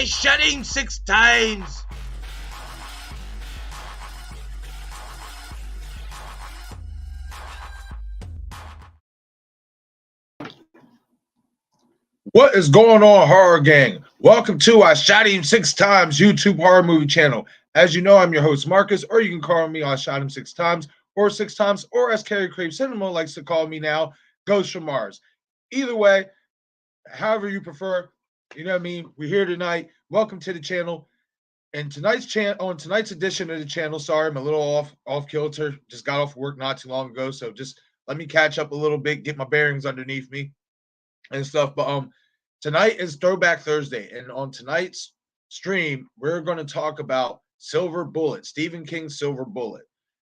I shot him 6 times. What is going on, horror gang? Welcome to I Shot Him 6 Times YouTube horror movie channel. As you know, I'm your host Marcus, or you can call me I Shot Him 6 Times, or 6 Times, or as Carrie Crave Cinema likes to call me now, Ghost from Mars. Either way, however you prefer, you know what I mean? We're here tonight. Welcome to the channel. And tonight's edition of the channel, sorry, I'm a little off kilter. Just got off work not too long ago, so just let me catch up a little bit, get my bearings underneath me and stuff. But tonight is Throwback Thursday, and on tonight's stream, we're going to talk about Silver Bullet, Stephen King's Silver Bullet.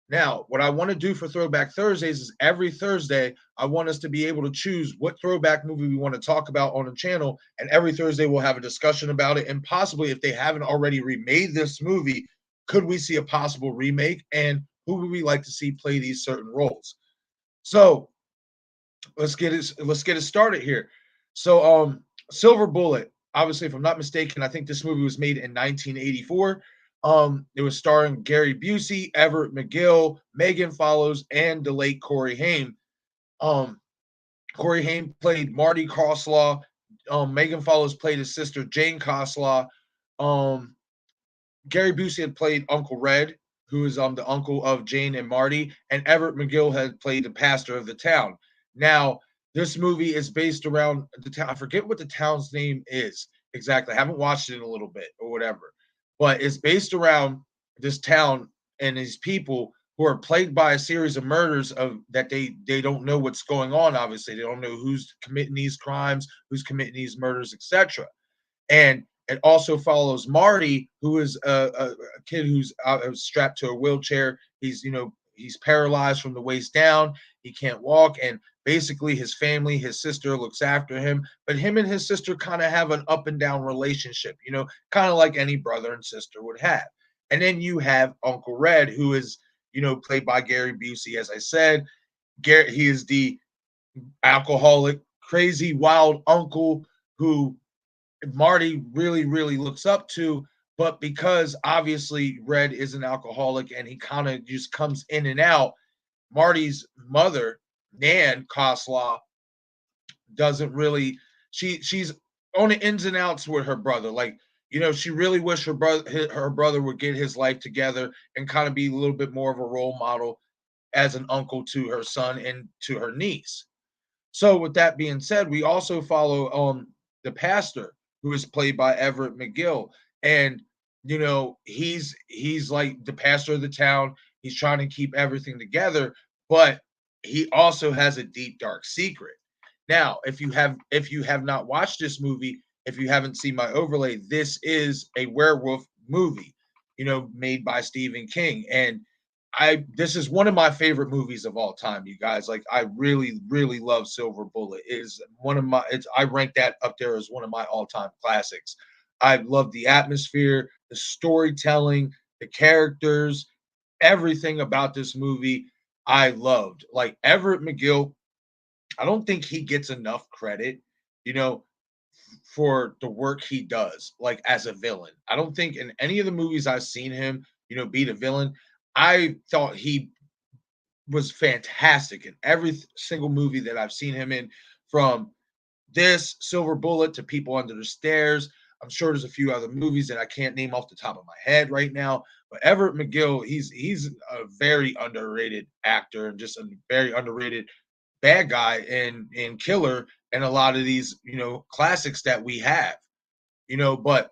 Now, what I want to do for Throwback Thursdays is every Thursday, I want us to be able to choose what throwback movie we want to talk about on the channel, and every Thursday we'll have a discussion about it, and possibly if they haven't already remade this movie, could we see a possible remake, and who would we like to see play these certain roles? So let's get it started here. So Silver Bullet, obviously, if I'm not mistaken, I think this movie was made in 1984. It was starring Gary Busey, Everett McGill, Megan Follows, and the late Corey Haim. Corey Haim played Marty Costello. Megan Follows played his sister Jane Costello. Gary Busey had played Uncle Red, who is the uncle of Jane and Marty, and Everett McGill had played the pastor of the town. Now, this movie is based around the town. I forget what the town's name is exactly. I haven't watched it in a little bit or whatever. But it's based around this town and these people who are plagued by a series of murders that they don't know what's going on, obviously. They don't know who's committing these crimes, who's committing these murders, etc. And it also follows Marty, who is a kid who's strapped to a wheelchair. He's paralyzed from the waist down. He can't walk, and basically his family, his sister looks after him, but him and his sister kind of have an up and down relationship, kind of like any brother and sister would have. And then you have Uncle Red, who is, played by Gary Busey, as I said. He is the alcoholic, crazy, wild uncle who Marty really, really looks up to, but because obviously Red is an alcoholic and he kind of just comes in and out, Marty's mother, Nan Costello, doesn't really, she's on the ins and outs with her brother. Like, she really wished her brother would get his life together and kind of be a little bit more of a role model as an uncle to her son and to her niece. So with that being said, we also follow the pastor, who is played by Everett McGill. And, he's like the pastor of the town. He's trying to keep everything together, but he also has a deep, dark secret. Now, if you have not watched this movie, if you haven't seen my overlay, this is a werewolf movie, made by Stephen King. And this is one of my favorite movies of all time, you guys. Like, I really, really love Silver Bullet. I rank that up there as one of my all-time classics. I love the atmosphere, the storytelling, the characters, everything about this movie I loved. Like, Everett McGill, I don't think he gets enough credit, for the work he does, like, as a villain. I don't think in any of the movies I've seen him, be the villain, I thought he was fantastic in every single movie that I've seen him in, from this, Silver Bullet, to People Under the Stairs. I'm sure there's a few other movies that I can't name off the top of my head right now, but Everett McGill, he's a very underrated actor and just a very underrated bad guy and killer in a lot of these, classics that we have, but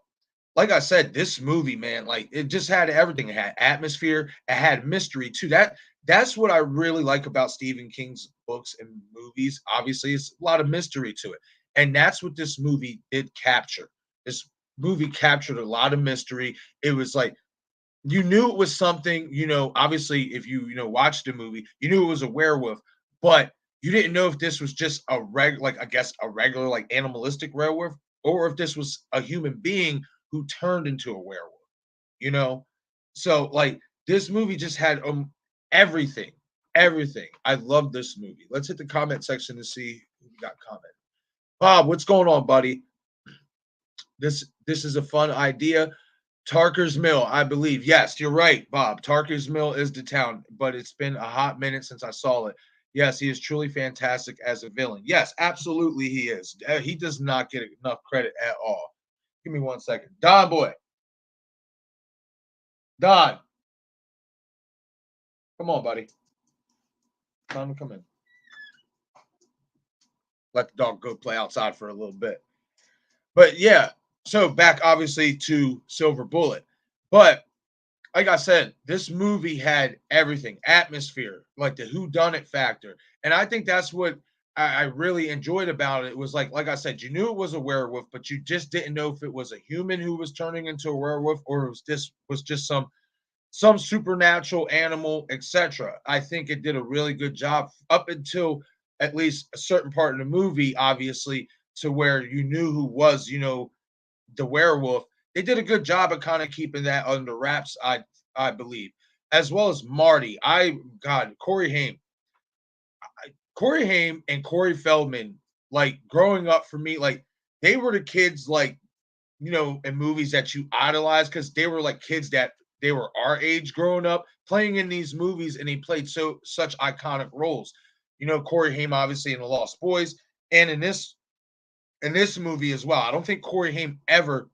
like I said, this movie, man, like, it just had everything. It had atmosphere, it had mystery too. That's what I really like about Stephen King's books and movies. Obviously, it's a lot of mystery to it. And that's what this movie did capture. This movie captured a lot of mystery. It was like, you knew it was something, obviously, if you watched the movie, you knew it was a werewolf, but you didn't know if this was just a regular, like, animalistic werewolf, or if this was a human being who turned into a werewolf. So, like, this movie just had everything. I love this movie. Let's hit the comment section to see who got comment. Bob, what's going on, buddy? This is a fun idea. Tarker's Mill, I believe. Yes, you're right, Bob. Tarker's Mill is the town, but it's been a hot minute since I saw it. Yes, he is truly fantastic as a villain. Yes, absolutely, he is. He does not get enough credit at all. Give me 1 second. Don boy. Don. Come on, buddy. Time to come in. Let the dog go play outside for a little bit. But yeah, so back obviously to Silver Bullet. But like I said, this movie had everything, atmosphere, like the whodunit factor. And I think that's what I really enjoyed about it. It was like I said, you knew it was a werewolf, but you just didn't know if it was a human who was turning into a werewolf or it was just some supernatural animal, etc. I think it did a really good job up until at least a certain part of the movie, obviously, to where you knew who was, the werewolf. They did a good job of kind of keeping that under wraps, I believe, as well as Marty. God, Corey Haim and Corey Feldman, like growing up for me, like they were the kids, like in movies that you idolize because they were like kids that they were our age growing up playing in these movies, and they played such iconic roles. Corey Haim obviously in The Lost Boys, and in this movie as well. I don't think Corey Haim ever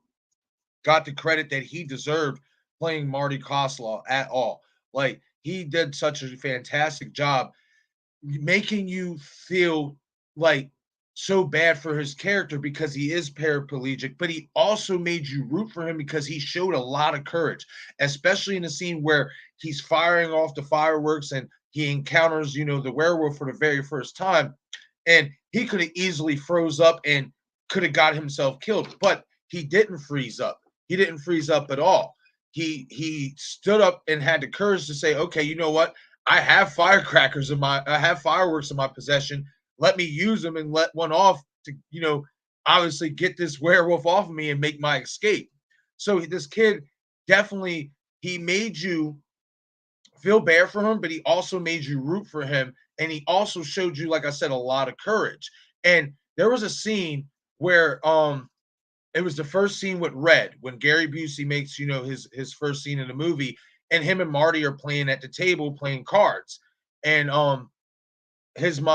got the credit that he deserved playing Marty Costello at all. Like he did such a fantastic job making you feel like so bad for his character because he is paraplegic, but he also made you root for him because he showed a lot of courage, especially in the scene where he's firing off the fireworks and he encounters, the werewolf for the very first time. And he could have easily froze up and could have got himself killed, but he didn't freeze up. He didn't freeze up at all. He stood up and had the courage to say, okay, you know what? I have I have fireworks in my possession. Let me use them and let one off to, obviously get this werewolf off of me and make my escape. So this kid definitely, he made you feel bad for him, but he also made you root for him. And he also showed you, like I said, a lot of courage. And there was a scene where it was the first scene with Red when Gary Busey makes, his first scene in the movie, and him and Marty are playing at the table playing cards. And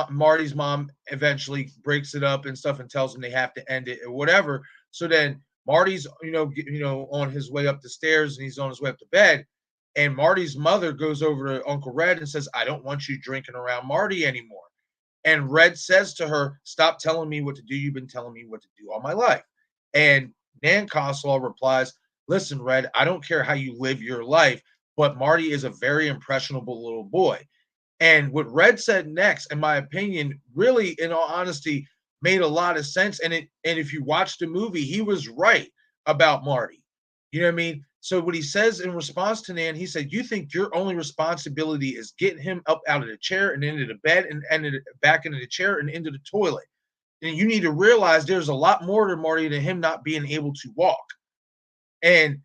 Marty's mom eventually breaks it up and stuff and tells him they have to end it or whatever. So then Marty's, on his way up the stairs and he's on his way up to bed. And Marty's mother goes over to Uncle Red and says, I don't want you drinking around Marty anymore. And Red says to her, stop telling me what to do. You've been telling me what to do all my life. And Nan Costello replies, listen, Red, I don't care how you live your life, but Marty is a very impressionable little boy. And what Red said next, in my opinion, really, in all honesty, made a lot of sense. And if you watch the movie, he was right about Marty. You know what I mean? So what he says in response to Nan, he said, you think your only responsibility is getting him up out of the chair and into the bed and back into the chair and into the toilet. And you need to realize there's a lot more to Marty than him not being able to walk. And,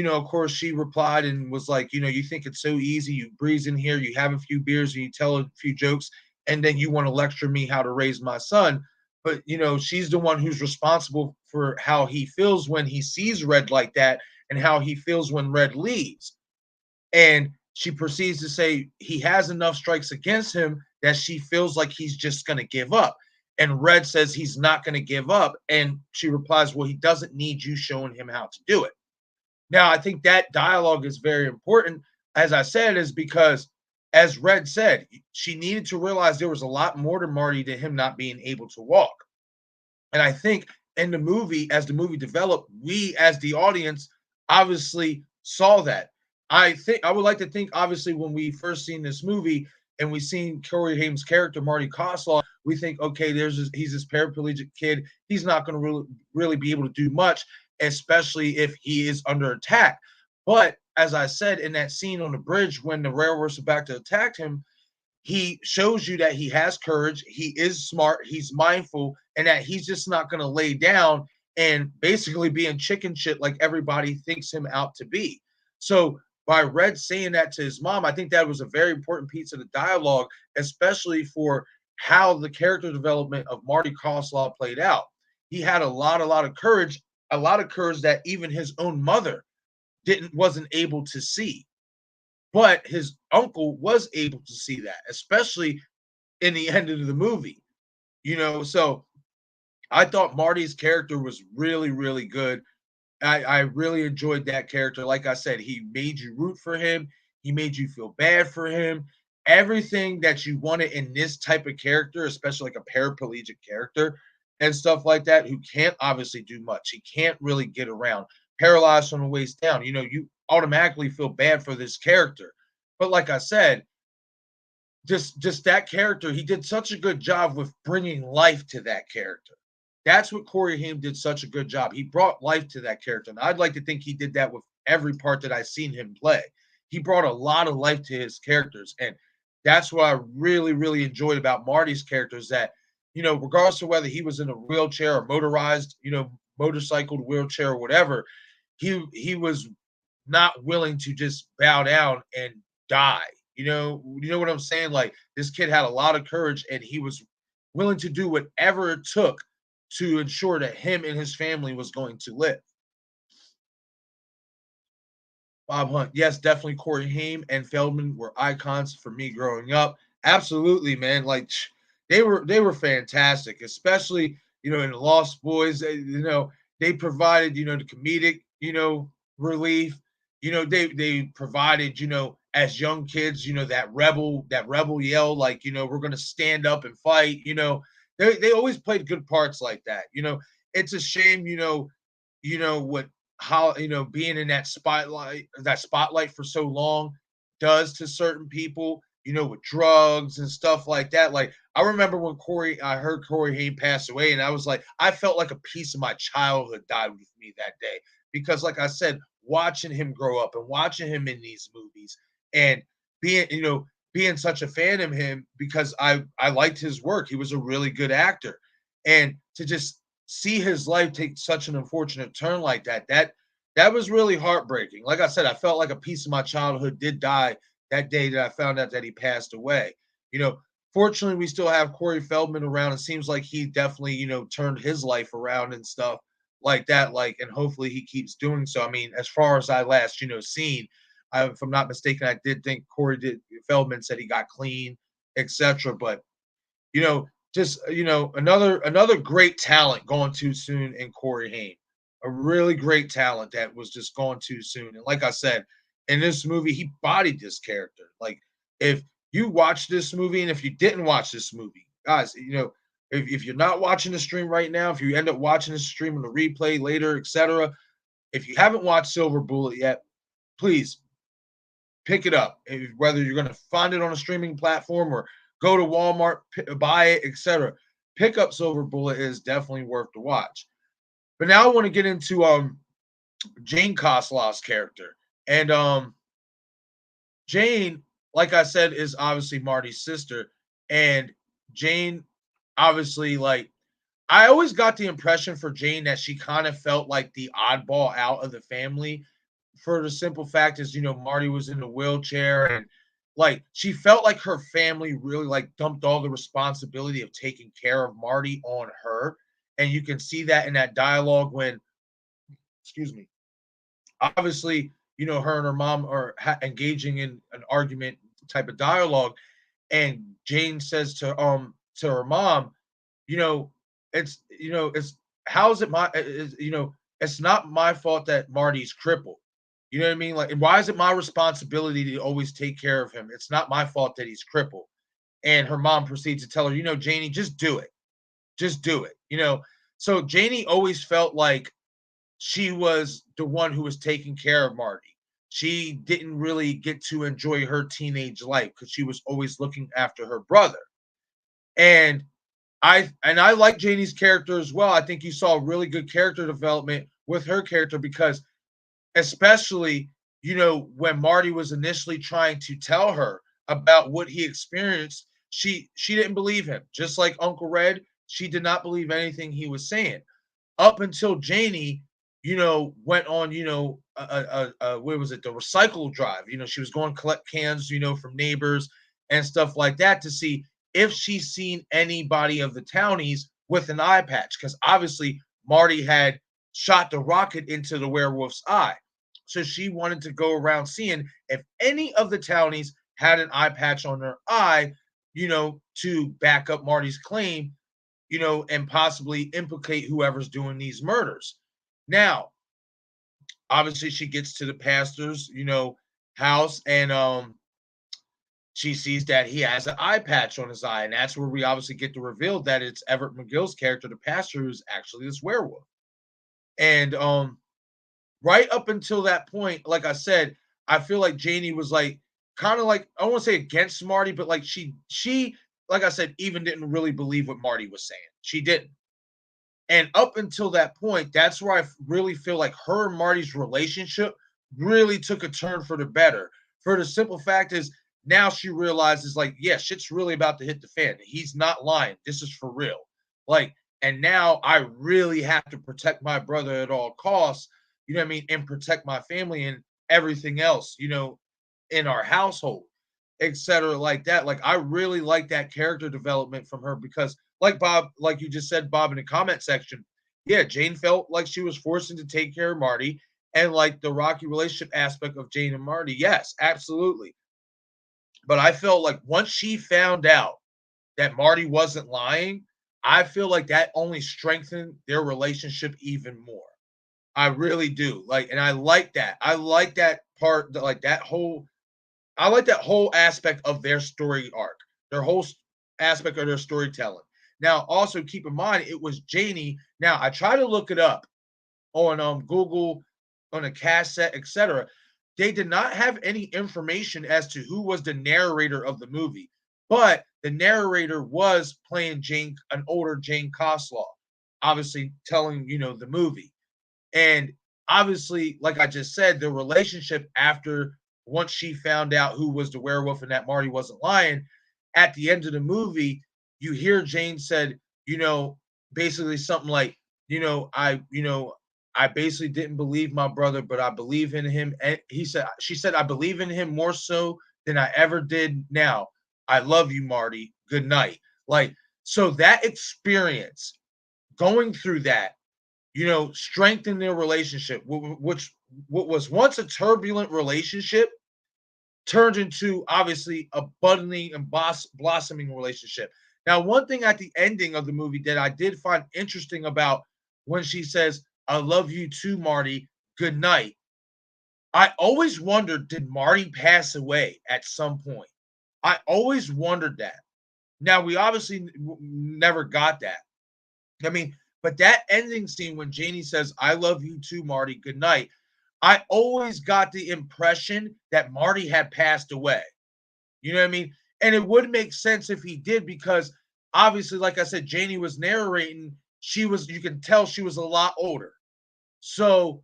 of course, she replied and was like, you think it's so easy. You breeze in here, you have a few beers, and you tell a few jokes, and then you want to lecture me how to raise my son. But, she's the one who's responsible for how he feels when he sees Red like that and how he feels when Red leaves. And she proceeds to say he has enough strikes against him that she feels like he's just going to give up. And Red says he's not going to give up. And she replies, well, he doesn't need you showing him how to do it. Now, I think that dialogue is very important, as I said, is because, as Red said, she needed to realize there was a lot more to Marty than him not being able to walk. And I think in the movie, as the movie developed, we as the audience obviously saw that. I would like to think, obviously, when we first seen this movie and we seen Corey Haim's character, Marty Costello, we think, okay, he's this paraplegic kid. He's not going to really be able to do much, especially if he is under attack. But as I said, in that scene on the bridge when the werewolves are about to attack him, he shows you that he has courage, he is smart, he's mindful, and that he's just not going to lay down and basically being chicken shit like everybody thinks him out to be. So by Red saying that to his mom, I think that was a very important piece of the dialogue, especially for how the character development of Marty Costello played out. He had a lot of courage, a lot of courage that even his own mother wasn't able to see. But his uncle was able to see that, especially in the end of the movie. So I thought Marty's character was really, really good. I really enjoyed that character. Like I said, he made you root for him. He made you feel bad for him. Everything that you wanted in this type of character, especially like a paraplegic character and stuff like that, who can't obviously do much. He can't really get around, paralyzed from the waist down. You automatically feel bad for this character. But like I said, just that character, he did such a good job with bringing life to that character. That's what Corey Haim did such a good job. He brought life to that character. And I'd like to think he did that with every part that I've seen him play. He brought a lot of life to his characters. And that's what I really, really enjoyed about Marty's characters, that, regardless of whether he was in a wheelchair or motorized, motorcycled wheelchair or whatever, he was not willing to just bow down and die. You know what I'm saying? Like, this kid had a lot of courage, and he was willing to do whatever it took to ensure that him and his family was going to live. Bob Hunt, yes, definitely. Corey Haim and Feldman were icons for me growing up. Absolutely, man. Like, they were fantastic, especially in the Lost Boys. They provided the comedic relief. They provided as young kids that rebel yell, like, we're gonna stand up and fight. They always played good parts like that. It's a shame what how being in that spotlight for so long does to certain people, with drugs and stuff like that. Like, I remember when I heard Corey Haim pass away, and I felt like a piece of my childhood died with me that day, because, like I said, watching him grow up and watching him in these movies, and being such a fan of him, because I liked his work. He was a really good actor, and to just see his life take such an unfortunate turn like that was really heartbreaking. Like I said, I felt like a piece of my childhood did die that day that I found out that he passed away. Fortunately, we still have Corey Feldman around. It seems like he definitely, turned his life around and stuff like that. Like, and hopefully he keeps doing so. I mean, as far as I last, seen, if I'm not mistaken, I did think Feldman said he got clean, etc. But just another great talent going too soon in Corey Haim. A really great talent that was just gone too soon. And like I said, in this movie, he bodied this character. Like, if you watch this movie, and if you didn't watch this movie, guys, if you're not watching the stream right now, if you end up watching the stream on the replay later, etc., if you haven't watched Silver Bullet yet, please pick it up. Whether you're going to find it on a streaming platform or go to Walmart, buy it, etc., pick up Silver Bullet. Is definitely worth the watch. But now I want to get into Jane Costello's character. And Jane, like I said, is obviously Marty's sister. And Jane, obviously, like, I always got the impression for Jane that she kind of felt like the oddball out of the family, for the simple fact is, Marty was in a wheelchair, and like, she felt like her family really like dumped all the responsibility of taking care of Marty on her. And you can see that in that dialogue when, excuse me, obviously, her and her mom are engaging in an argument type of dialogue, and Jane says to her mom, you know, it's how's it my it's not my fault that Marty's crippled. You know what I mean? Like, and why is it my responsibility to always take care of him? It's not my fault that he's crippled. And her mom proceeds to tell her, Janie, just do it. Just do it. So Janie always felt like she was the one who was taking care of Marty. She didn't really get to enjoy her teenage life because she was always looking after her brother. And I like Janie's character as well. I think you saw really good character development with her character, because especially, when Marty was initially trying to tell her about what he experienced, she didn't believe him. Just like Uncle Red, she did not believe anything he was saying, up until Janie, went on, what was it, the recycle drive. She was going to collect cans, from neighbors and stuff like that, to see if she's seen anybody of the townies with an eye patch, because obviously Marty had shot the rocket into the werewolf's eye. So she wanted to go around seeing if any of the townies had an eye patch on their eye, to back up Marty's claim, and possibly implicate whoever's doing these murders. Now, obviously, she gets to the pastor's, house, and she sees that he has an eye patch on his eye, and that's where we obviously get the reveal that it's Everett McGill's character, the pastor, who's actually this werewolf. And right up until that point, like I said, I feel like Janie was like kind of like, I don't want to say against Marty, but like she like I said, even didn't really believe what Marty was saying. She didn't. And up until that point, that's where I really feel like her and Marty's relationship really took a turn for the better. For the simple fact is, now she realizes, like, yeah, shit's really about to hit the fan. He's not lying. This is for real. Like, and now I really have to protect my brother at all costs, you know what I mean? And protect my family and everything else, in our household, etc. Like that. Like, I really like that character development from her because, like Bob, like you just said, Bob, in the comment section, yeah, Jane felt like she was forced to take care of Marty, and like the rocky relationship aspect of Jane and Marty. Yes, absolutely. But I felt like once she found out that Marty wasn't lying, I feel like that only strengthened their relationship even more. I really do. Like, and I like that. I like that part, like that whole, I like that whole aspect of their story arc, their whole aspect of their storytelling. Now, also keep in mind, it was Janie. Now, I try to look it up on Google, on a cassette, etc. They did not have any information as to who was the narrator of the movie, but the narrator was playing Jane, an older Jane Costello, obviously telling the movie. And obviously, like I just said, the relationship after once she found out who was the werewolf and that Marty wasn't lying, at the end of the movie, you hear Jane said, basically something like, I basically didn't believe my brother, but I believe in him. And she said, I believe in him more so than I ever did now. I love you, Marty. Good night. Like, so that experience, going through that, strengthen their relationship, which what was once a turbulent relationship turned into obviously a budding and blossoming relationship. Now, one thing at the ending of the movie that I did find interesting about when she says, I love you too, Marty, good night. I always wondered, did Marty pass away at some point? I always wondered that. Now, we obviously never got that. I mean, but that ending scene when Janie says, I love you too, Marty, good night, I always got the impression that Marty had passed away. You know what I mean? And it would make sense if he did, because obviously, like I said, Janie was narrating. You can tell she was a lot older. So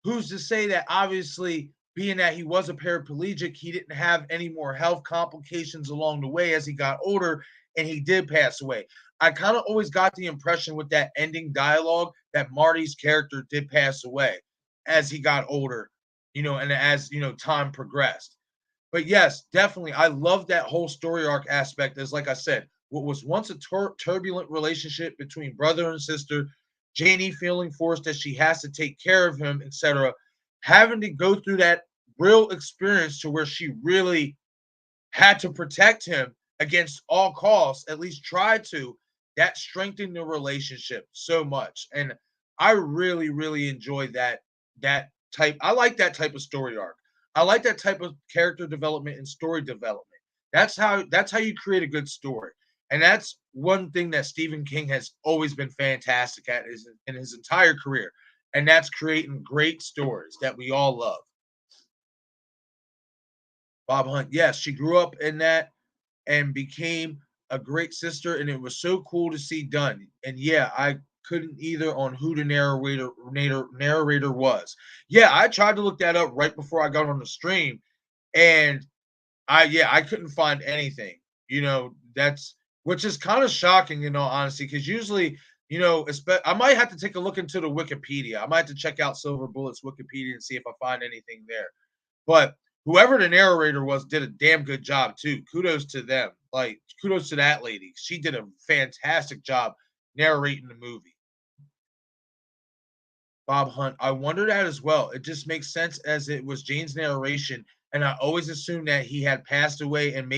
who's to say that obviously, being that he was a paraplegic, he didn't have any more health complications along the way as he got older and he did pass away. I kind of always got the impression with that ending dialogue that Marty's character did pass away as he got older, and as, time progressed. But yes, definitely, I love that whole story arc aspect. As like I said, what was once a turbulent relationship between brother and sister, Janie feeling forced that she has to take care of him, etc., having to go through that real experience to where she really had to protect him against all costs, at least try to, that strengthened the relationship so much. And I really, really enjoyed that type. I like that type of story arc. I like that type of character development and story development. That's how you create a good story. And that's one thing that Stephen King has always been fantastic at in his entire career. And that's creating great stories that we all love. Bob Hunt, yes, she grew up in that and became a great sister, and it was so cool to see done. And yeah, I couldn't either on who the narrator was. Yeah, I tried to look that up right before I got on the stream, and I couldn't find anything. That's which is kind of shocking in all honesty, because usually, I might have to take a look into the Wikipedia. I might have to check out Silver Bullet's Wikipedia and see if I find anything there. But whoever the narrator was did a damn good job too. Kudos to them. Like, kudos to that lady. She did a fantastic job narrating the movie. Bob Hunt. I wonder that as well. It just makes sense as it was Jane's narration, and I always assumed that he had passed away and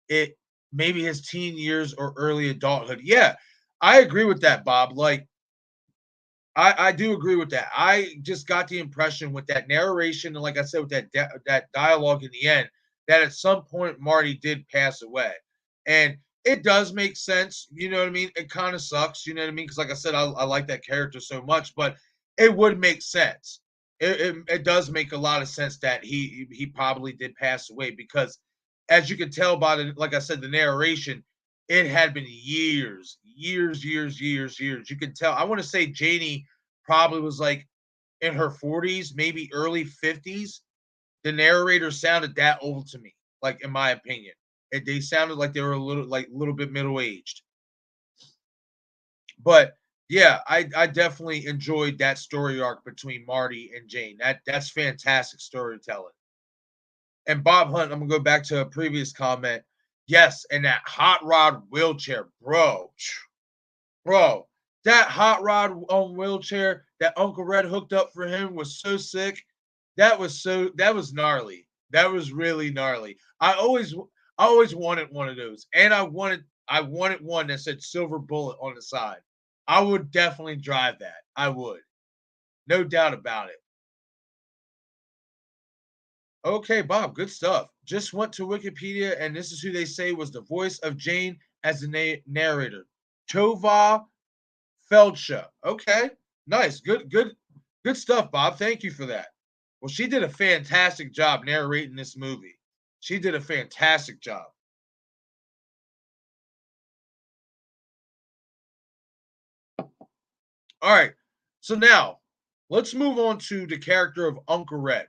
it maybe his teen years or early adulthood. Yeah, I agree with that, Bob. Like I do agree with that. I just got the impression with that narration and like I said with that dialogue in the end that at some point Marty did pass away. And it does make sense, you know what I mean? It kind of sucks, you know what I mean? Because like I said, I like that character so much, but it would make sense. It does make a lot of sense that he probably did pass away because as you can tell by the like I said, the narration, it had been years, years, years, years, years. You can tell. I want to say Janie probably was like in her 40s, maybe early 50s. The narrator sounded that old to me, like in my opinion. They sounded like they were a little bit middle aged. But yeah, I definitely enjoyed that story arc between Marty and Jane. That's fantastic storytelling. And Bob Hunt, I'm gonna go back to a previous comment. Yes, and that hot rod wheelchair, bro, that hot rod wheelchair that Uncle Red hooked up for him was so sick. That was gnarly. That was really gnarly. I always wanted one of those, and I wanted one that said Silver Bullet on the side. I would definitely drive that. I would, no doubt about it. Okay, Bob, good stuff. Just went to Wikipedia, and this is who they say was the voice of Jane as the narrator. Tova Feldsha. Okay, nice, good stuff, Bob. Thank you for that. Well, she did a fantastic job narrating this movie. She did a fantastic job. All right, so now let's move on to the character of Uncle Red.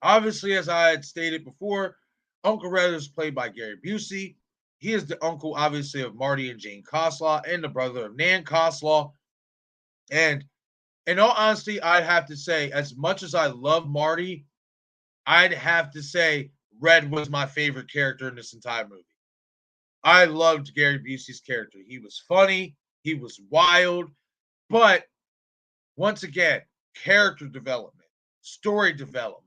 Obviously, as I had stated before, Uncle Red is played by Gary Busey. He is the uncle, obviously, of Marty and Jane Costello and the brother of Nan Costello. And in all honesty, I'd have to say, as much as I love Marty, I'd have to say Red was my favorite character in this entire movie. I loved Gary Busey's character. He was funny, he was wild, but once again, character development, story development.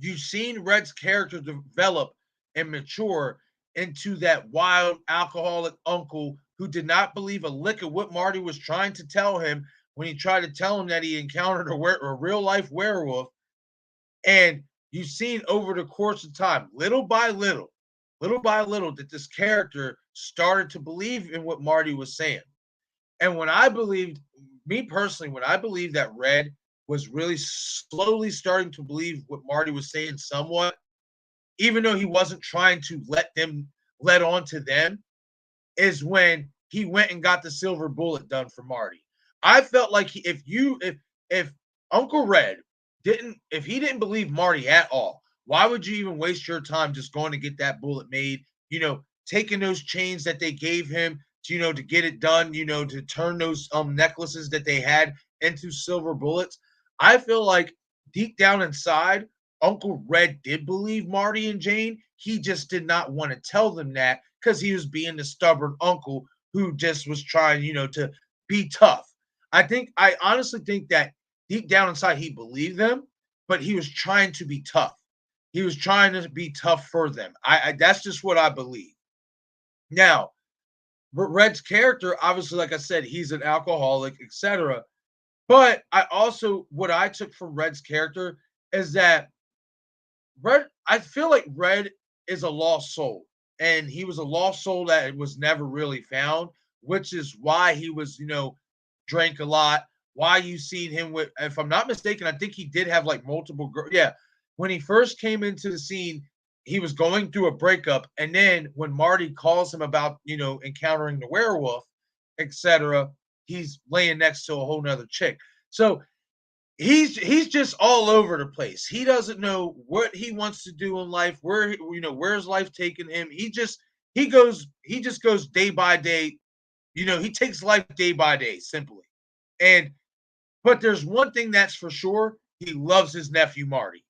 You've seen Red's character develop and mature into that wild alcoholic uncle who did not believe a lick of what Marty was trying to tell him when he tried to tell him that he encountered a real life werewolf. And you've seen over the course of time, little by little, that this character started to believe in what Marty was saying. And when I believed, me personally, when I believed that Red was really slowly starting to believe what Marty was saying somewhat, even though he wasn't trying to let on to them, is when he went and got the silver bullet done for Marty. I felt like if Uncle Red if he didn't believe Marty at all, why would you even waste your time just going to get that bullet made? Taking those chains that they gave him to get it done, to turn those necklaces that they had into silver bullets. I feel like deep down inside, Uncle Red did believe Marty and Jane. He just did not want to tell them that because he was being the stubborn uncle who just was trying, to be tough. I honestly think that deep down inside he believed them, but he was trying to be tough. He was trying to be tough for them. I that's just what I believe. Now, Red's character, obviously, like I said, he's an alcoholic, etc. But what I took from Red's character is that I feel like Red is a lost soul, and he was a lost soul that was never really found, which is why he was, drank a lot. Why you seen him with, if I'm not mistaken, I think he did have like multiple girls. Yeah, when he first came into the scene, he was going through a breakup, and then when Marty calls him about, encountering the werewolf, etc., he's laying next to a whole nother chick. So he's just all over the place. He doesn't know what he wants to do in life, where's life taking him. He just goes day by day. He takes life day by day, simply. But there's one thing that's for sure: he loves his nephew Marty.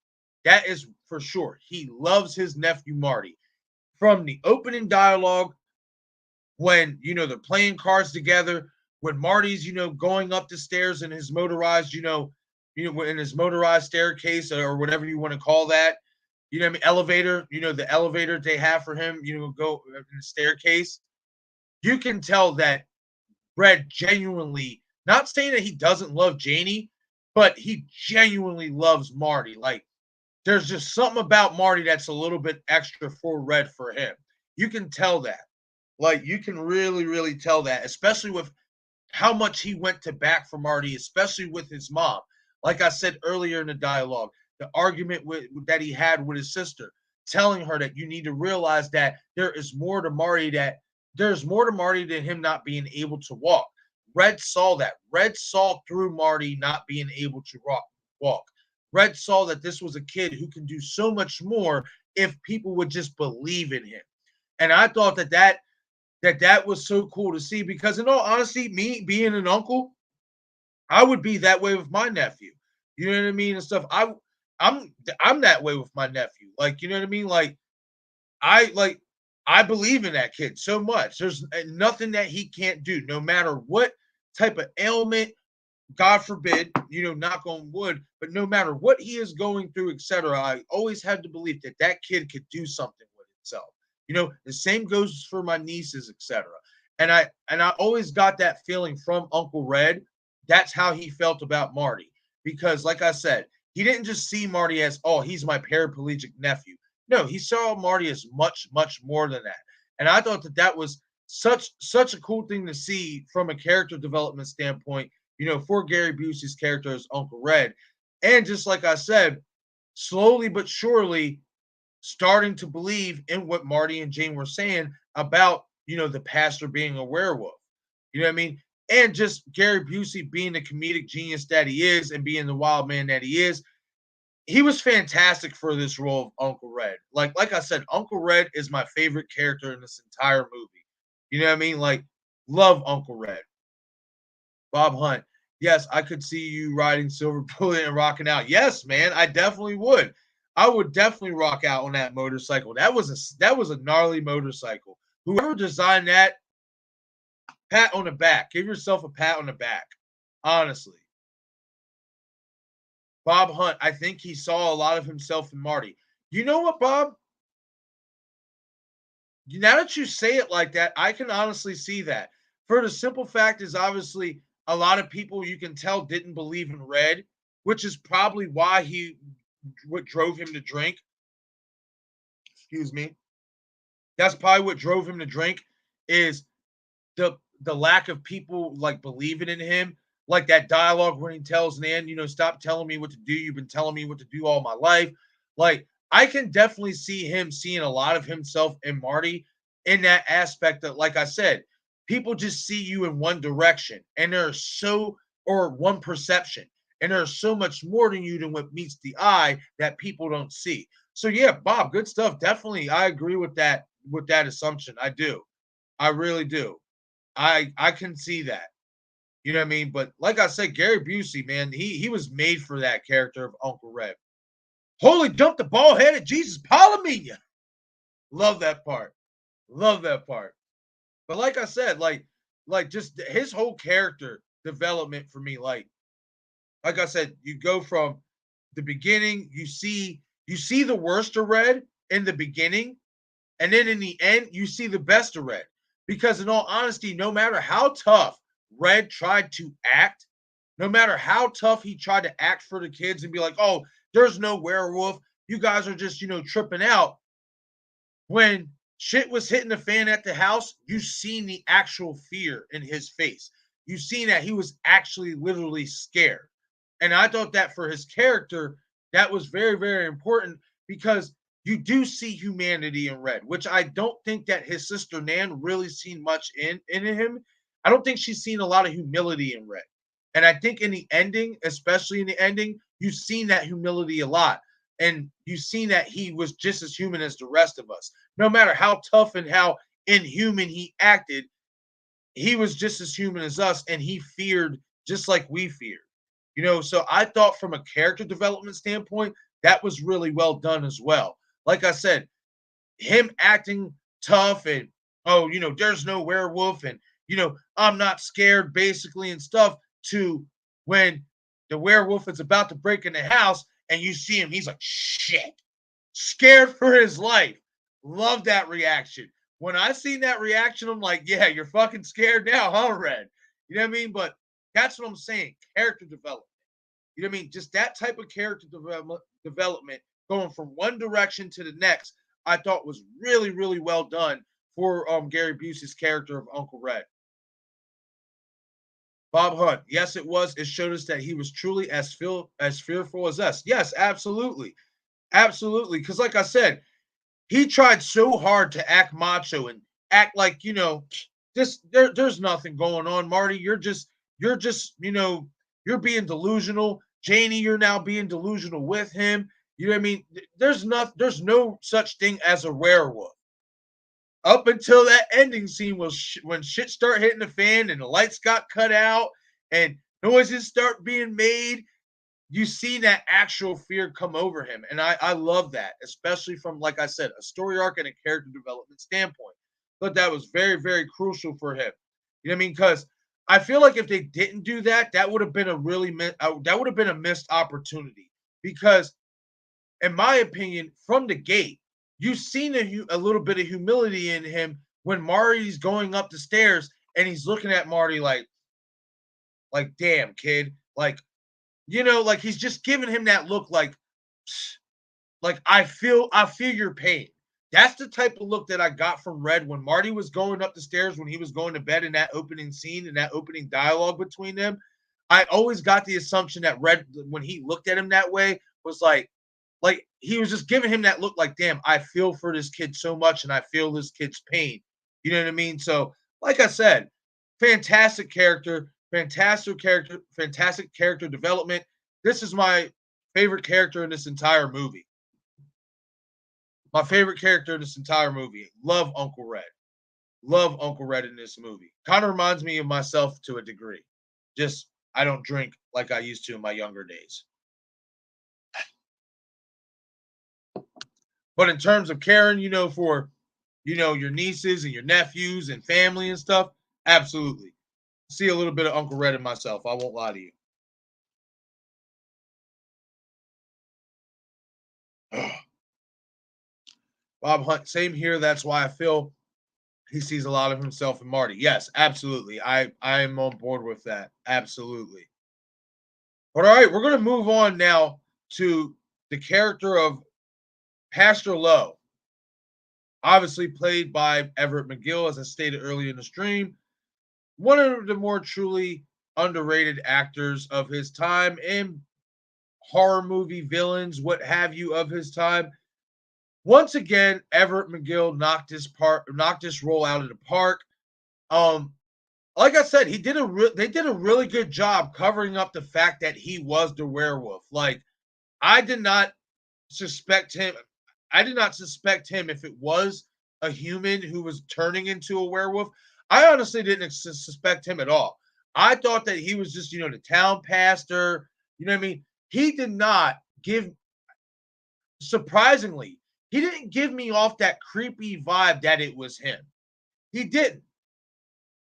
That is for sure. He loves his nephew Marty. From the opening dialogue, when they're playing cards together, when Marty's, going up the stairs in his motorized, in his motorized staircase or whatever you want to call that, elevator, the elevator they have for him, go in the staircase. You can tell that Red genuinely, not saying that he doesn't love Janie, but he genuinely loves Marty. Like, there's just something about Marty that's a little bit extra for Red for him. You can tell that. Like, you can really, really tell that, especially with how much he went to bat for Marty, especially with his mom. Like I said earlier in the dialogue, the argument that he had with his sister, telling her that you need to realize that there's more to Marty than him not being able to walk. Red saw that. Red saw through Marty not being able to walk. Red saw that this was a kid who can do so much more if people would just believe in him. And I thought that was so cool to see, because in all honesty, me being an uncle, I would be that way with my nephew. You know what I mean? And stuff. I'm that way with my nephew. Like, you know what I mean? Like, I believe in that kid so much. There's nothing that he can't do, no matter what type of ailment, God forbid, knock on wood, but no matter what he is going through, etc., I always had the belief that that kid could do something with himself. The same goes for my nieces, etc. And I always got that feeling from Uncle Red. That's how he felt about Marty. Because, like I said, he didn't just see Marty as, oh, he's my paraplegic nephew. No, he saw Marty as much, much more than that. And I thought that was such a cool thing to see from a character development standpoint, for Gary Busey's character as Uncle Red. And just like I said, slowly but surely starting to believe in what Marty and Jane were saying about, the pastor being a werewolf. You know what I mean? And just Gary Busey being the comedic genius that he is and being the wild man that he is. He was fantastic for this role of Uncle Red. Like I said, Uncle Red is my favorite character in this entire movie. You know what I mean? Like, love Uncle Red. Bob Hunt. Yes, I could see you riding Silver Bullet and rocking out. Yes, man, I definitely would. I would definitely rock out on that motorcycle. That was a gnarly motorcycle. Whoever designed that, pat on the back. Give yourself a pat on the back. Honestly. Bob Hunt, I think he saw a lot of himself in Marty. You know what, Bob? Now that you say it like that, I can honestly see that. For the simple fact is, obviously, a lot of people, you can tell, didn't believe in Red, which is probably why what drove him to drink. Excuse me. That's probably what drove him to drink, is the lack of people like believing in him. Like that dialogue when he tells Nan, stop telling me what to do. You've been telling me what to do all my life. Like, I can definitely see him seeing a lot of himself in Marty in that aspect that, like I said, people just see you in one direction and or one perception. And there's so much more than you than what meets the eye that people don't see. So yeah, Bob, good stuff. Definitely. I agree with that assumption. I do. I really do. I can see that. You know what I mean? But like I said, Gary Busey, man, he was made for that character of Uncle Red. Holy dump the ball-headed Jesus Palomino. Love that part. Love that part. But like I said, like just his whole character development for me, like I said, you go from the beginning, you see the worst of Red in the beginning, and then in the end, you see the best of Red. Because in all honesty, no matter how tough Red tried to act, no matter how tough he tried to act for the kids and be like, oh, there's no werewolf, you guys are just, tripping out. When shit was hitting the fan at the house, you seen the actual fear in his face. You seen that he was actually literally scared. And I thought that for his character, that was very, very important, because you do see humanity in Red, which I don't think that his sister Nan really seen much in him. I don't think she's seen a lot of humility in Red. And I think in the ending, especially in the ending, you've seen that humility a lot. And you've seen that he was just as human as the rest of us. No matter how tough and how inhuman he acted, he was just as human as us, and he feared just like we feared. So I thought from a character development standpoint, that was really well done as well. Like I said, him acting tough and, oh, there's no werewolf, and, I'm not scared basically and stuff, to when the werewolf is about to break in the house and you see him, he's like, shit, scared for his life. Love that reaction. When I seen that reaction, I'm like, yeah, you're fucking scared now, huh, Red? You know what I mean? But that's what I'm saying. Character development. You know what I mean? Just that type of character development going from one direction to the next, I thought was really, really well done for Gary Busey's character of Uncle Red. Bob Hunt, yes, it was. It showed us that he was truly as fearful as us. Yes, absolutely. Absolutely. Because like I said, he tried so hard to act macho and act like, there's nothing going on, Marty. You're being delusional. Janie, you're now being delusional with him. You know what I mean? There's no such thing as a werewolf. Up until that ending scene was when shit start hitting the fan and the lights got cut out and noises start being made, you see that actual fear come over him. And I love that, especially from, like I said, a story arc and a character development standpoint. But that was very, very crucial for him. You know what I mean? Because I feel like if they didn't do that, that would have been a missed opportunity. Because in my opinion, from the gate, you've seen a little bit of humility in him when Marty's going up the stairs and he's looking at Marty like, damn, kid. Like he's just giving him that look like I feel your pain. That's the type of look that I got from Red when Marty was going up the stairs, when he was going to bed in that opening scene and that opening dialogue between them. I always got the assumption that Red, when he looked at him that way, was like he was just giving him that look like, damn, I feel for this kid so much and I feel this kid's pain. You know what I mean? So, like I said, fantastic character development. This is my favorite character in this entire movie. My favorite character in this entire movie. Love Uncle Red. Love Uncle Red in this movie. Kind of reminds me of myself to a degree. Just, I don't drink like I used to in my younger days. But in terms of caring, for, your nieces and your nephews and family and stuff, absolutely. See a little bit of Uncle Red in myself. I won't lie to you. Bob Hunt, same here. That's why I feel he sees a lot of himself in Marty. Yes, absolutely. I am on board with that. Absolutely. But all right, we're going to move on now to the character of Pastor Lowe. Obviously played by Everett McGill, as I stated earlier in the stream. One of the more truly underrated actors of his time and horror movie villains, what have you, of his time. Once again, Everett McGill knocked this role out of the park. Like I said, they did a really good job covering up the fact that he was the werewolf. Like, I did not suspect him if it was a human who was turning into a werewolf. I honestly didn't suspect him at all. I thought that he was just, the town pastor. You know what I mean? He did not surprisingly, he didn't give me off that creepy vibe that it was him. He didn't.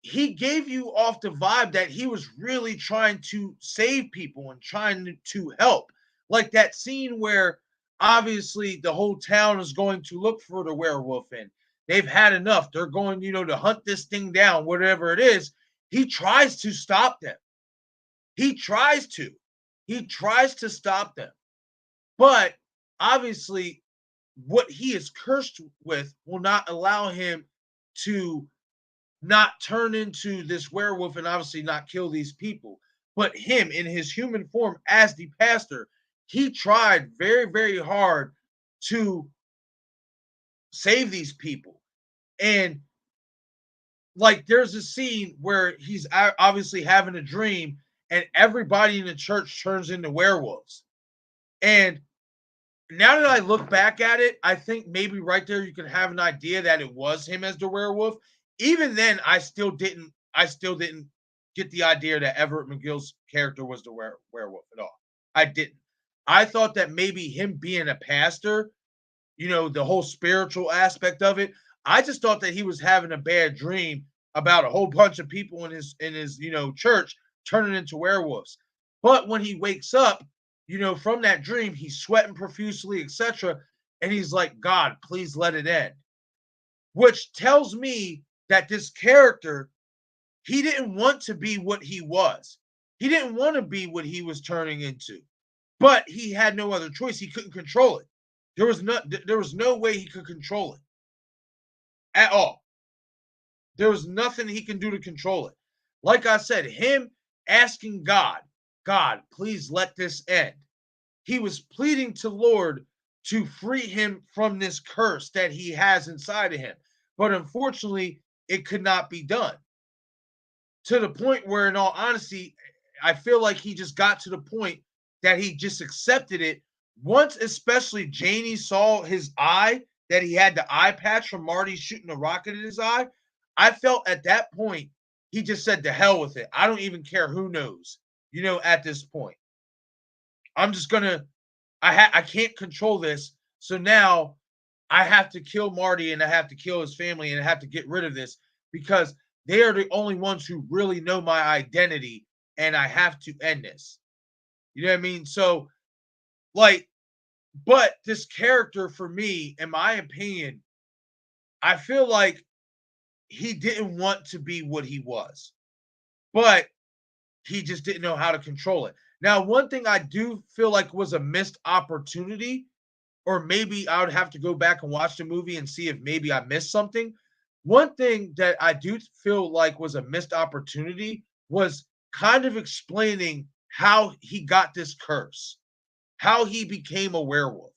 He gave you off the vibe that he was really trying to save people and trying to help. Like that scene where obviously the whole town is going to look for the werewolf and they've had enough. They're going, to hunt this thing down, whatever it is. He tries to stop them. He tries to stop them. But obviously, what he is cursed with will not allow him to not turn into this werewolf and obviously not kill these people. But him in his human form as the pastor, he tried very, very hard to save these people. And like there's a scene where he's obviously having a dream and everybody in the church turns into werewolves. And now that I look back at it, I think maybe right there you can have an idea that it was him as the werewolf. Even then, I still didn't get the idea that Everett McGill's character was the werewolf at all. I didn't. I thought that maybe him being a pastor, the whole spiritual aspect of it, I just thought that he was having a bad dream about a whole bunch of people in his church turning into werewolves. But when he wakes up, from that dream, he's sweating profusely, etc. And he's like, God, please let it end. Which tells me that this character, he didn't want to be what he was. He didn't want to be what he was turning into. But he had no other choice. He couldn't control it. There was no way he could control it at all. There was nothing he can do to control it. Like I said, him asking God, God, please let this end. He was pleading to Lord to free him from this curse that he has inside of him. But unfortunately, it could not be done. To the point where, in all honesty, I feel like he just got to the point that he just accepted it. Once, especially, Janie saw his eye, that he had the eye patch from Marty shooting a rocket in his eye. I felt at that point, he just said, to hell with it. I don't even care who knows, at this point. I'm just going to, I can't control this. So now I have to kill Marty and I have to kill his family and I have to get rid of this because they are the only ones who really know my identity and I have to end this. You know what I mean? So, but this character for me, in my opinion, I feel like he didn't want to be what he was, but he just didn't know how to control it. Now, one thing I do feel like was a missed opportunity, or maybe I would have to go back and watch the movie and see if maybe I missed something. One thing that I do feel like was a missed opportunity was kind of explaining how he got this curse, how he became a werewolf.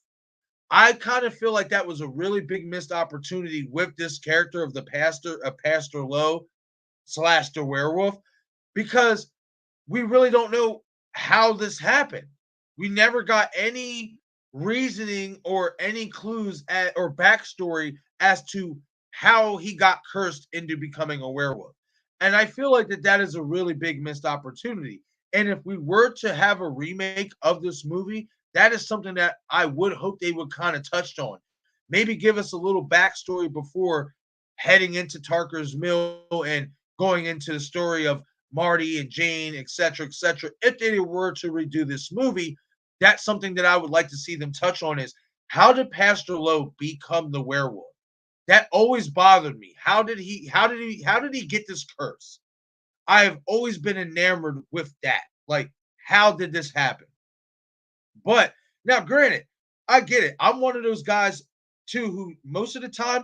I kind of feel like that was a really big missed opportunity with this character of Pastor Lowe / the werewolf, because we really don't know how this happened. We never got any reasoning or any clues or backstory as to how he got cursed into becoming a werewolf. And I feel like that is a really big missed opportunity. And if we were to have a remake of this movie, that is something that I would hope they would kind of touch on. Maybe give us a little backstory before heading into Tarker's Mill and going into the story of Marty and Jane, etc., etc. If they were to redo this movie, that's something that I would like to see them touch on is how did Pastor Lowe become the werewolf? That always bothered me. How did he get this curse? I have always been enamored with that. Like, how did this happen? But now, granted, I get it. I'm one of those guys too who most of the time,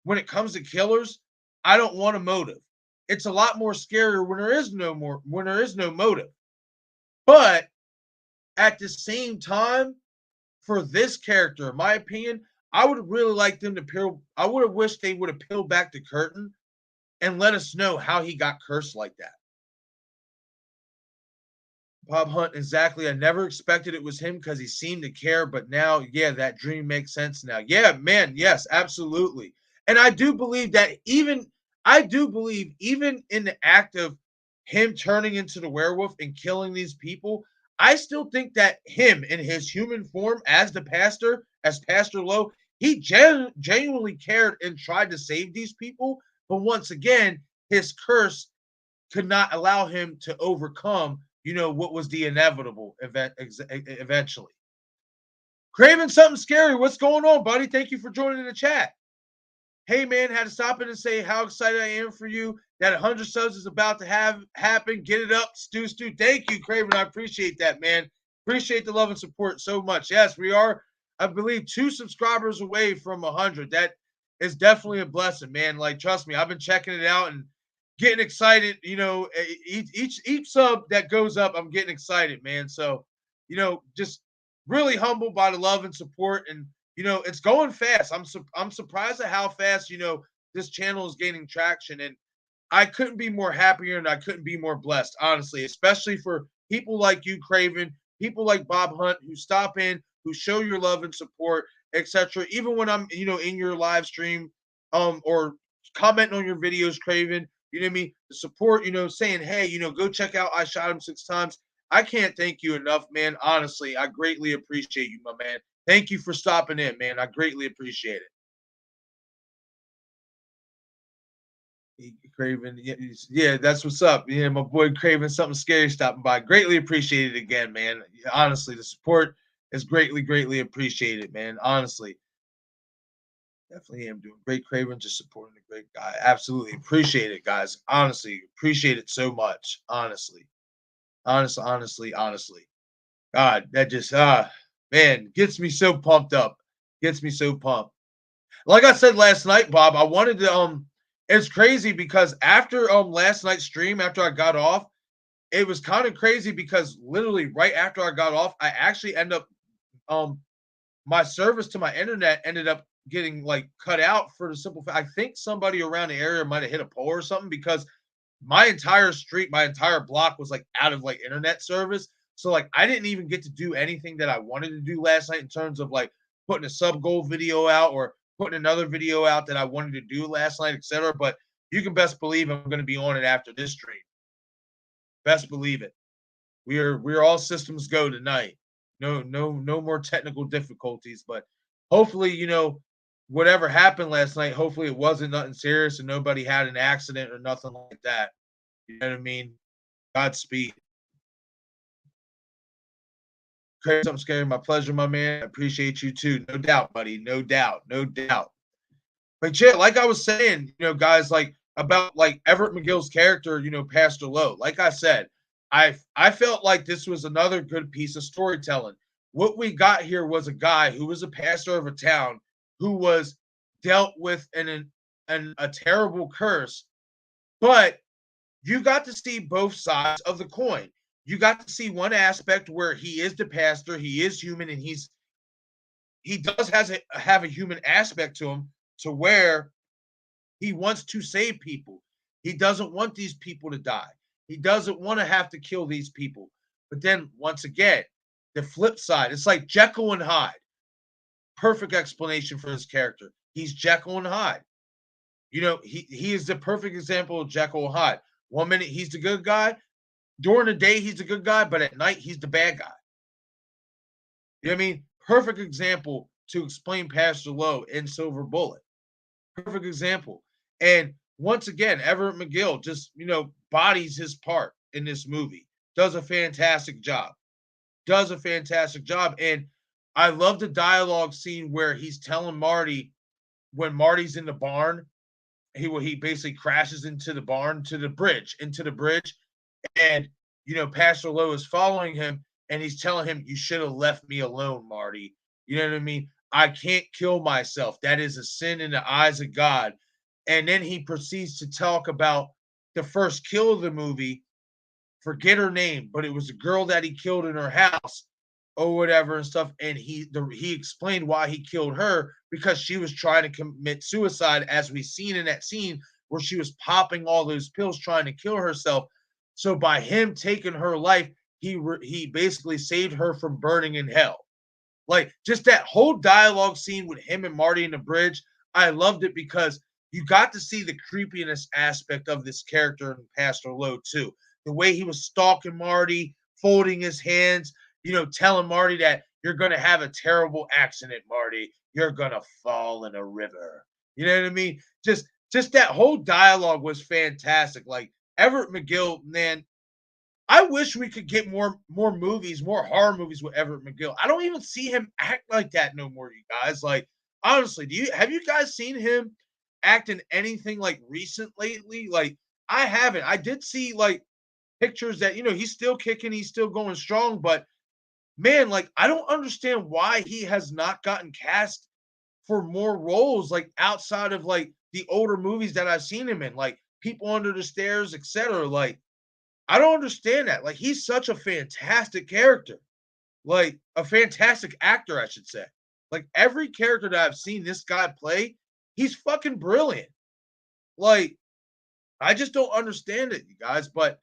when it comes to killers, I don't want a motive. It's a lot more scarier when there is no motive. But at the same time, for this character, in my opinion, I would really like them to peel. I would have wished they would have peeled back the curtain and let us know how he got cursed like that. Bob Hunt, exactly. I never expected it was him because he seemed to care, but now, yeah, that dream makes sense now. Yeah, man, yes, absolutely. And I do believe even in the act of him turning into the werewolf and killing these people, I still think that him in his human form as Pastor Lowe, he genuinely cared and tried to save these people. But once again, his curse could not allow him to overcome what was the inevitable event eventually. Craven, something scary. What's going on, buddy? Thank you for joining the chat. Hey, man, had to stop in and say how excited I am for you. That 100 subs is about to happen. Get it up, Stu. Thank you, Craven. I appreciate that, man. Appreciate the love and support so much. Yes, we are, I believe, 2 subscribers away from 100. That is definitely a blessing, man. Like, trust me, I've been checking it out and getting excited. Each sub that goes up, I'm getting excited, man. So, just really humbled by the love and support, and it's going fast. I'm surprised at how fast this channel is gaining traction, and I couldn't be more happier and I couldn't be more blessed, honestly, especially for people like you, Craven, people like Bob Hunt who stop in, who show your love and support, etc. Even when I'm in your live stream or commenting on your videos, Craven, you know what I mean? The support, saying, hey, go check out I Shot Him 6 Times. I can't thank you enough, man. Honestly, I greatly appreciate you, my man. Thank you for stopping in, man. I greatly appreciate it. Craven, yeah, that's what's up. Yeah, my boy Craven, something scary stopping by. Greatly appreciated again, man. Honestly, the support is greatly appreciated, man. Honestly, definitely am doing great. Craven just supporting a great guy. Absolutely appreciate it, guys. Honestly, appreciate it so much. Honestly. God, that just man gets me so pumped up. Gets me so pumped. Like I said last night, Bob, I wanted to it's crazy because after last night's stream, after I got off, it was kind of crazy because literally right after I got off, I actually end up my service to my internet ended up getting like cut out for the simple fact I think somebody around the area might have hit a pole or something because my entire street, my entire block was like out of like internet service. So like I didn't even get to do anything that I wanted to do last night in terms of like putting a sub goal video out or putting another video out that I wanted to do last night, etc. But you can best believe I'm going to be on it after this stream. Best believe it. We're all systems go tonight. No more technical difficulties, but hopefully, whatever happened last night, hopefully it wasn't nothing serious and nobody had an accident or nothing like that. You know what I mean? Godspeed. Craig, something scary. My pleasure, my man. I appreciate you too. No doubt, buddy. No doubt. But yeah, like I was saying, guys, like about like Everett McGill's character, Pastor Lowe. Like I said, I felt like this was another good piece of storytelling. What we got here was a guy who was a pastor of a town who was dealt with a terrible curse, but you got to see both sides of the coin. You got to see one aspect where he is the pastor, he is human, and he does have a human aspect to him to where he wants to save people. He doesn't want these people to die. He doesn't want to have to kill these people. But then once again, the flip side, it's like Jekyll and Hyde. Perfect explanation for his character. He's Jekyll and Hyde. He is the perfect example of Jekyll and Hyde. 1 minute he's the good guy. During the day, he's the good guy, but at night, he's the bad guy. You know what I mean? Perfect example to explain Pastor Lowe in Silver Bullet. Perfect example. And once again, Everett McGill just, bodies his part in this movie. Does a fantastic job. And I love the dialogue scene where he's telling Marty, when Marty's in the barn, he basically crashes into the barn, into the bridge. And, Pastor Lowe is following him and he's telling him, you should have left me alone, Marty. You know what I mean? I can't kill myself. That is a sin in the eyes of God. And then he proceeds to talk about the first kill of the movie. Forget her name, but it was a girl that he killed in her house or whatever and stuff. And he explained why he killed her because she was trying to commit suicide, as we seen in that scene where she was popping all those pills trying to kill herself. So by him taking her life, he basically saved her from burning in hell. Like just that whole dialogue scene with him and Marty in the bridge, I loved it because you got to see the creepiness aspect of this character in Pastor Lowe too. The way he was stalking Marty, folding his hands, telling Marty that you're going to have a terrible accident, Marty. You're going to fall in a river. You know what I mean? Just that whole dialogue was fantastic. Like Everett McGill, man, I wish we could get more movies, more horror movies with Everett McGill. I don't even see him act like that no more, you guys. Like, honestly, have you guys seen him act in anything like recent lately? Like, I haven't. I did see like pictures that, he's still kicking, he's still going strong, but man, like, I don't understand why he has not gotten cast for more roles, like outside of like the older movies that I've seen him in, like People Under the Stairs, etc. Like, I don't understand that. Like, he's such a fantastic character, like a fantastic actor, I should say. Like, every character that I've seen this guy play, he's fucking brilliant. Like, I just don't understand it, you guys. But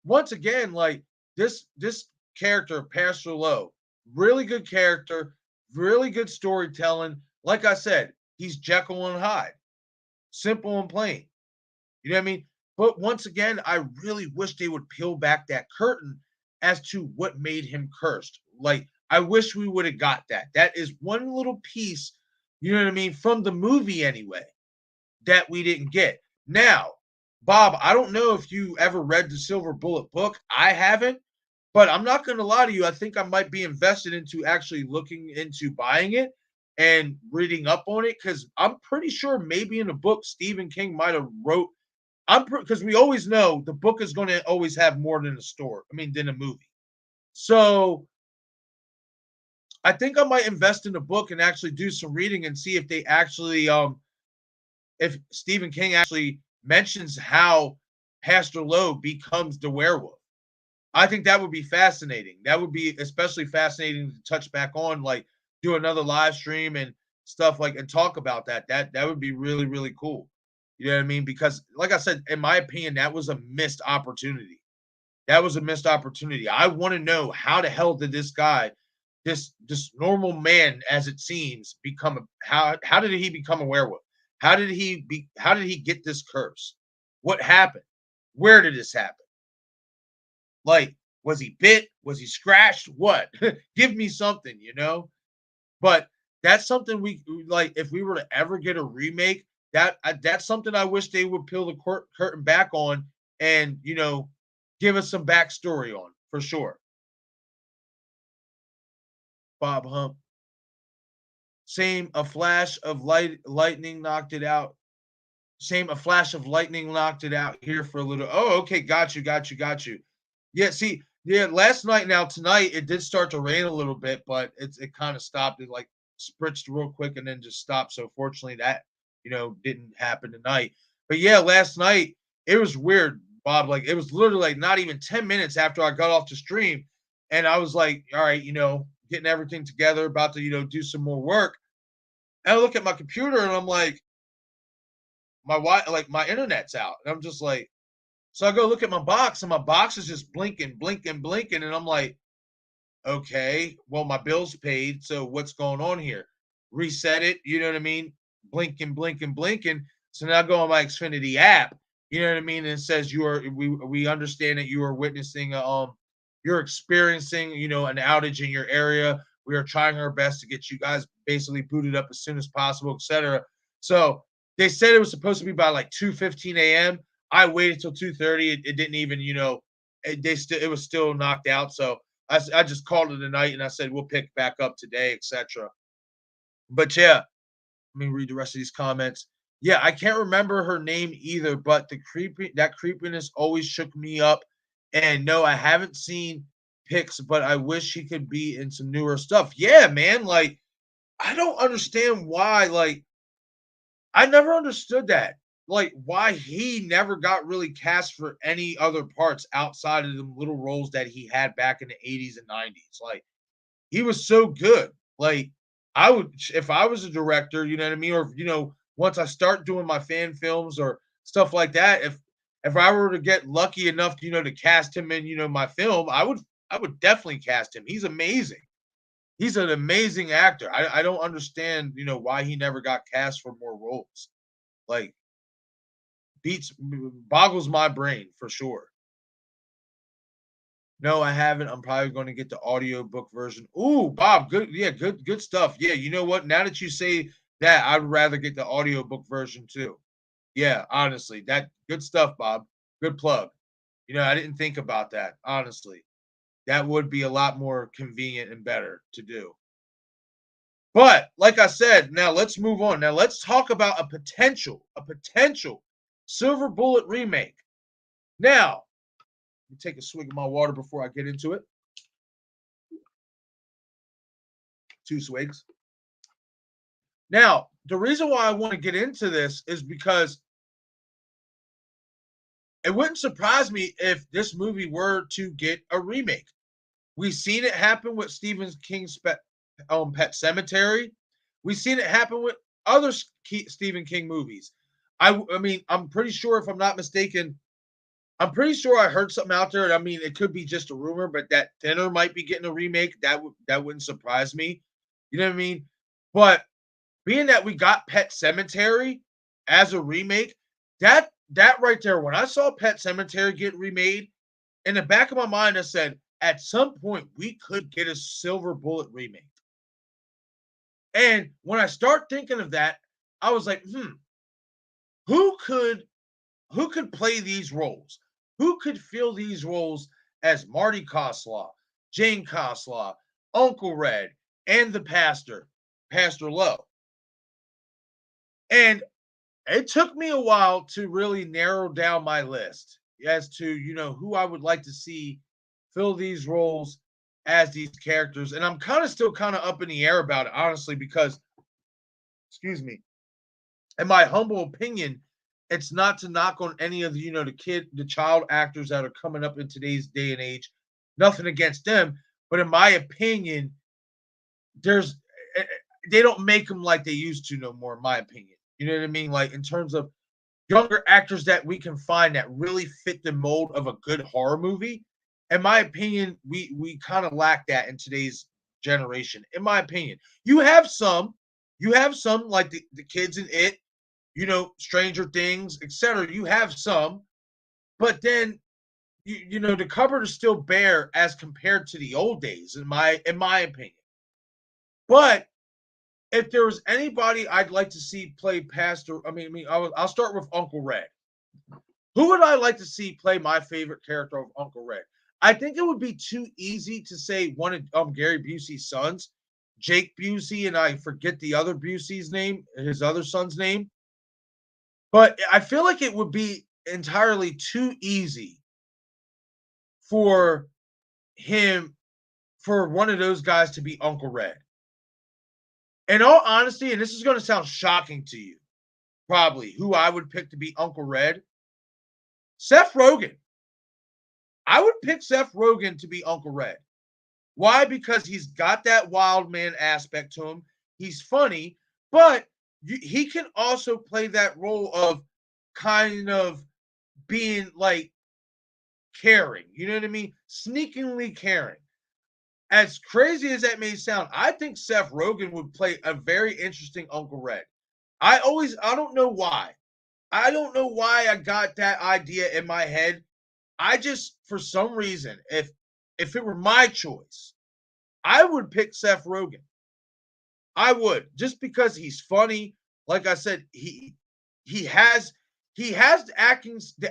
once again, like this character, Pastor Lowe, really good character, really good storytelling. Like I said, he's Jekyll and Hyde, simple and plain. You know what I mean? But once again, I really wish they would peel back that curtain as to what made him cursed. Like, I wish we would have got that. That is one little piece, you know what I mean, from the movie anyway, that we didn't get. Now, Bob, I don't know if you ever read the Silver Bullet book. I haven't, but I'm not going to lie to you. I think I might be invested into actually looking into buying it and reading up on it, because I'm pretty sure maybe in the book Stephen King might have wrote. Because we always know the book is going to always have more than a story. I mean, than a movie. So I think I might invest in the book and actually do some reading and see if they actually if Stephen King actually mentions how Pastor Lowe becomes the werewolf. I think that would be fascinating. That would be especially fascinating to touch back on, like do another live stream and stuff like and talk about that. That would be really, really cool. You know what I mean? Because like I said, in my opinion, that was a missed opportunity. That was a missed opportunity. I want to know how the hell did this guy, this normal man as it seems, become how did he become a werewolf? How did he get this curse? What happened? Where did this happen? Like, was he bit? Was he scratched? What? Give me something, you know? But that's something we like. If we were to ever get a remake, that's something I wish they would peel the curtain back on, and give us some backstory on for sure. Bob Hump, same. A flash of lightning knocked it out. Same. A flash of lightning knocked it out here for a little. Oh, okay, got you, got you, got you. Yeah, see, yeah, last night. Now tonight it did start to rain a little bit, but it kind of stopped. It like spritzed real quick and then just stopped. So fortunately that didn't happen tonight. But yeah, last night it was weird, Bob. Like it was literally like not even 10 minutes after I got off the stream, and I was like, all right, getting everything together, about to do some more work. And I look at my computer and I'm like, my internet's out, and I'm just like, so I go look at my box, and my box is just blinking, blinking, blinking. And I'm like, okay, well, my bill's paid. So what's going on here? Reset it. You know what I mean? Blinking, blinking, blinking. So now I go on my Xfinity app. You know what I mean? And it says we understand that you are witnessing you're experiencing an outage in your area. We are trying our best to get you guys basically booted up as soon as possible, etc. So they said it was supposed to be by like 2:15 a.m. I waited till 2:30. It didn't even, it was still knocked out. So I just called it a night and I said we'll pick back up today, etc. But yeah, let me read the rest of these comments. Yeah, I can't remember her name either, but that creepiness always shook me up. And no, I haven't seen pics, but I wish he could be in some newer stuff. Yeah, man. Like, I don't understand why. Like, I never understood that. Like, why he never got really cast for any other parts outside of the little roles that he had back in the 80s and 90s. Like, he was so good. Like, I would, if I was a director, you know what I mean? Or, once I start doing my fan films or stuff like that, if I were to get lucky enough, to cast him in, my film, I would definitely cast him. He's amazing. He's an amazing actor. I don't understand, why he never got cast for more roles. Like, boggles my brain for sure. No, I haven't. I'm probably going to get the audiobook version. Ooh, Bob, good. Yeah, good stuff. Yeah, you know what? Now that you say that, I'd rather get the audiobook version too. Yeah, honestly, that good stuff, Bob. Good plug. I didn't think about that, honestly. That would be a lot more convenient and better to do. But like I said, now let's move on. Now let's talk about a potential Silver Bullet remake. Now, let me take a swig of my water before I get into it. 2 swigs. Now, the reason why I want to get into this is because it wouldn't surprise me if this movie were to get a remake. We've seen it happen with Stephen King's Pet Sematary. We've seen it happen with other Stephen King movies. I mean, I'm pretty sure, if I'm not mistaken, I'm pretty sure I heard something out there. I mean, it could be just a rumor, but that Thinner might be getting a remake. That wouldn't surprise me. You know what I mean? But being that we got Pet Sematary as a remake, that right there, when I saw Pet Sematary get remade, in the back of my mind, I said, at some point we could get a Silver Bullet remake. And when I start thinking of that, I was like, who could who could play these roles? Who could fill these roles as Marty Costello, Jane Costello, Uncle Red, and the pastor, Pastor Lowe? And it took me a while to really narrow down my list as to, who I would like to see fill these roles as these characters. And I'm still kind of up in the air about it, honestly, because, excuse me, in my humble opinion, it's not to knock on any of the child actors that are coming up in today's day and age. Nothing against them, but in my opinion, they don't make them like they used to no more. In my opinion, you know what I mean? Like in terms of younger actors that we can find that really fit the mold of a good horror movie. In my opinion, we kind of lack that in today's generation. In my opinion, you have some like the kids in It, Stranger Things, etc. You have some, but then the cupboard is still bare as compared to the old days, in my opinion. But if there was anybody I'd like to see play Pastor, I'll start with Uncle Red. Who would I like to see play my favorite character of Uncle Red? I think it would be too easy to say one of Gary Busey's sons, Jake Busey, and I forget the other Busey's name, his other son's name. But I feel like it would be entirely too easy for one of those guys to be Uncle Red. In all honesty, and this is going to sound shocking to you, probably, who I would pick to be Uncle Red, Seth Rogen. I would pick Seth Rogen to be Uncle Red. Why? Because he's got that wild man aspect to him. He's funny, but he can also play that role of kind of being like caring. You know what I mean? Sneakingly caring. As crazy as that may sound, I think Seth Rogen would play a very interesting Uncle Red. I don't know why. I don't know why I got that idea in my head. I just, for some reason, if it were my choice, I would pick Seth Rogen. I would, just because he's funny. Like I said, he has the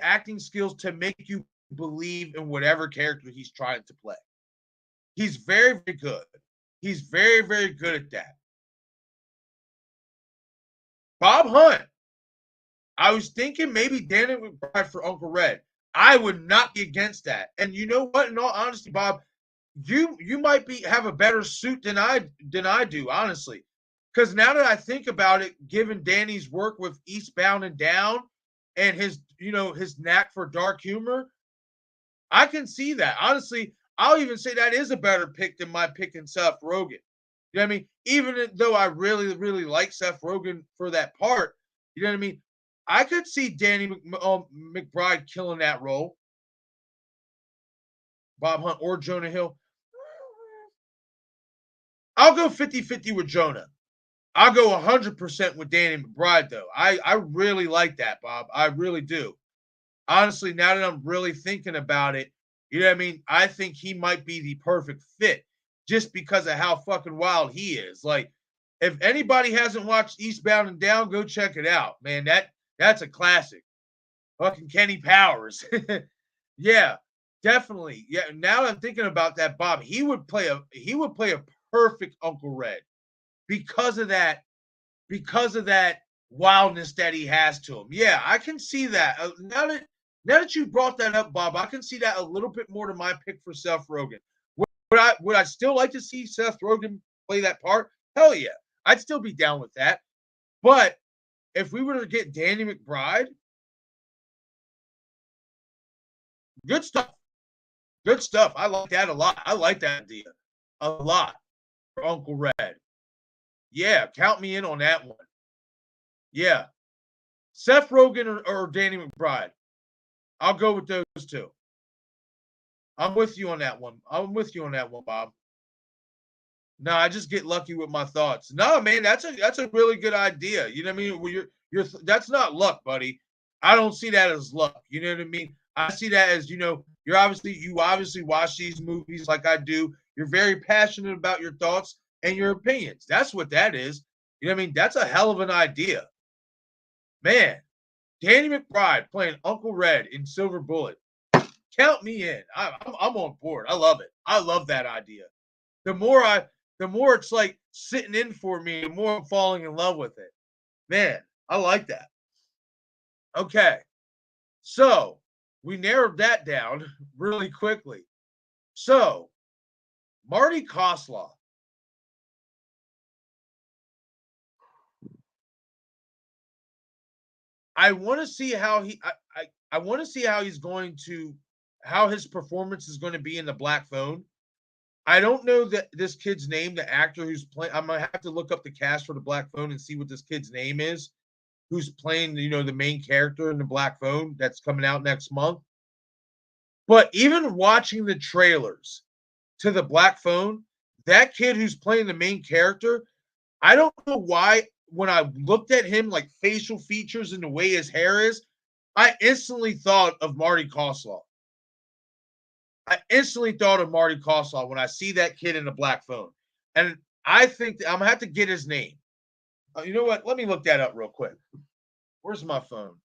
acting skills to make you believe in whatever character he's trying to play. He's very, very good. He's very, very good at that. Bob Hunt. I was thinking maybe Danny McBride for Uncle Red. I would not be against that. And you know what? In all honesty, Bob, you might have a better suit than I do, honestly. Because now that I think about it, given Danny's work with Eastbound and Down and his knack for dark humor, I can see that. Honestly, I'll even say that is a better pick than my pick in Seth Rogen. You know what I mean? Even though I really, really like Seth Rogen for that part, you know what I mean? I could see Danny McBride killing that role. Bob Hunt or Jonah Hill. I'll go 50-50 with Jonah. I'll go 100% with Danny McBride, though. I really like that, Bob. I really do. Honestly, now that I'm really thinking about it, you know what I mean? I think he might be the perfect fit just because of how fucking wild he is. Like, if anybody hasn't watched Eastbound and Down, go check it out, man. That's a classic. Fucking Kenny Powers. Yeah, definitely. Yeah, now that I'm thinking about that, Bob, he would play a perfect Uncle Red because of that wildness that he has to him. Yeah, I can see that. Now that you brought that up, Bob, I can see that a little bit more to my pick for Seth Rogen. Would I still like to see Seth Rogen play that part? Hell yeah. I'd still be down with that. But if we were to get Danny McBride, good stuff. Good stuff. I like that a lot. I like that idea a lot for Uncle Red. Yeah, count me in on that one. Yeah. Seth Rogen or Danny McBride. I'll go with those two. I'm with you on that one. Bob. No, I just get lucky with my thoughts. No, man, that's a really good idea. You know what I mean? Well, you're that's not luck, buddy. I don't see that as luck. You know what I mean? I see that as, you obviously watch these movies like I do. You're very passionate about your thoughts and your opinions. That's what that is. You know what I mean? That's a hell of an idea. Man, Danny McBride playing Uncle Red in Silver Bullet. Count me in. I'm on board. I love it. I love that idea. The more it's like sitting in for me, the more I'm falling in love with it. Man, I like that. Okay. So we narrowed that down really quickly. So Marty Koslaw. I want to see how I want to see how he's going to how his performance is going to be in the Black Phone. I don't know that this kid's name, the actor who's playing. I'm gonna have to look up the cast for the Black Phone and see what this kid's name is, who's playing, the main character in the Black Phone that's coming out next month. But even watching the trailers to the Black Phone, that kid who's playing the main character, I don't know why when I looked at him, like facial features and the way his hair is, I instantly thought of Marty Koslaw. I instantly thought of Marty Koslaw when I see that kid in the Black Phone. And I think I'm going to have to get his name. You know what? Let me look that up real quick. Where's my phone?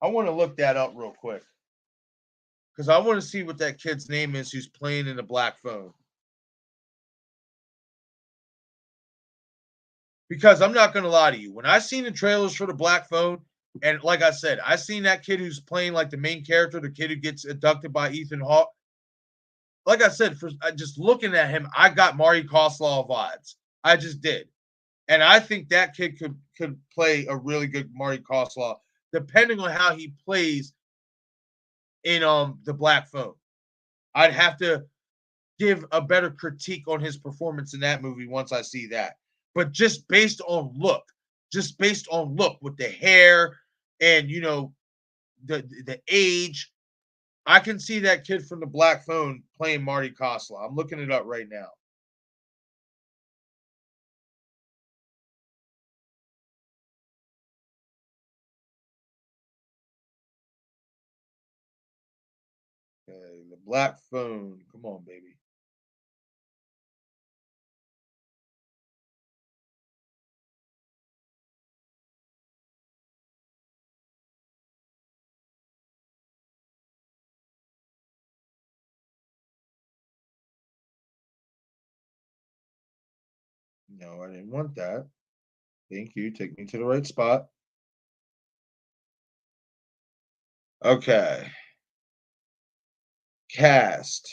I want to look that up real quick. Because I want to see what that kid's name is who's playing in the Black Phone. Because I'm not going to lie to you. When I seen the trailers for the Black Phone, and like I said, I seen that kid who's playing like the main character, the kid who gets abducted by Ethan Hawke. Like I said, for just looking at him, I got Marty Koslaw vibes. I just did. And I think that kid could play a really good Marty Koslaw, depending on how he plays in the Black Phone. I'd have to give a better critique on his performance in that movie once I see that. But just based on look with the hair and the age, I can see that kid from the Black Phone playing Marty Koslaw. I'm looking it up right now. Okay, the Black Phone. Come on, baby. No, I didn't want that. Thank you. Take me to the right spot. Okay. Cast.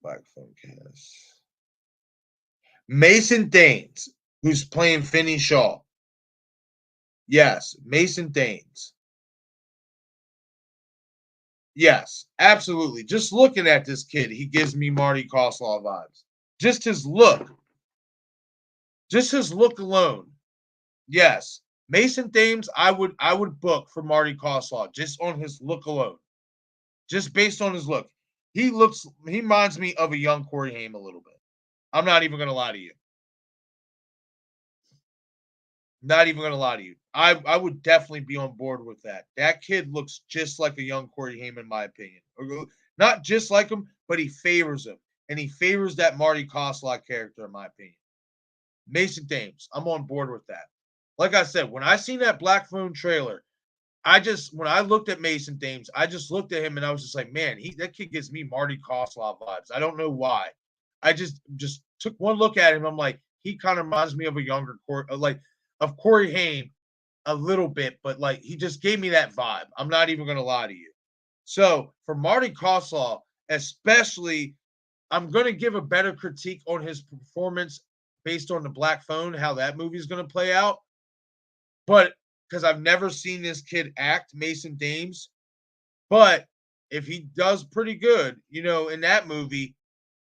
Black Phone cast. Mason Thames, who's playing Finney Shaw. Yes, Mason Thames. Yes, absolutely. Just looking at this kid, he gives me Marty Koslaw vibes. Just his look. Just his look alone. Yes. Mason Thames, I would book for Marty Koslaw just on his look alone. Just based on his look. He reminds me of a young Corey Haim a little bit. I'm not even gonna lie to you. Not even gonna lie to you. I would definitely be on board with that. That kid looks just like a young Corey Haim, in my opinion. Not just like him, but he favors him. And he favors that Marty Koslaw character, in my opinion. Mason Thames, I'm on board with that. Like I said, when I seen that Black Phone trailer, when I looked at Mason Thames, I just looked at him and I was just like, man, that kid gives me Marty Koslaw vibes. I don't know why. I just took one look at him. I'm like, he kind of reminds me of a younger of Corey Haim a little bit, but like he just gave me that vibe. I'm not even gonna lie to you. So for Marty Koslaw, especially, I'm gonna give a better critique on his performance based on the Black Phone, how that movie is gonna play out. But because I've never seen this kid act, Mason Thames. But if he does pretty good, in that movie,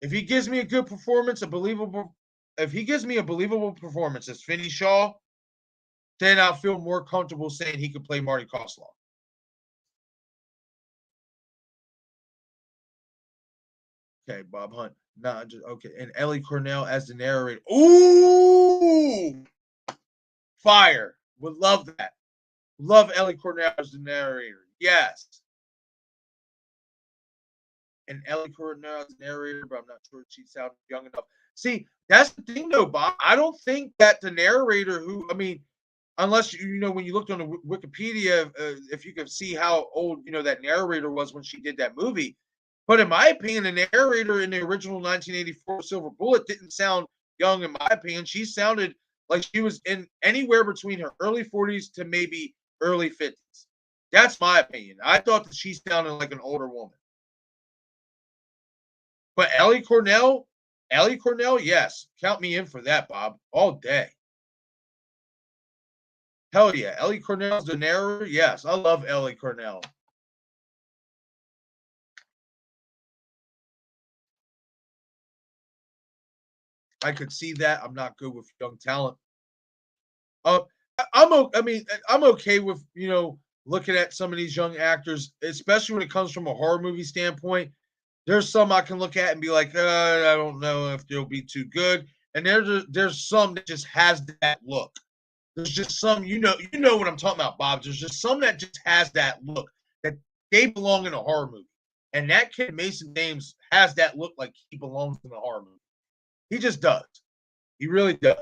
if he gives me a good performance, if he gives me a believable performance as Finney Shaw, then I'll feel more comfortable saying he could play Marty Koslaw. Okay, Bob Hunt. Nah, okay. And Ellie Cornell as the narrator. Ooh! Fire. Would love that. Love Ellie Cornell as the narrator. Yes. and Ellie Cornell as narrator, but I'm not sure she sounded young enough. See, that's the thing though, Bob. I don't think that the narrator unless when you looked on the Wikipedia, if you could see how old that narrator was when she did that movie. But in my opinion, the narrator in the original 1984 Silver Bullet didn't sound young. In my opinion, she sounded like she was in anywhere between her early 40s to maybe early 50s. That's my opinion. I thought that she sounded like an older woman. But Ellie Cornell, yes, count me in for that, Bob, all day. Hell yeah, Ellie Cornell's the narrator. Yes, I love Ellie Cornell. I could see that. I'm not good with young talent. I'm okay with looking at some of these young actors, especially when it comes from a horror movie standpoint. There's some I can look at and be like, I don't know if they'll be too good, and there's some that just has that look. There's just some, you know what I'm talking about, Bob. There's just some that just has that look that they belong in a horror movie, and that kid Mason James has that look like he belongs in a horror movie. He just does. He really does.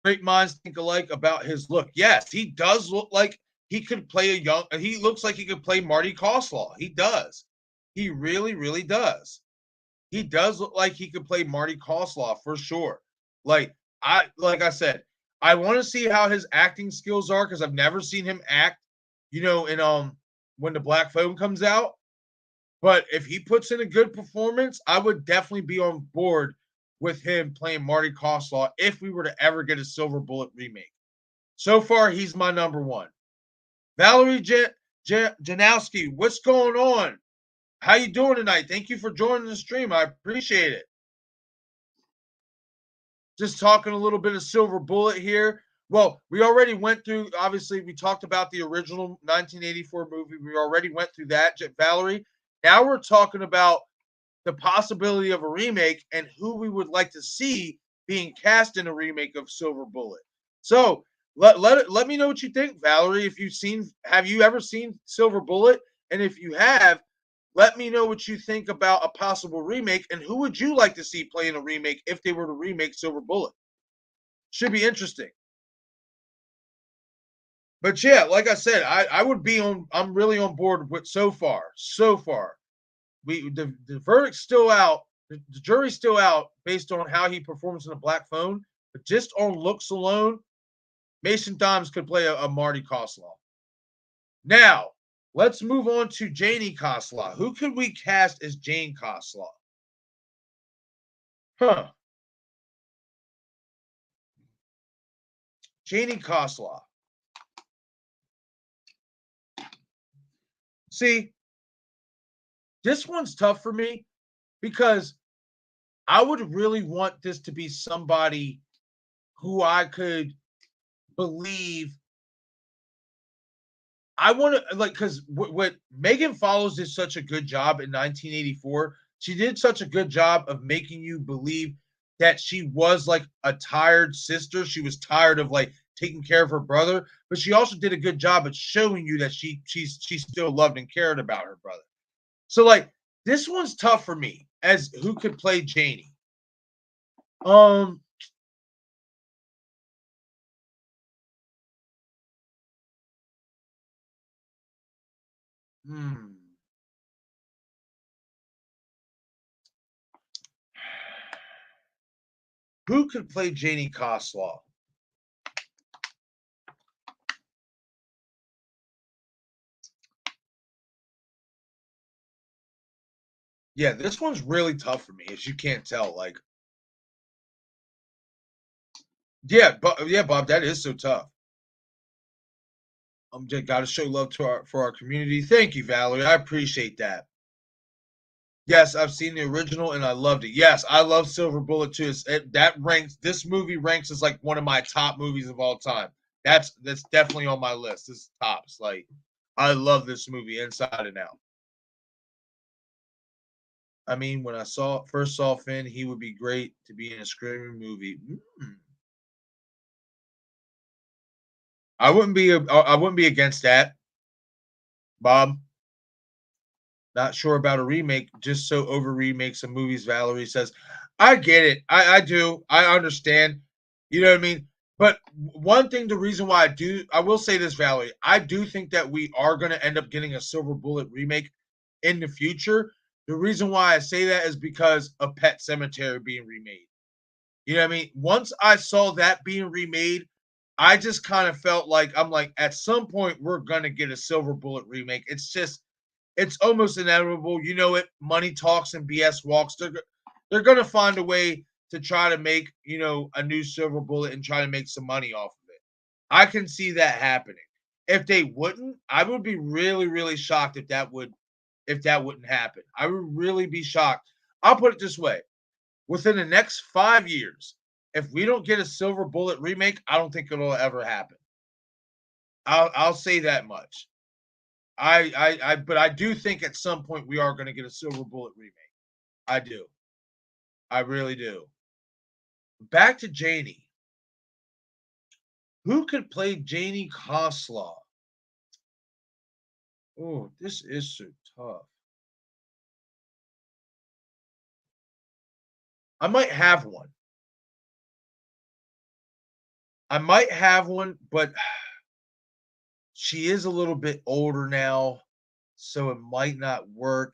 Great minds think alike about his look. Yes, he does look like he could play he looks like he could play Marty Costello. He does. He really, really does. He does look like he could play Marty Costello for sure. Like I said, I want to see how his acting skills are because I've never seen him act, in when the Black Phone comes out. But if he puts in a good performance, I would definitely be on board with him playing Marty Costello if we were to ever get a Silver Bullet remake. So far, he's my number one. Valerie Janowski, what's going on? How you doing tonight? Thank you for joining the stream. I appreciate it. Just talking a little bit of Silver Bullet here. Well, we already went through, obviously, we talked about the original 1984 movie. We already went through that, Valerie. Now we're talking about the possibility of a remake and who we would like to see being cast in a remake of Silver Bullet. So let me know what you think, Valerie. Have you ever seen Silver Bullet? And if you have, let me know what you think about a possible remake and who would you like to see playing a remake if they were to remake Silver Bullet. Should be interesting. But yeah, like I said, I'm really on board with so far. The verdict's still out. The jury's still out based on how he performs in the Black Phone. But just on looks alone, Mason Dimes could play a Marty Costello. Now, let's move on to Janie Costello. Who could we cast as Jane Costello? Janie Costello. See, this one's tough for me because I would really want this to be somebody who I could believe. I want to because what Megan Follows did such a good job in 1984. She did such a good job of making you believe that she was like a tired sister. She was tired of like taking care of her brother, but she also did a good job at showing you that she still loved and cared about her brother. So like this one's tough for me as who could play Janie. Who could play Janie Costello? Yeah, this one's really tough for me, as you can't tell. Like, Bob, that is so tough. Just got to show love to our community. Thank you, Valerie. I appreciate that. Yes, I've seen the original and I loved it. Yes, I love Silver Bullet too. This movie ranks as like one of my top movies of all time. That's definitely on my list. This tops. Like, I love this movie inside and out. I mean, when I first saw Finn, he would be great to be in a screaming movie. I wouldn't be against that, Bob. Not sure about a remake, just so over remakes some movies. Valerie says, I get it. I do. I understand. You know what I mean? But one thing, the reason why I will say this, Valerie, I do think that we are going to end up getting a Silver Bullet remake in the future. The reason why I say that is because of Pet Cemetery being remade. You know what I mean? Once I saw that being remade, I just kind of felt like I'm like, at some point we're gonna get a Silver Bullet remake. It's almost inevitable. You know it. Money talks and BS walks. They're gonna find a way to try to make a new Silver Bullet and try to make some money off of it. I can see that happening. If they wouldn't, I would be really, really shocked if that wouldn't happen. I would really be shocked. I'll put it this way: within the next 5 years, if we don't get a Silver Bullet remake, I don't think it'll ever happen. I'll say that much. But I do think at some point we are going to get a Silver Bullet remake. I do. I really do. Back to Janie. Who could play Janie Costello? Oh, this is so tough. I might have one. But she is a little bit older now, so it might not work.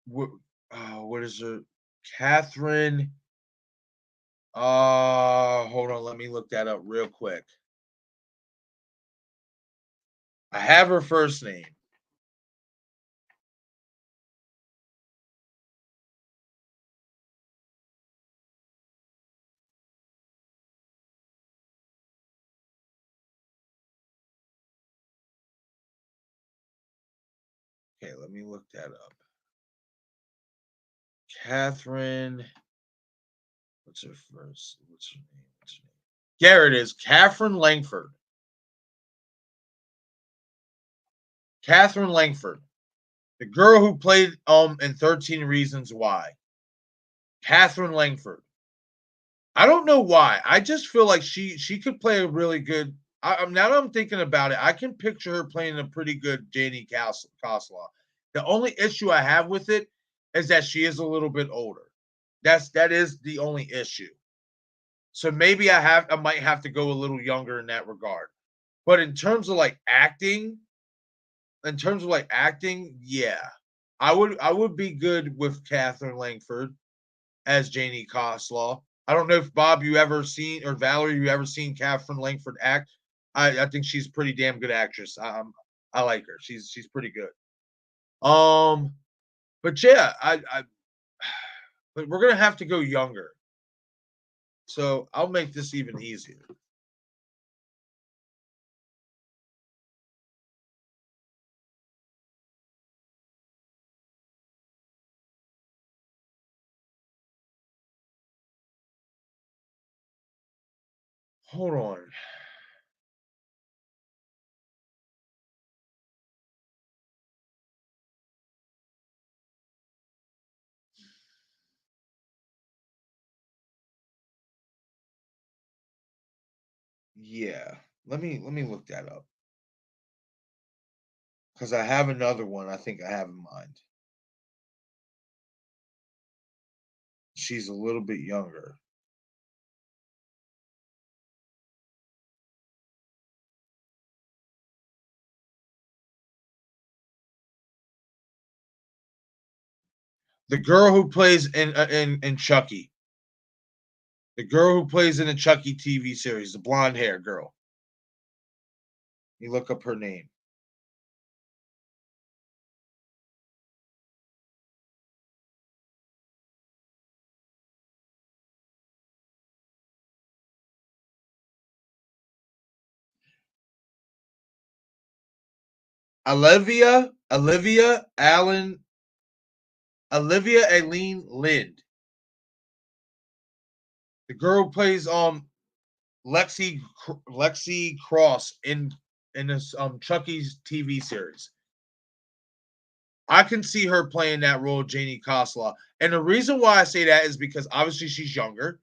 What is her? Katherine. Hold on. Let me look that up real quick. I have her first name. Okay, let me look that up. Katherine. What's her name? There it is. Katherine Langford. Katherine Langford. The girl who played in 13 Reasons Why. Katherine Langford. I don't know why. I just feel like she could play a really good. Now that I'm thinking about it, I can picture her playing a pretty good Janie Costello. The only issue I have with it is that she is a little bit older. That is the only issue. So maybe I might have to go a little younger in that regard. But in terms of acting, yeah, I would be good with Katherine Langford as Janie Costello. I don't know if Bob you ever seen or Valerie you ever seen Katherine Langford act. I think she's a pretty damn good actress. I like her. She's pretty good. But yeah, but we're gonna have to go younger. So I'll make this even easier. Hold on. Yeah. Let me look that up. Because I have another one I think I have in mind. She's a little bit younger. The girl who plays in Chucky. The girl who plays in the Chucky TV series, the blonde hair girl. You look up her name. Olivia Aileen Lind. The girl who plays Lexi Cross in this Chucky's TV series. I can see her playing that role, Janie Costello. And the reason why I say that is because obviously she's younger.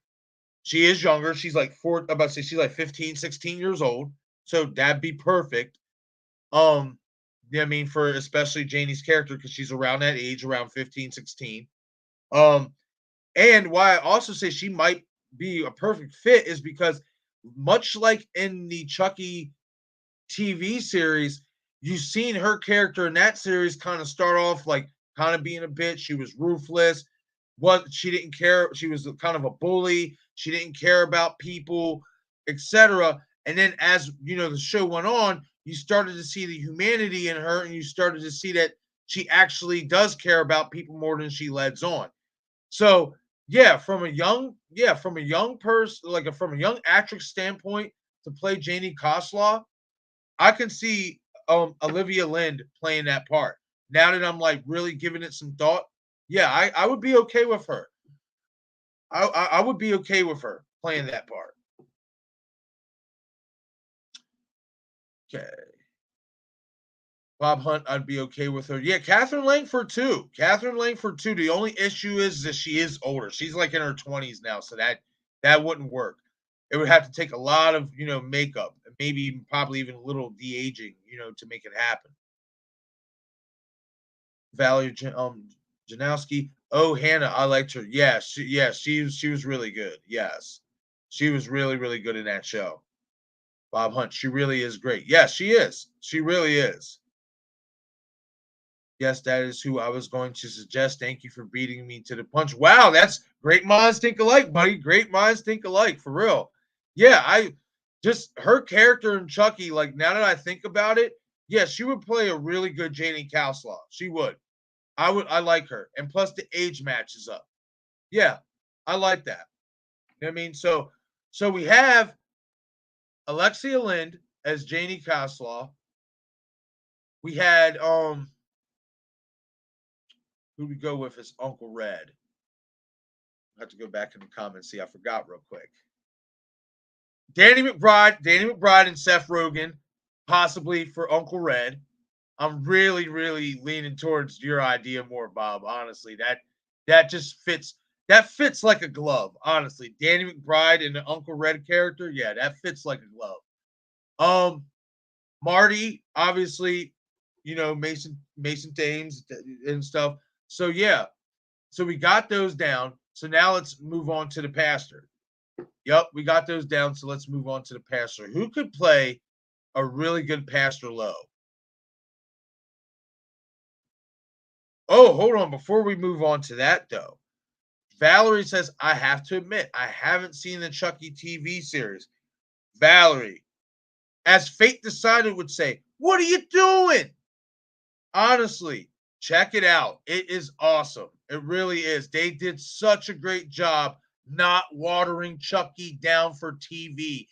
She is younger. She's like 15, 16 years old. So that'd be perfect. Yeah, I mean, for especially Janie's character, because she's around that age, around 15, 16. And why I also say she might be a perfect fit is because much like in the Chucky TV series, you've seen her character in that series kind of start off like kind of being a bitch. She was ruthless. She didn't care. She was kind of a bully. She didn't care about people, etc. And then as you know, the show went on, you started to see the humanity in her, and you started to see that she actually does care about people more than she lets on. So yeah, from a young person, like from a young actress standpoint, to play Janie Costello, I can see Olivia Lind playing that part. Now that I'm like really giving it some thought, yeah, I would be okay with her. I would be okay with her playing that part. Okay. Bob Hunt, I'd be okay with her. Yeah, Katherine Langford too. Katherine Langford too. The only issue is that she is older. She's like in her 20s now, so that wouldn't work. It would have to take a lot of makeup, maybe even probably even a little de aging, to make it happen. Valerie Janowski. Oh, Hannah, I liked her. Yeah, she was really good. Yes, she was really really good in that show. Bob Hunt, she really is great. Yes, she is. She really is. Yes, that is who I was going to suggest. Thank you for beating me to the punch. Wow, that's great minds think alike, buddy. Great minds think alike, for real. Yeah, I just her character in Chucky, like now that I think about it, yeah, she would play a really good Janie Costello. She would. I like her. And plus the age matches up. Yeah, I like that. You know what I mean? So we have Alexia Lind as Janie Costello. We had who we go with as Uncle Red. I have to go back in the comments. See, I forgot real quick. Danny McBride and Seth Rogen, possibly for Uncle Red. I'm really, really leaning towards your idea more, Bob. Honestly, that just fits. That fits like a glove. Honestly, Danny McBride and the Uncle Red character, yeah, that fits like a glove. Marty, obviously, Mason Thames and stuff. So yeah, so we got those down. So now let's move on to the pastor. Yep, we got those down. So let's move on to the pastor. Who could play a really good Pastor Lowe? Oh, hold on. Before we move on to that, though, Valerie says, I have to admit, I haven't seen the Chucky TV series. Valerie, as Fate Decided would say, what are you doing? Honestly, check it out. It is awesome. It really is. They did such a great job not watering Chucky down for TV.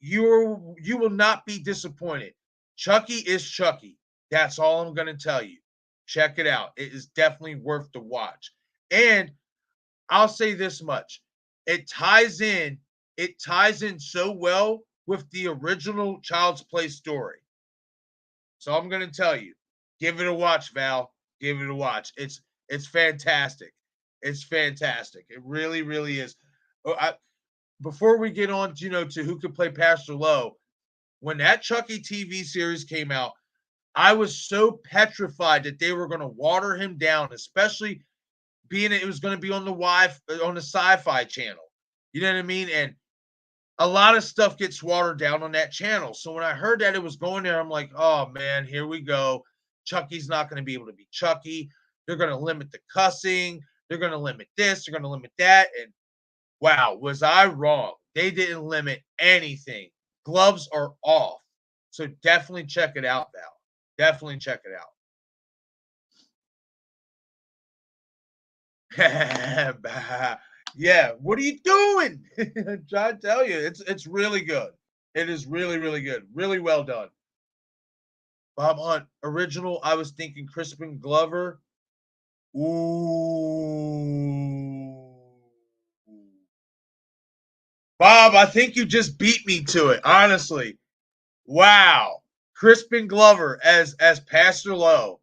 You will not be disappointed. Chucky is Chucky. That's all I'm going to tell you. Check it out. It is definitely worth the watch. And I'll say this much. It ties in so well with the original Child's Play story. So I'm going to tell you, give it a watch, Val. Give it a watch. It's fantastic. It's fantastic. It really, really is. Before we get on, to who could play Pastor Lowe, when that Chucky TV series came out, I was so petrified that they were going to water him down, especially being it was going to be on the Sci-Fi channel. You know what I mean? And a lot of stuff gets watered down on that channel. So when I heard that it was going there, I'm like, oh man, here we go. Chucky's not going to be able to be Chucky. They're going to limit the cussing. They're going to limit this. They're going to limit that. And wow, was I wrong? They didn't limit anything. Gloves are off. So definitely check it out, Val. Definitely check it out. Yeah, what are you doing? I'm trying to tell you, it's really good. It is really, really good. Really well done. Bob Hunt, original, I was thinking Crispin Glover. Ooh. Bob, I think you just beat me to it, honestly. Wow. Crispin Glover as Pastor Lowe.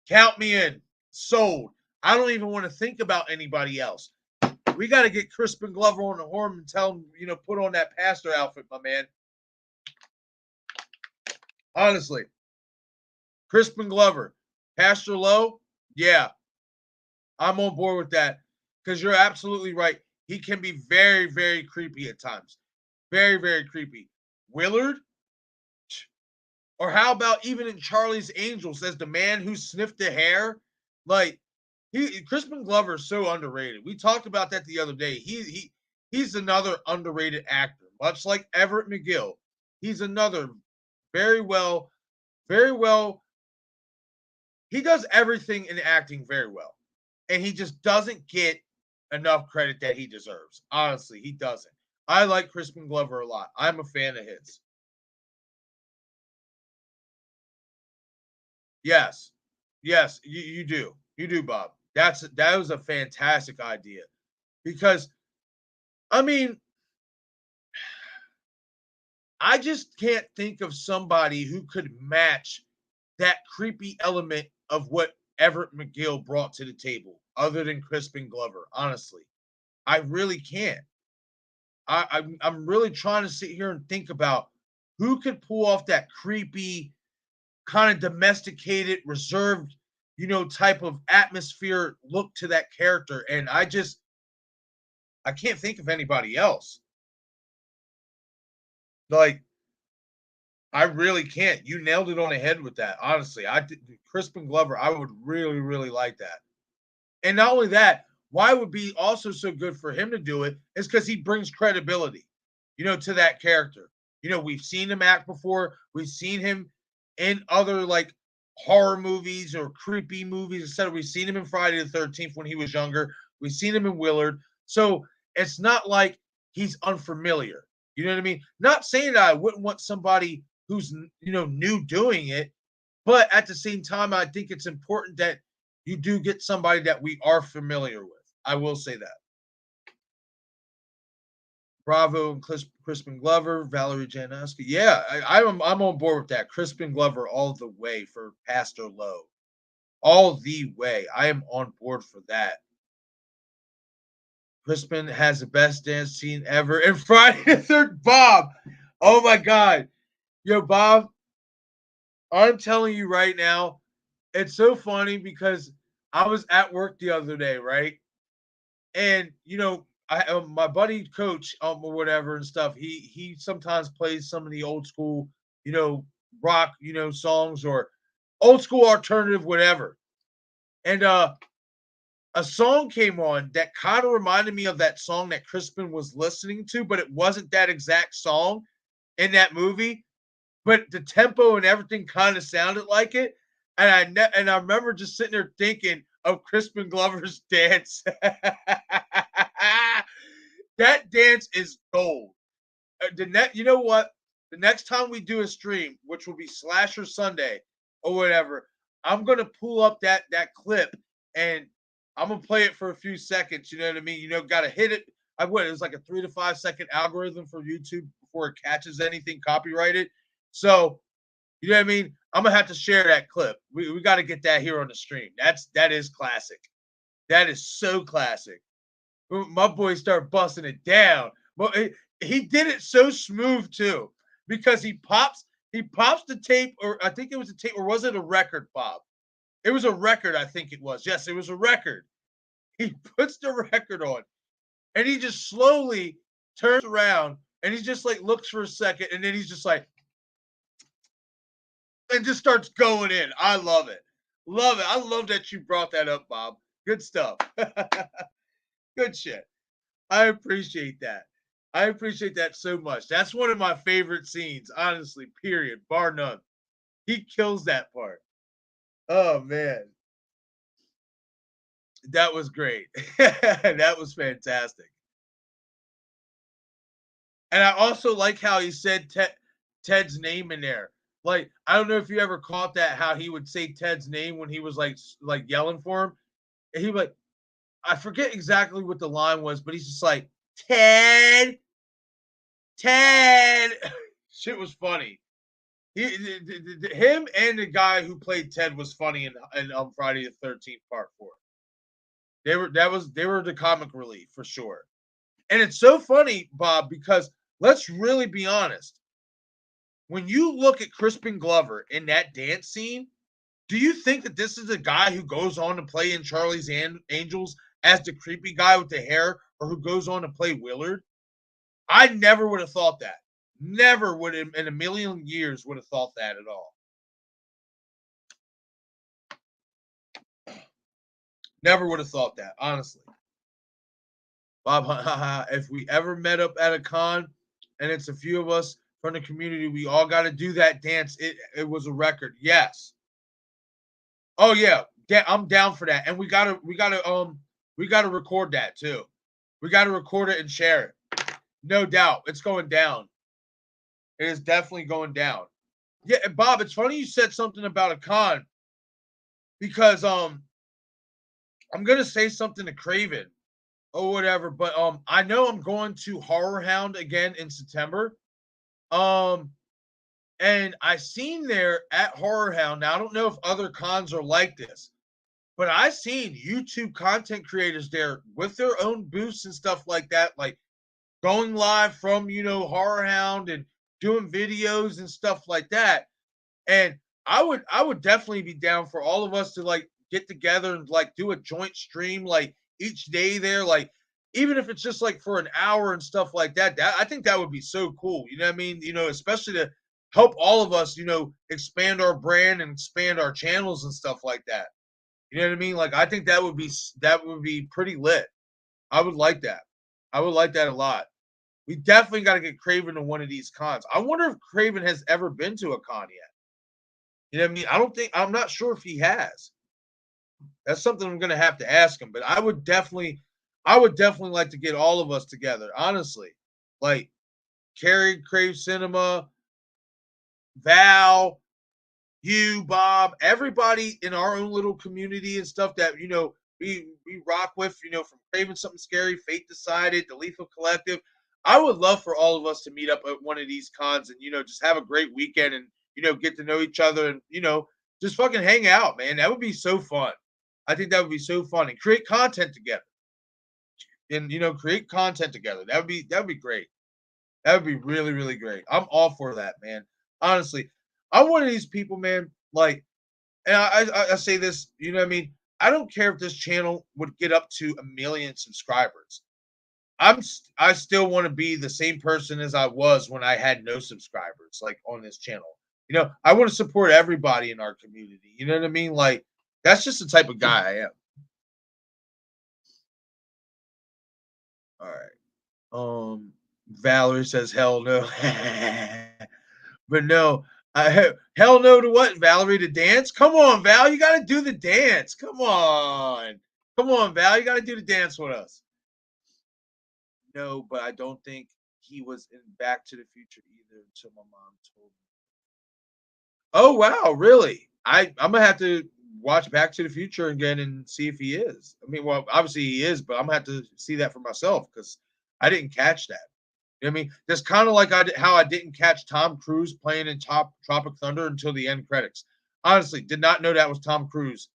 Count me in. Sold. I don't even want to think about anybody else. We got to get Crispin Glover on the horn and tell him, put on that pastor outfit, my man. Honestly. Crispin Glover, Pastor Lowe, yeah, I'm on board with that because you're absolutely right. He can be very, very creepy at times. Very, very creepy. Willard, or how about even in Charlie's Angels as the man who sniffed the hair? Like Crispin Glover is so underrated. We talked about that the other day. He's another underrated actor, much like Everett McGill. He's another very well, very well. He does everything in acting very well, and he just doesn't get enough credit that he deserves. Honestly, he doesn't. I like Crispin Glover a lot. I'm a fan of his. Yes. Yes, you do. You do, Bob. That was a fantastic idea because I mean, I just can't think of somebody who could match that creepy element of what Everett McGill brought to the table other than Crispin Glover, honestly. I really can't. I'm really trying to sit here and think about who could pull off that creepy, kind of domesticated, reserved, type of atmosphere look to that character. And I can't think of anybody else. Like, I really can't. You nailed it on the head with that. Honestly, Crispin Glover, I would really, really like that. And not only that, why it would be also so good for him to do it is because he brings credibility, to that character. We've seen him act before. We've seen him in other like horror movies or creepy movies, etc. We've seen him in Friday the 13th when he was younger. We've seen him in Willard. So it's not like he's unfamiliar. You know what I mean? Not saying that I wouldn't want somebody who's new doing it, but at the same time, I think it's important that you do get somebody that we are familiar with. I will say that. Bravo and Crispin Glover, Valerie Januski. Yeah, I'm on board with that. Crispin Glover all the way for Pastor Lowe. All the way. I am on board for that. Crispin has the best dance scene ever. And Friday the Third, Bob. Oh my God. Yo, Bob, I'm telling you right now, it's so funny because I was at work the other day, right? And I my buddy coach or whatever and stuff. He sometimes plays some of the old school, rock, songs or old school alternative, whatever. And a song came on that kind of reminded me of that song that Crispin was listening to, but it wasn't that exact song in that movie. But the tempo and everything kind of sounded like it. And I remember just sitting there thinking of Crispin Glover's dance. That dance is gold. You know what? The next time we do a stream, which will be Slasher Sunday or whatever, I'm gonna pull up that clip and I'm gonna play it for a few seconds. You know what I mean? Gotta hit it. I would. It's like a 3 to 5 second algorithm for YouTube before it catches anything copyrighted. So you know what I mean? I'm gonna have to share that clip. We got to get that here on the stream. That is classic. That is so classic. My boys start busting it down. But he did it so smooth too, because he pops the tape, or I think it was a tape, or was it a record, Bob? It was a record, I think it was. Yes, it was a record. He puts the record on, and he just slowly turns around, and he just like looks for a second, and then he's just like, and just starts going in. I love it. Love it. I love that you brought that up, Bob. Good stuff. Good shit. I appreciate that. I appreciate that so much. That's one of my favorite scenes, honestly, period, bar none. He kills that part. Oh, man. That was great. That was fantastic. And I also like how he said Ted's name in there. Like, I don't know if you ever caught that, how he would say Ted's name when he was like yelling for him. And he would, I forget exactly what the line was, but he's just like, Ted, Ted. Shit was funny. Him and the guy who played Ted was funny in Friday the 13th Part 4. They were the comic relief for sure. And it's so funny, Bob, because let's really be honest. when you look at Crispin Glover in that dance scene, do you think that this is a guy who goes on to play in Charlie's Angels as the creepy guy with the hair, or who goes on to play Willard? I never would have thought that. Never would have in a million years would have thought that at all. Never would have thought that, honestly. Bob, if we ever met up at a con and it's a few of us from the community, we all got to do that dance. It was a record. Yes. Oh yeah. Yeah, I'm down for that. And we gotta record that too. We gotta record it and share it. No doubt. It's going down. It is definitely going down. Yeah, Bob, it's funny you said something about a con because I'm gonna say something to Craven or whatever, but I know I'm going to Horror Hound again in September. And I seen there at Horror Hound. Now I don't know if other cons are like this, but I seen YouTube content creators there with their own booths and stuff like that, like going live from Horror Hound and doing videos and stuff like that. And I would definitely be down for all of us to like get together and like do a joint stream like each day there, like even if it's just like for an hour and stuff like that. That I think that would be so cool. You know what I mean? Especially to help all of us, expand our brand and expand our channels and stuff like that. You know what I mean? Like I think that would be pretty lit. I would like that. I would like that a lot. We definitely got to get Craven to one of these cons. I wonder if Craven has ever been to a con yet. You know what I mean? I'm not sure if he has. That's something I'm going to have to ask him, but I would definitely like to get all of us together, honestly. Like Carrie, Crave Cinema, Val, you, Bob, everybody in our own little community and stuff that, we rock with, from Craven Something Scary, Fate Decided, the Lethal Collective. I would love for all of us to meet up at one of these cons and, just have a great weekend and, get to know each other and, just fucking hang out, man. That would be so fun. I think that would be so fun and create content together. And, create content together. That would be great. That would be really, really great. I'm all for that, man. Honestly, I'm one of these people, man. Like, and I say this, you know what I mean? I don't care if this channel would get up to 1 million subscribers. I still want to be the same person as I was when I had no subscribers, like on this channel. I want to support everybody in our community. You know what I mean? Like, that's just the type of guy I am. All right. Valerie says, hell no. But no, hell no to what, Valerie? To dance? Come on, Val. You got to do the dance. Come on. Come on, Val. You got to do the dance with us. No, but I don't think he was in Back to the Future either until my mom told me. Oh, wow. Really? I'm going to have to watch Back to the Future again and see if he is. I mean, well, obviously he is, but I'm going to have to see that for myself because I didn't catch that. You know what I mean? That's kind of like how I didn't catch Tom Cruise playing in Tropic Thunder until the end credits. Honestly, did not know that was Tom Cruise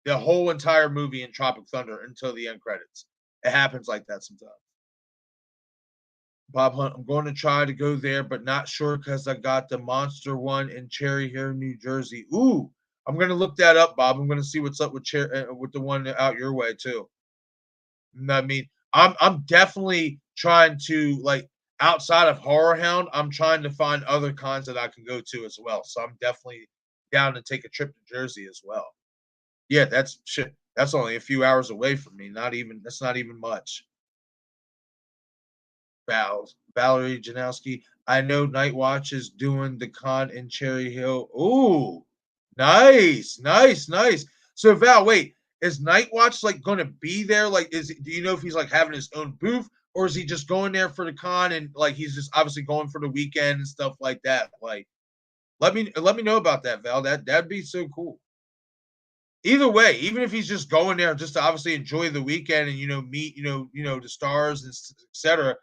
the whole entire movie in Tropic Thunder until the end credits. It happens like that sometimes. Bob Hunt, I'm going to try to go there, but not sure because I got the Monster one in Cherry Hill, New Jersey. Ooh, I'm going to look that up, Bob. I'm going to see what's up with the one out your way too. I mean, I'm definitely trying to like outside of Horror Hound. I'm trying to find other cons that I can go to as well. So I'm definitely down to take a trip to Jersey as well. Yeah, that's shit. That's only a few hours away from me. That's not even much. Valerie Janowski. I know Night Watch is doing the con in Cherry Hill. Ooh, nice. So Val, wait, is Night Watch like going to be there? Like, do you know if he's like having his own booth, or is he just going there for the con and like he's just obviously going for the weekend and stuff like that? Like, let me know about that, Val. That'd be so cool. Either way, even if he's just going there just to obviously enjoy the weekend and meet the stars and etc.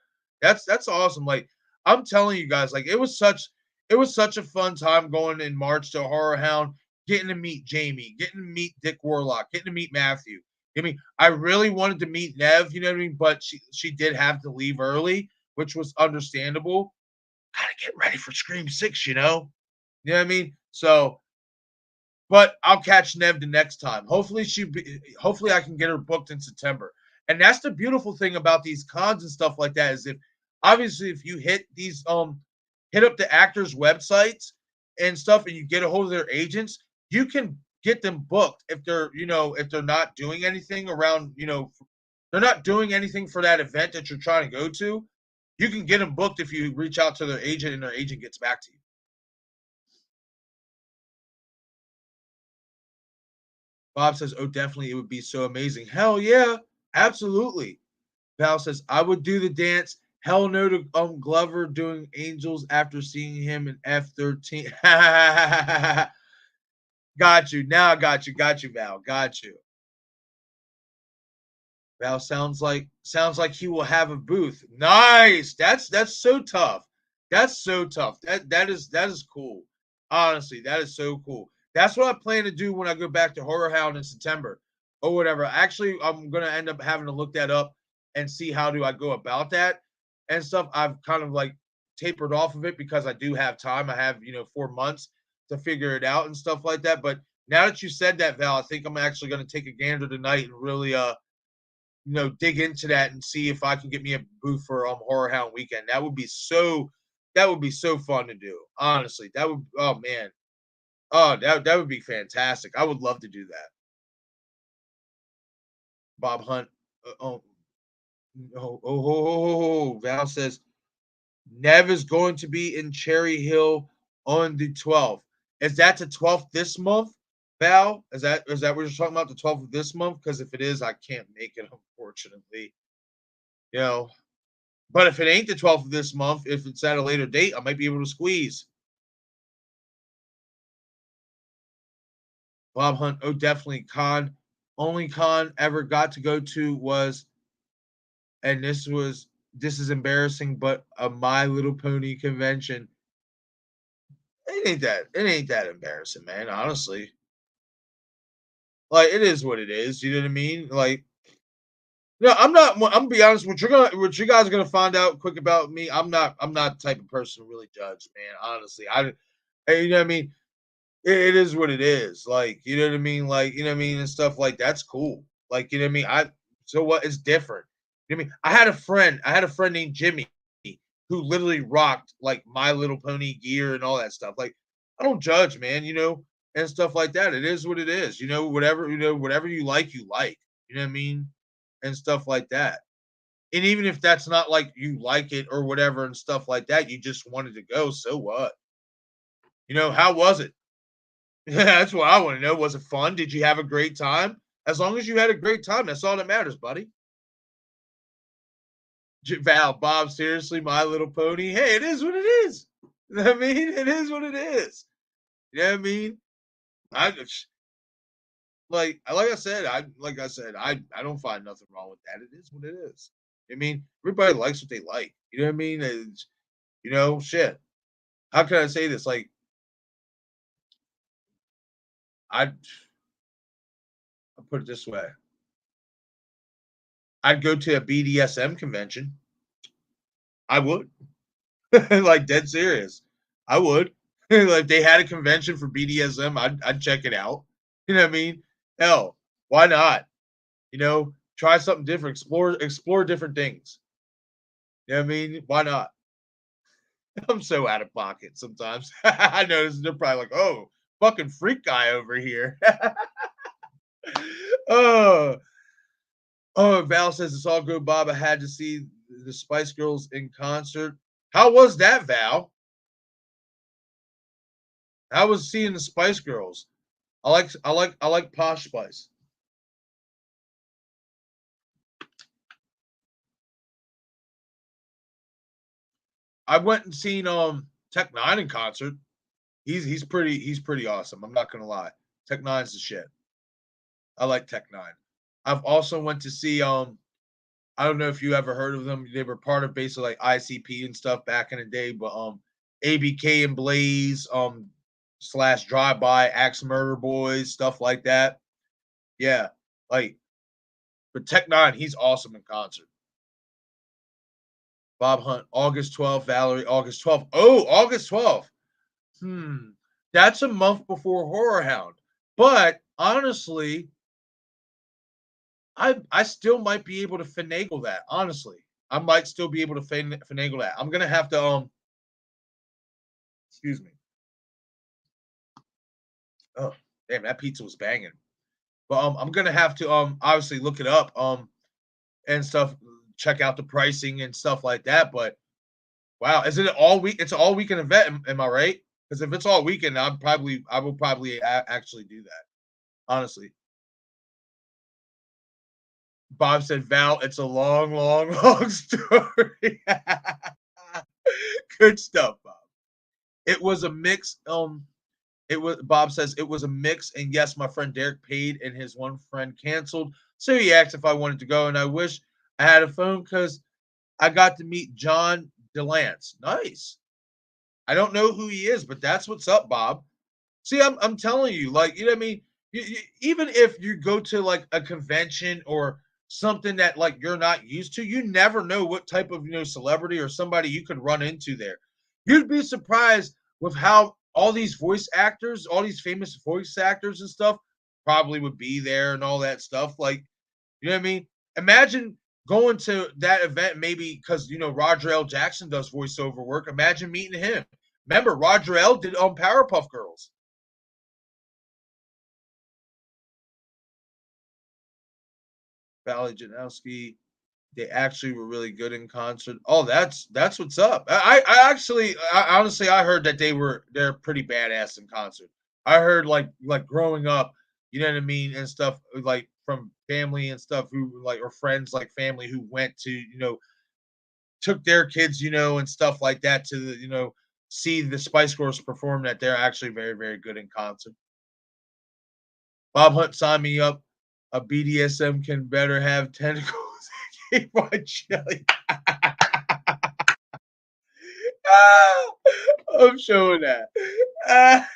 That's awesome. Like I'm telling you guys, like it was such a fun time going in March to Horror Hound, getting to meet Jamie, getting to meet Dick Warlock, getting to meet Matthew. I mean, I really wanted to meet Nev, you know what I mean, but she did have to leave early, which was understandable. gotta get ready for Scream 6, you know? You know what I mean? So, but I'll catch Nev the next time. Hopefully I can get her booked in September. And that's the beautiful thing about these cons and stuff like that is if obviously if you hit these hit up the actors' websites and stuff and you get a hold of their agents, you can get them booked if they're, if they're not doing anything around, they're not doing anything for that event that you're trying to go to. You can get them booked if you reach out to their agent and their agent gets back to you. Bob says, "Oh, definitely, it would be so amazing." Hell yeah, absolutely. Val says, "I would do the dance." Hell no to Glover doing Angels after seeing him in F-13. Got you. Now I got you. Got you, Val. Got you. Val sounds like he will have a booth. Nice. That's so tough. That's so tough. That is cool. Honestly, that is so cool. That's what I plan to do when I go back to Horror Hound in September or whatever. Actually, I'm gonna end up having to look that up and see how do I go about that and stuff. I've kind of like tapered off of it because I do have time. I have 4 months to figure it out and stuff like that. But now that you said that, Val, I think I'm actually gonna take a gander tonight and really dig into that and see if I can get me a booth for Horror Hound weekend. That would be so fun to do. Honestly, that would oh man. Oh, that would be fantastic. I would love to do that. Bob Hunt. Val says Nev is going to be in Cherry Hill on the 12th. Is that the 12th this month, Val? Is that what you're talking about? The 12th of this month? Because if it is, I can't make it, unfortunately. You know, But if it ain't the 12th of this month, if it's at a later date, I might be able to squeeze. Bob Hunt, oh, definitely. Only con ever got to go to was, and this is embarrassing, but a My Little Pony convention. It ain't that embarrassing, man. Honestly, like it is what it is. You know what I mean? Like, no, I'm not. I'm gonna be honest. What you guys are gonna find out quick about me. I'm not the type of person to really judge, man. Honestly, you know what I mean. It is what it is. Like, you know what I mean? Like, you know what I mean? And stuff like that's cool. Like, you know what I mean? So what? It's different. You know what I mean? I had a friend named Jimmy who literally rocked like My Little Pony gear and all that stuff. Like, I don't judge, man, and stuff like that. It is what it is. Whatever you like, you like. You know what I mean? And stuff like that. And even if that's not like you like it or whatever and stuff like that, you just wanted to go, so what? How was it? Yeah, that's what I want to know. Was it fun? Did you have a great time? As long as you had a great time, that's all that matters, buddy. Val, Bob, seriously, My Little Pony. Hey, it is what it is. You know what I mean? It is what it is. You know what I mean? I I don't find nothing wrong with that. It is what it is. I mean, everybody likes what they like. You know what I mean? Shit. How can I say this? Like, I'll put it this way. I'd go to a BDSM convention. I would. Like dead serious. I would. Like if they had a convention for BDSM, I'd check it out. You know what I mean? Hell, why not? Try something different, explore different things. You know what I mean? Why not? I'm so out of pocket sometimes. I notice they're probably like, oh, fucking freak guy over here. oh, Val says it's all good, Bob. I had to see the Spice Girls in concert. How was that, Val? How was seeing the Spice Girls? I like Posh Spice. I went and seen Tech Nine in concert. He's pretty awesome. I'm not gonna lie. Tech Nine's the shit. I like Tech Nine. I've also went to see I don't know if you ever heard of them. They were part of basically like ICP and stuff back in the day, but ABK and Blaze slash Drive By Axe Murder Boys stuff like that. Yeah, like but Tech Nine, he's awesome in concert. Bob Hunt, August 12th. Valerie, August 12th. Oh, August 12th. That's a month before Horror Hound. But honestly, I still might be able to finagle that. Honestly, I might still be able to finagle that. I'm gonna have to excuse me. Oh, damn, that pizza was banging. But I'm gonna have to obviously look it up and stuff, check out the pricing and stuff like that. But wow, is it all week? It's an all weekend event, am I right? Because if it's all weekend, I will probably actually do that. Honestly, Bob said, "Val, it's a long, long, long story." Good stuff, Bob. It was a mix. It was Bob says it was a mix, and yes, my friend Derek paid, and his one friend canceled. So he asked if I wanted to go, and I wish I had a phone because I got to meet John DeLance. Nice. I don't know who he is, but that's what's up, Bob. See, I'm telling you, like, you know what I mean? Even if you go to like a convention or something that like you're not used to, you never know what type of celebrity or somebody you could run into there. You'd be surprised with how all these voice actors, all these famous voice actors and stuff, probably would be there and all that stuff. Like, you know what I mean? Imagine going to that event, maybe because Roger L. Jackson does voiceover work. Imagine meeting him. Remember, Roger L. did on Powerpuff Girls. Valley Janowski, they actually were really good in concert. Oh, that's what's up. I actually, honestly, I heard that they're pretty badass in concert. I heard like growing up, you know what I mean, and stuff like from family and stuff who like or friends like family who went to took their kids and stuff like that to the see the Spice Girls perform, that they're actually very, very good in concert. Bob Hunt signed me up. A BDSM can better have tentacles than my jelly. I'm showing that.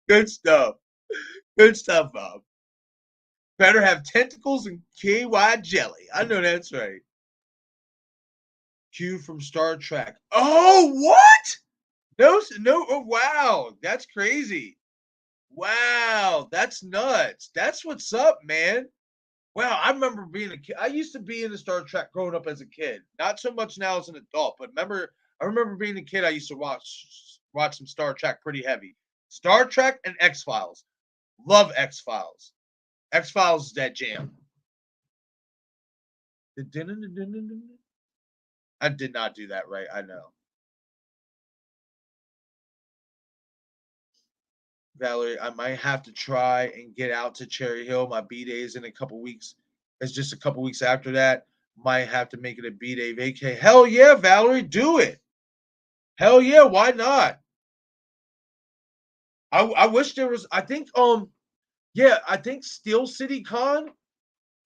Good stuff. Good stuff, Bob. Better have tentacles than KY jelly. I know that's right. Q from Star Trek. Oh, what? No, no. Oh, wow. That's crazy. Wow. That's nuts. That's what's up, man. Wow, I remember being a kid. I used to be into Star Trek growing up as a kid. Not so much now as an adult, but I remember being a kid. I used to watch some Star Trek pretty heavy. Star Trek and X Files. Love X Files. X Files is that jam. I did not do that right. I know. Valerie, I might have to try and get out to Cherry Hill. My B day is in a couple weeks. It's just a couple weeks after that. Might have to make it a B day vacay. Hell yeah, Valerie, do it. Hell yeah, why not? I wish there was. I think yeah, I think Steel City Con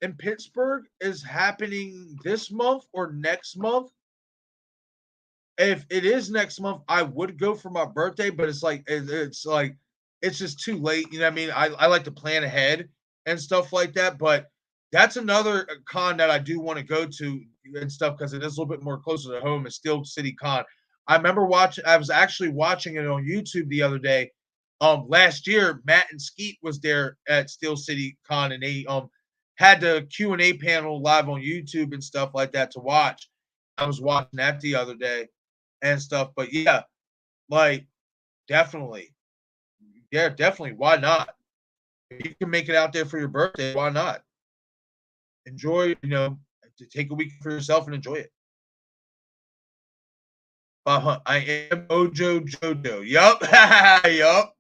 in Pittsburgh is happening this month or next month. If it is next month, I would go for my birthday, but it's like it's just too late. You know what I mean? I like to plan ahead and stuff like that, but that's another con that I do want to go to and stuff because it is a little bit more closer to home. Is Steel City Con. I remember watching. I was actually watching it on YouTube the other day. Last year, Matt and Skeet was there at Steel City Con, and they had the Q&A panel live on YouTube and stuff like that to watch. I was watching that the other day and stuff. But yeah, like definitely. Yeah, definitely. Why not? If you can make it out there for your birthday, why not? Enjoy, to take a week for yourself and enjoy it. I am Ojo Jojo. Yup. Yup.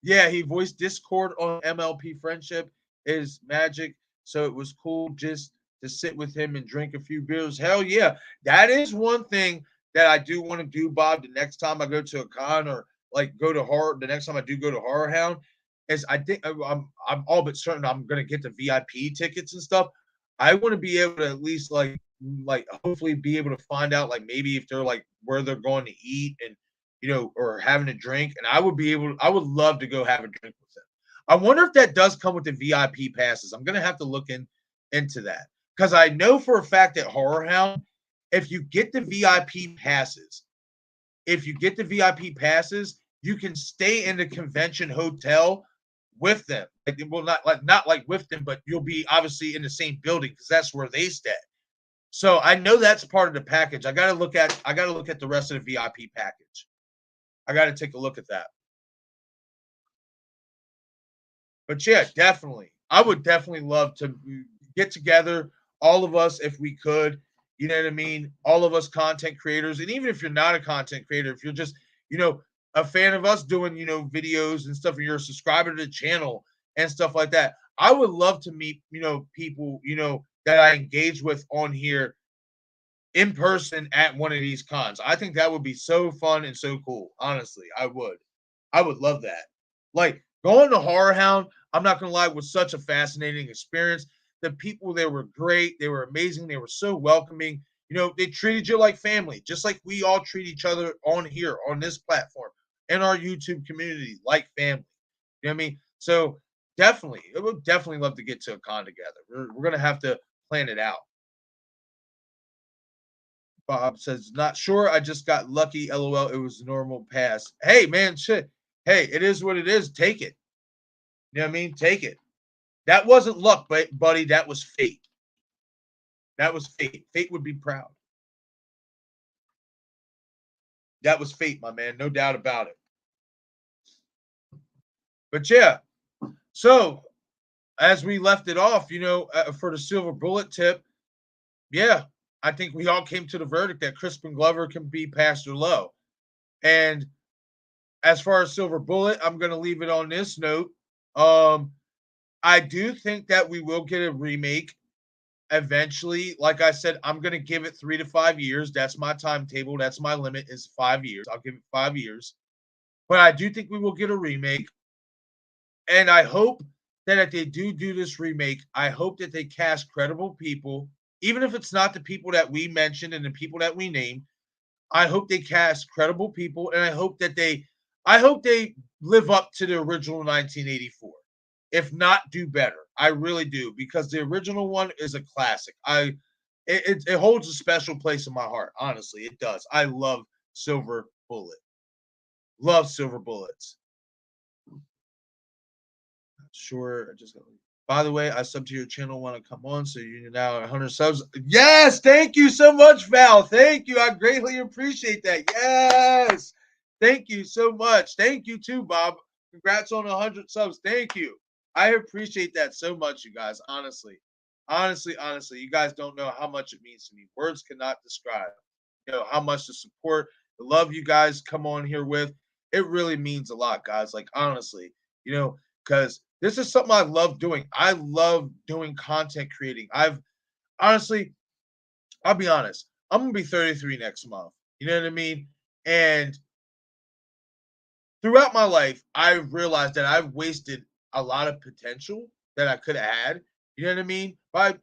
Yeah, he voiced Discord on MLP Friendship is magic. So it was cool just to sit with him and drink a few beers. Hell yeah. That is one thing that I do want to do, Bob, the next time I go to a con or like go to horror, the next time I do go to Horror Hound, is I think I'm all but certain I'm gonna get the VIP tickets and stuff. I want to be able to at least like hopefully be able to find out like maybe if they're like where they're going to eat and or having a drink. And I would love to go have a drink with them. I wonder if that does come with the VIP passes. I'm gonna have to look into that because I know for a fact that Horror Hound if you get the VIP passes, you can stay in the convention hotel with them. Like, well, not like with them, but you'll be obviously in the same building because that's where they stay. So I know that's part of the package. I gotta look at the rest of the VIP package. I gotta take a look at that. But yeah, definitely. I would definitely love to get together, all of us, if we could. You know what I mean? All of us content creators. And even if you're not a content creator, if you're just, a fan of us doing, videos and stuff, and you're a subscriber to the channel and stuff like that, I would love to meet, people, that I engage with on here in person at one of these cons. I think that would be so fun and so cool. Honestly, I would. I would love that. Like going to Horror Hound, I'm not gonna lie, was such a fascinating experience. The people there were great, they were amazing, they were so welcoming. They treated you like family, just like we all treat each other on here, on this platform, in our YouTube community, like family. You know what I mean? So definitely, it would definitely love to get to a con together. We're gonna have to plan it out. Bob says, not sure. I just got lucky. LOL. It was a normal pass. Hey, man, shit. Hey, it is what it is. Take it. You know what I mean? Take it. That wasn't luck, buddy. That was fate. That was fate. Fate would be proud. That was fate, my man. No doubt about it. But yeah. So as we left it off, for the silver bullet tip, yeah, I think we all came to the verdict that Crispin Glover can be Pastor Lowe. And as far as silver bullet, I'm going to leave it on this note. I do think that we will get a remake eventually. Like I said, I'm going to give it 3 to 5 years. That's my timetable. That's my limit, is 5 years. I'll give it 5 years. But I do think we will get a remake. And I hope that if they do this remake, I hope that they cast credible people, even if it's not the people that we mentioned and the people that we named. I hope they cast credible people, and I hope they live up to the original 1984. If not, do better. I really do, because the original one is a classic. It holds a special place in my heart. Honestly, it does. I love Silver Bullet. Love Silver Bullets. Sure, I just got. By the way, I sub to your channel. Want to come on? So you're now 100 subs. Yes, thank you so much, Val. Thank you. I greatly appreciate that. Yes, thank you so much. Thank you too, Bob. Congrats on 100 subs. Thank you. I appreciate that so much, you guys. Honestly, you guys don't know how much it means to me. Words cannot describe, how much the support, the love you guys come on here with. It really means a lot, guys. Like, honestly, because this is something I love doing. I love doing content creating. Honestly, I'll be honest, I'm going to be 33 next month. You know what I mean? And throughout my life, I've realized that I've wasted a lot of potential that I could have had. You know what I mean? By,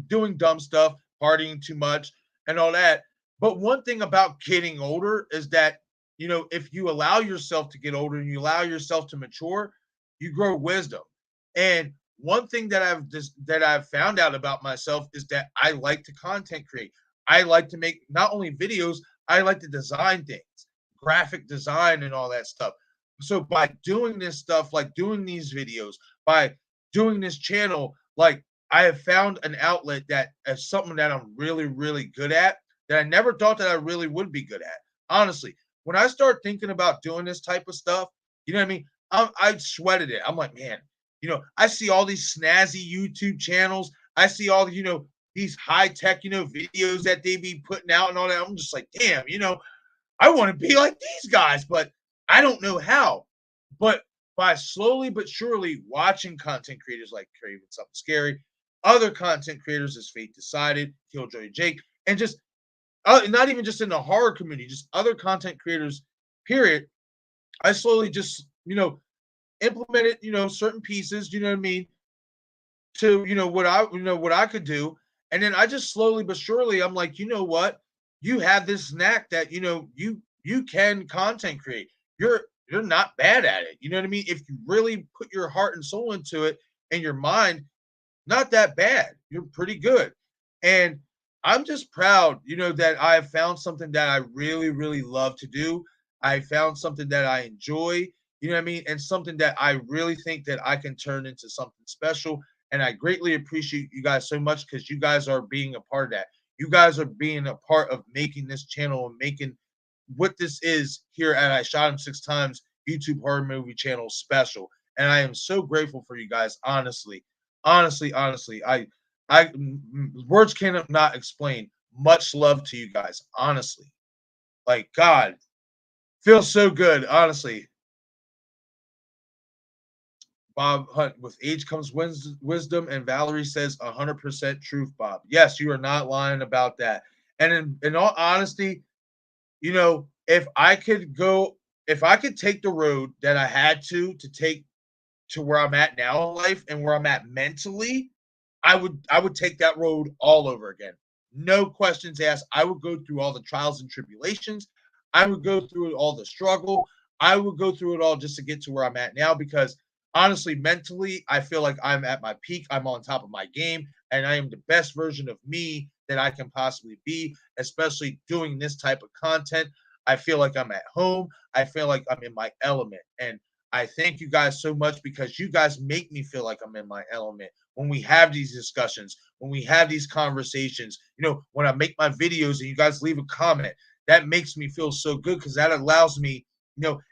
doing dumb stuff, partying too much, and all that. But one thing about getting older is that, if you allow yourself to get older and you allow yourself to mature, you grow wisdom. And one thing that I've found out about myself is that I like to content create. I like to make not only videos, I like to design things, graphic design and all that stuff. So by doing this stuff, like doing these videos, by doing this channel, like I have found an outlet that is something that I'm really, really good at, that I never thought that I really would be good at. Honestly, when I start thinking about doing this type of stuff, you know what I mean? I sweated it. I'm like, man, I see all these snazzy YouTube channels. I see all the, these high tech, videos that they be putting out and all that. I'm just like, damn, I want to be like these guys, but I don't know how. But by slowly but surely watching content creators like Craven Something Scary, other content creators as Fate Decided, Killjoy Jake, and just not even just in the horror community, just other content creators, period. I slowly just, implemented, certain pieces, you know what I mean, to, what I could do. And then I just slowly but surely, I'm like, you know what? You have this knack that, you can content create. You're not bad at it. You know what I mean? If you really put your heart and soul into it and your mind, not that bad. You're pretty good. And I'm just proud, that I have found something that I really, really love to do. I found something that I enjoy, you know what I mean? And something that I really think that I can turn into something special. And I greatly appreciate you guys so much because you guys are being a part of that. You guys are being a part of making this channel and making what this is here at I Shot Him Six Times YouTube horror movie channel special. And I am so grateful for you guys, honestly. Honestly. Words cannot not explain. Much love to you guys, honestly. Like, God, feels so good, honestly. Bob Hunt, with age comes wisdom, and Valerie says 100% truth, Bob. Yes, you are not lying about that. And in all honesty, if I could take the road that I had to take to where I'm at now in life and where I'm at mentally, I would take that road all over again. No questions asked. I would go through all the trials and tribulations. I would go through all the struggle. I would go through it all just to get to where I'm at now because honestly, mentally, I feel like I'm at my peak. I'm on top of my game and I am the best version of me that I can possibly be, especially doing this type of content. I feel like I'm at home. I feel like I'm in my element. And I thank you guys so much because you guys make me feel like I'm in my element when we have these discussions, when we have these conversations, when I make my videos and you guys leave a comment, that makes me feel so good because that allows me,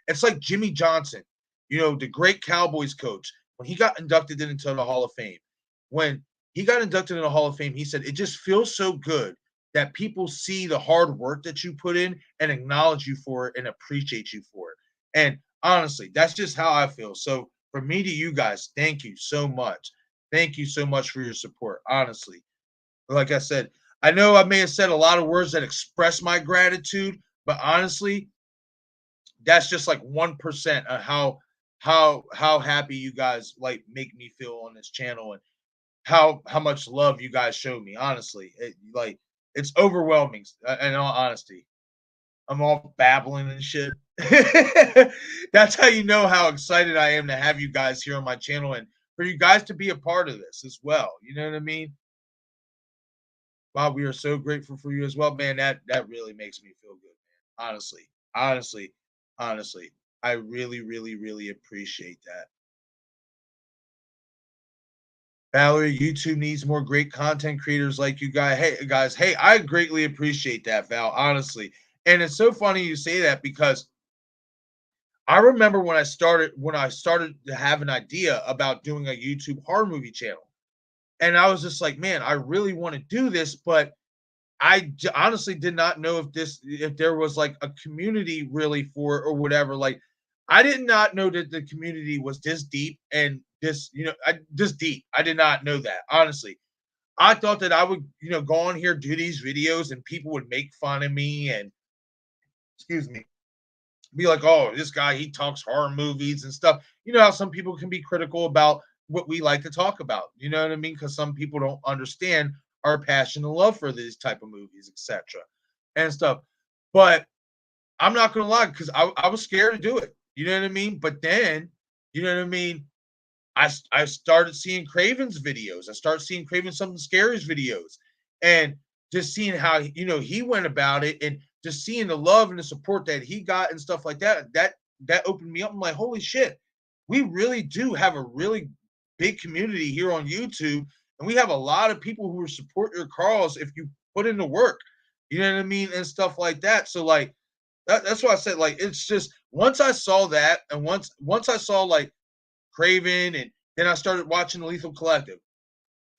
it's like Jimmy Johnson, the great Cowboys coach, when he got inducted into the Hall of Fame. When he got inducted in the Hall of Fame, he said, it just feels so good that people see the hard work that you put in and acknowledge you for it and appreciate you for it. And honestly, that's just how I feel. So for me to you guys, thank you so much. Thank you so much for your support. Honestly, like I said, I know I may have said a lot of words that express my gratitude, but honestly, that's just like 1% of how happy you guys like make me feel on this channel and how much love you guys show me. Honestly, it's overwhelming. In all honesty, I'm all babbling and shit. That's how you know how excited I am to have you guys here on my channel and for you guys to be a part of this as well. You know what I mean? Bob, we are so grateful for you as well, man. That really makes me feel good, man. Honestly, honestly, I really, really, really appreciate that. Valerie, YouTube needs more great content creators like you guys. Hey, guys, hey, I greatly appreciate that, Val, honestly. And it's so funny you say that because I remember when I started to have an idea about doing a YouTube horror movie channel. And I was just like, man, I really want to do this, but honestly did not know if there was like a community really for it or whatever. Like, I did not know that the community was this deep and this deep. I did not know that, honestly. I thought that I would, go on here, do these videos, and people would make fun of me and, excuse me, be like, oh, this guy, he talks horror movies and stuff. You know how some people can be critical about what we like to talk about. You know what I mean? Because some people don't understand our passion and love for these type of movies, etc. and stuff. But I'm not gonna lie, because I was scared to do it. You know what I mean? But then, you know what I mean? I started seeing Craven's videos. I started seeing Craven Something Scary's videos, and just seeing how he went about it, and just seeing the love and the support that he got and stuff like that. That opened me up. I'm like, holy shit, we really do have a really big community here on YouTube, and we have a lot of people who will support your cause if you put in the work. You know what I mean, and stuff like that. So like that's why I said like it's just once I saw that, and once I saw like Craven, and then I started watching the Lethal Collective,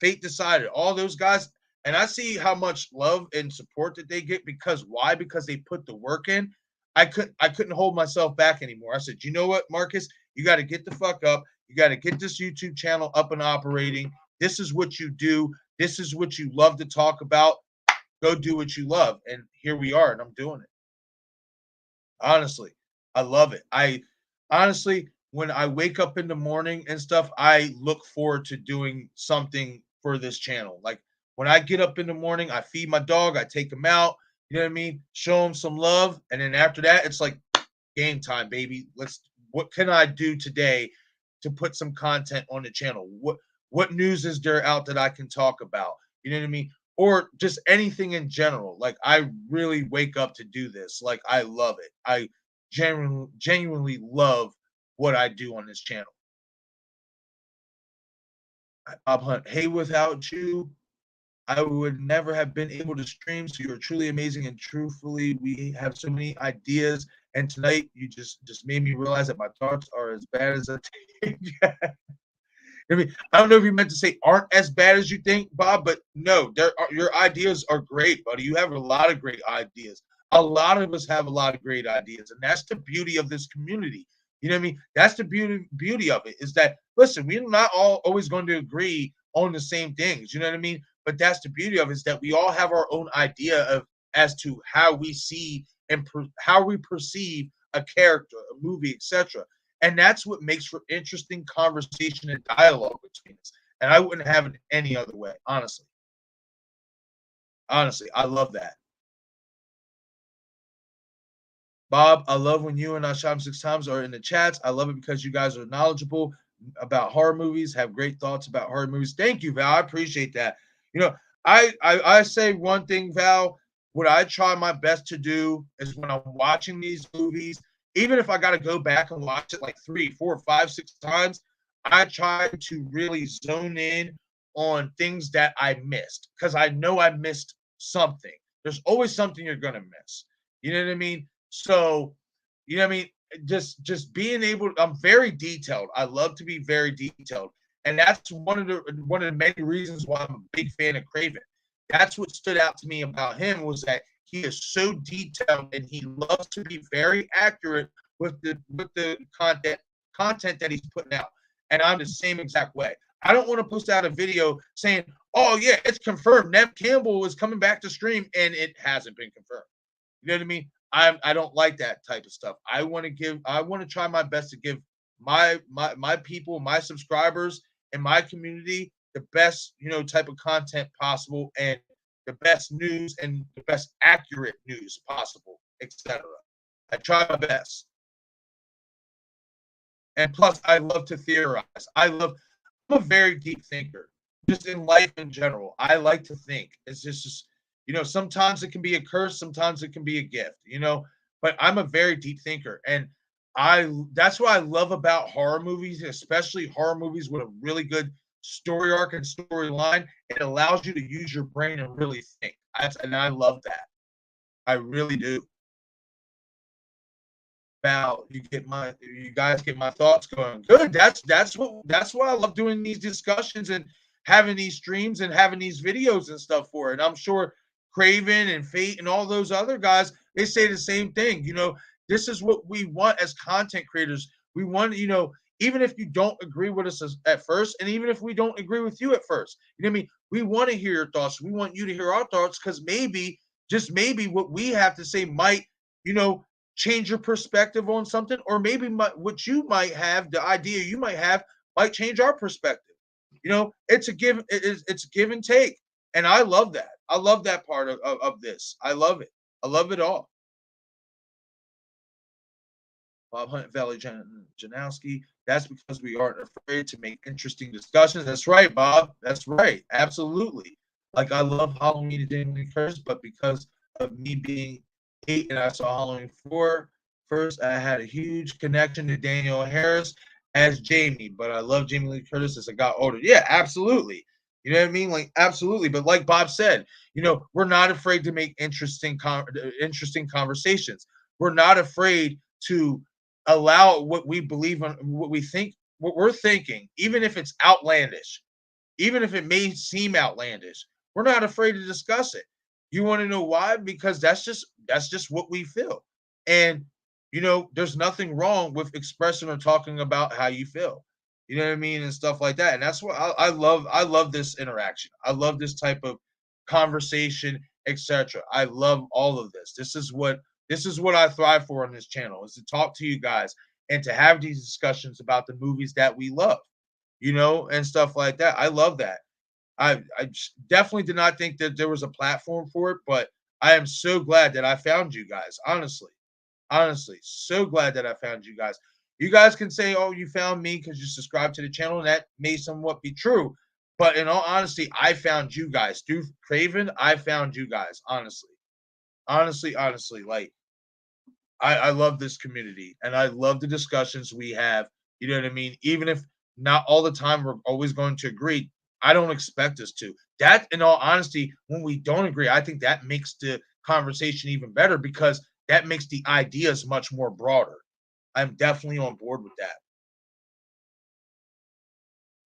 Fate Decided, all those guys, and I see how much love and support that they get because why? Because they put the work in. I couldn't hold myself back anymore. I said, you know what, Marcus, you got to get the fuck up. You got to get this YouTube channel up and operating. This is what you do. This is what you love to talk about. Go do what you love, and here we are, and I'm doing it. Honestly, I love it. I honestly, when I wake up in the morning and stuff, I look forward to doing something for this channel. Like when I get up in the morning, I feed my dog, I take him out, you know what I mean? Show him some love. And then after that, it's like game time, baby. What can I do today to put some content on the channel? What news is there out that I can talk about? You know what I mean? or just anything in general. Like, I really wake up to do this. Like, I love it. I genuinely love what I do on this channel. Bob Hunt, hey, without you, I would never have been able to stream. So you're truly amazing, and truthfully, we have so many ideas. And tonight, you just made me realize that my thoughts are as bad as I think. I mean, I don't know if you meant to say aren't as bad as you think, Bob, but no, your ideas are great, buddy. You have a lot of great ideas. A lot of us have a lot of great ideas, and that's the beauty of this community. You know what I mean? That's the beauty of it, is that, listen, we're not all always going to agree on the same things. You know what I mean? But that's the beauty of it, is that we all have our own idea of as to how we see and how we perceive a character, a movie, etc. And that's what makes for interesting conversation and dialogue between us. And I wouldn't have it any other way, honestly. Honestly, I love that. Bob, I love when you and I Shot 'em Six Times are in the chats. I love it because you guys are knowledgeable about horror movies, have great thoughts about horror movies. Thank you, Val. I appreciate that. You know, I say one thing, Val. What I try my best to do is when I'm watching these movies, even if I got to go back and watch it like 3, 4, 5, 6 times, I try to really zone in on things that I missed, because I know I missed something. There's always something you're gonna miss. You know what I mean? So, you know what I mean? Just being able, I'm very detailed. I love to be very detailed. And that's one of the many reasons why I'm a big fan of Craven. That's what stood out to me about him, was that he is so detailed and he loves to be very accurate with the content that he's putting out. And I'm the same exact way. I don't want to post out a video saying, "Oh yeah, it's confirmed. Nev Campbell is coming back to stream," and it hasn't been confirmed. You know what I mean? I don't like that type of stuff. I want to try my best to give my people, my subscribers, and my community the best, type of content possible, and the best news and the best accurate news possible, etc. I try my best. And plus, I love to theorize. I'm a very deep thinker, just in life in general. I like to think. It's just sometimes it can be a curse, sometimes it can be a gift, but I'm a very deep thinker. And that's what I love about horror movies, especially horror movies with a really good story arc and storyline. It allows you to use your brain and really think. And I love that. I really do. Val, you guys get my thoughts going. Good. That's why I love doing these discussions and having these streams and having these videos and stuff for it. I'm sure Craven and Fate and all those other guys, they say the same thing. This is what we want as content creators. We want, even if you don't agree with us at first, and even if we don't agree with you at first, you know what I mean? We want to hear your thoughts. We want you to hear our thoughts, because maybe, just maybe, what we have to say might, change your perspective on something, or maybe what you might have, the idea you might have, might change our perspective. It's a give and take, and I love that. I love that part of this. I love it. I love it all. Bob Hunt, Valley Janowski. That's because we aren't afraid to make interesting discussions. That's right, Bob. That's right. Absolutely. Like, I love Halloween and Jamie Lee Curtis, but because of me being 8 and I saw Halloween 4 first, I had a huge connection to Danielle Harris as Jamie, but I love Jamie Lee Curtis as I got older. Yeah, absolutely. You know what I mean? Like, absolutely. But like Bob said, we're not afraid to make interesting conversations. We're not afraid to allow what we believe in, what we think, what we're thinking, even if it's outlandish, even if it may seem outlandish. We're not afraid to discuss it. You want to know why? Because that's just what we feel. And there's nothing wrong with expressing or talking about how you feel. You know what I mean? And stuff like that. And that's what I love. I love this interaction. I love this type of conversation, etc. I love all of this. This is what I thrive for on this channel, is to talk to you guys and to have these discussions about the movies that we love, and stuff like that. I love that. I definitely did not think that there was a platform for it, but I am so glad that I found you guys. Honestly, so glad that I found you guys. You guys can say, "Oh, you found me because you subscribed to the channel," and that may somewhat be true. But in all honesty, I found you guys. Through Craven, I found you guys, honestly. Honestly, like I love this community and I love the discussions we have. You know what I mean? Even if not all the time we're always going to agree, I don't expect us to. That, in all honesty, when we don't agree, I think that makes the conversation even better because that makes the ideas much more broader. I'm definitely on board with that.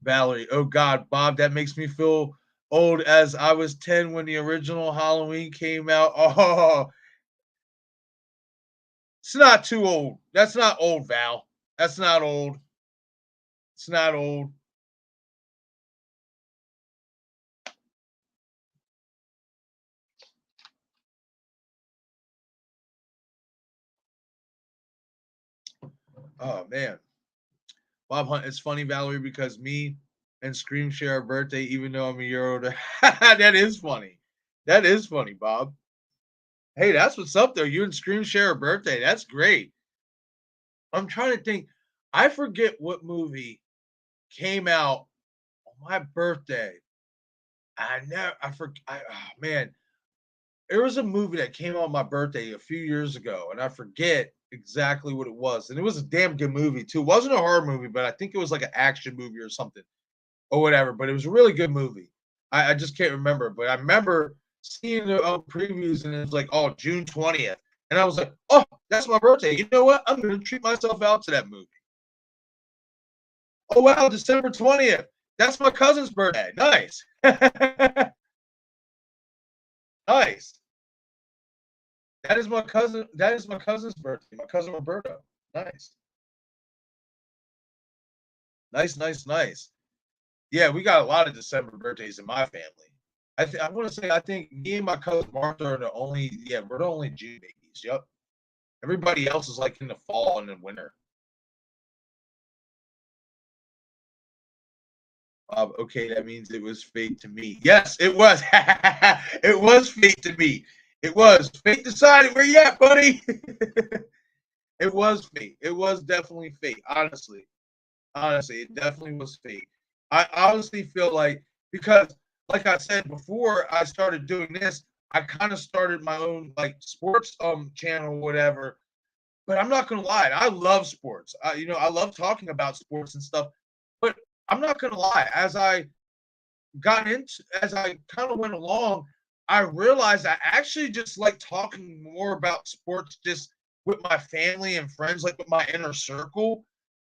Valerie, oh God, Bob, that makes me feel old as I was 10 when the original Halloween came out. Oh, it's not too old. That's not old, Val. That's not old. It's not old. Oh man. Bob Hunt, it's funny, Valerie, because me and Scream share a birthday, even though I'm a year older. That is funny. That is funny, Bob. Hey, that's what's up there. You and Scream share a birthday. That's great. I'm trying to think. I forget what movie came out on my birthday. Oh man, there was a movie that came out on my birthday a few years ago, and I forget exactly what it was. And it was a damn good movie too. It wasn't a horror movie, but I think it was like an action movie or something or whatever. But it was a really good movie. I just can't remember, but I remember seeing the previews, and it was like, oh, June 20th, and I was like, oh, that's my birthday. You know what? I'm going to treat myself out to that movie. Oh wow, December 20th. That's my cousin's birthday. Nice. Nice. That is my cousin. That is my cousin's birthday. My cousin Roberto. Nice. Nice. Yeah, we got a lot of December birthdays in my family. I want to say I think me and my cousin Martha are the only. Yeah, we're the only June babies. Yep. Everybody else is like in the fall and the winter. Okay, that means it was fate to me. Yes, it was. It was fate to me. It was fate decided where you at, buddy. It was fate. It was definitely fate. Honestly, it definitely was fate. I honestly feel like because, like I said before, I started doing this. I kind of started my own like sports channel, whatever. But I'm not gonna lie, I love sports. I love talking about sports and stuff. But I'm not gonna lie, as I kind of went along, I realized I actually just like talking more about sports just with my family and friends, like with my inner circle.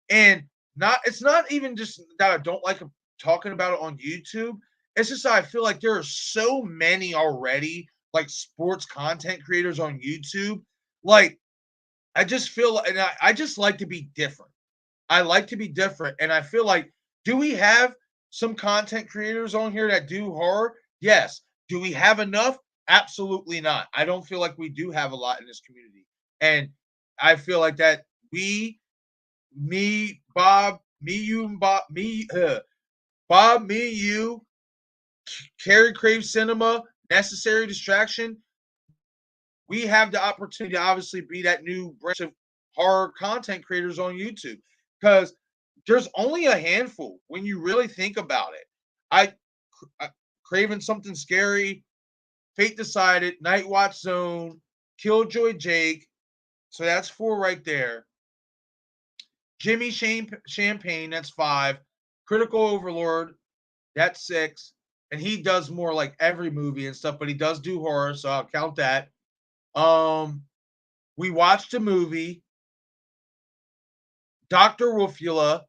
And not it's not even just that I don't like talking about it on YouTube. It's just that I feel like there are so many already like sports content creators on YouTube. Like I just feel and I just like to be different. I like to be different. And I feel like, do we have some content creators on here that do horror? Yes. Do we have enough? Absolutely not. I don't feel like we do have a lot in this community. And I feel like that me, Bob, me, you, and Bob, me, you, Carrie Crave Cinema, Necessary Distraction, we have the opportunity to obviously be that new branch of horror content creators on YouTube because there's only a handful when you really think about it. I Craving Something Scary, Fate Decided, Night Watch Zone, Killjoy Jake. So that's 4 right there. Jimmy Champagne, that's 5. Critical Overlord, that's 6. And he does more like every movie and stuff, but he does do horror, so I'll count that. We watched a movie, Dr. Wolfula.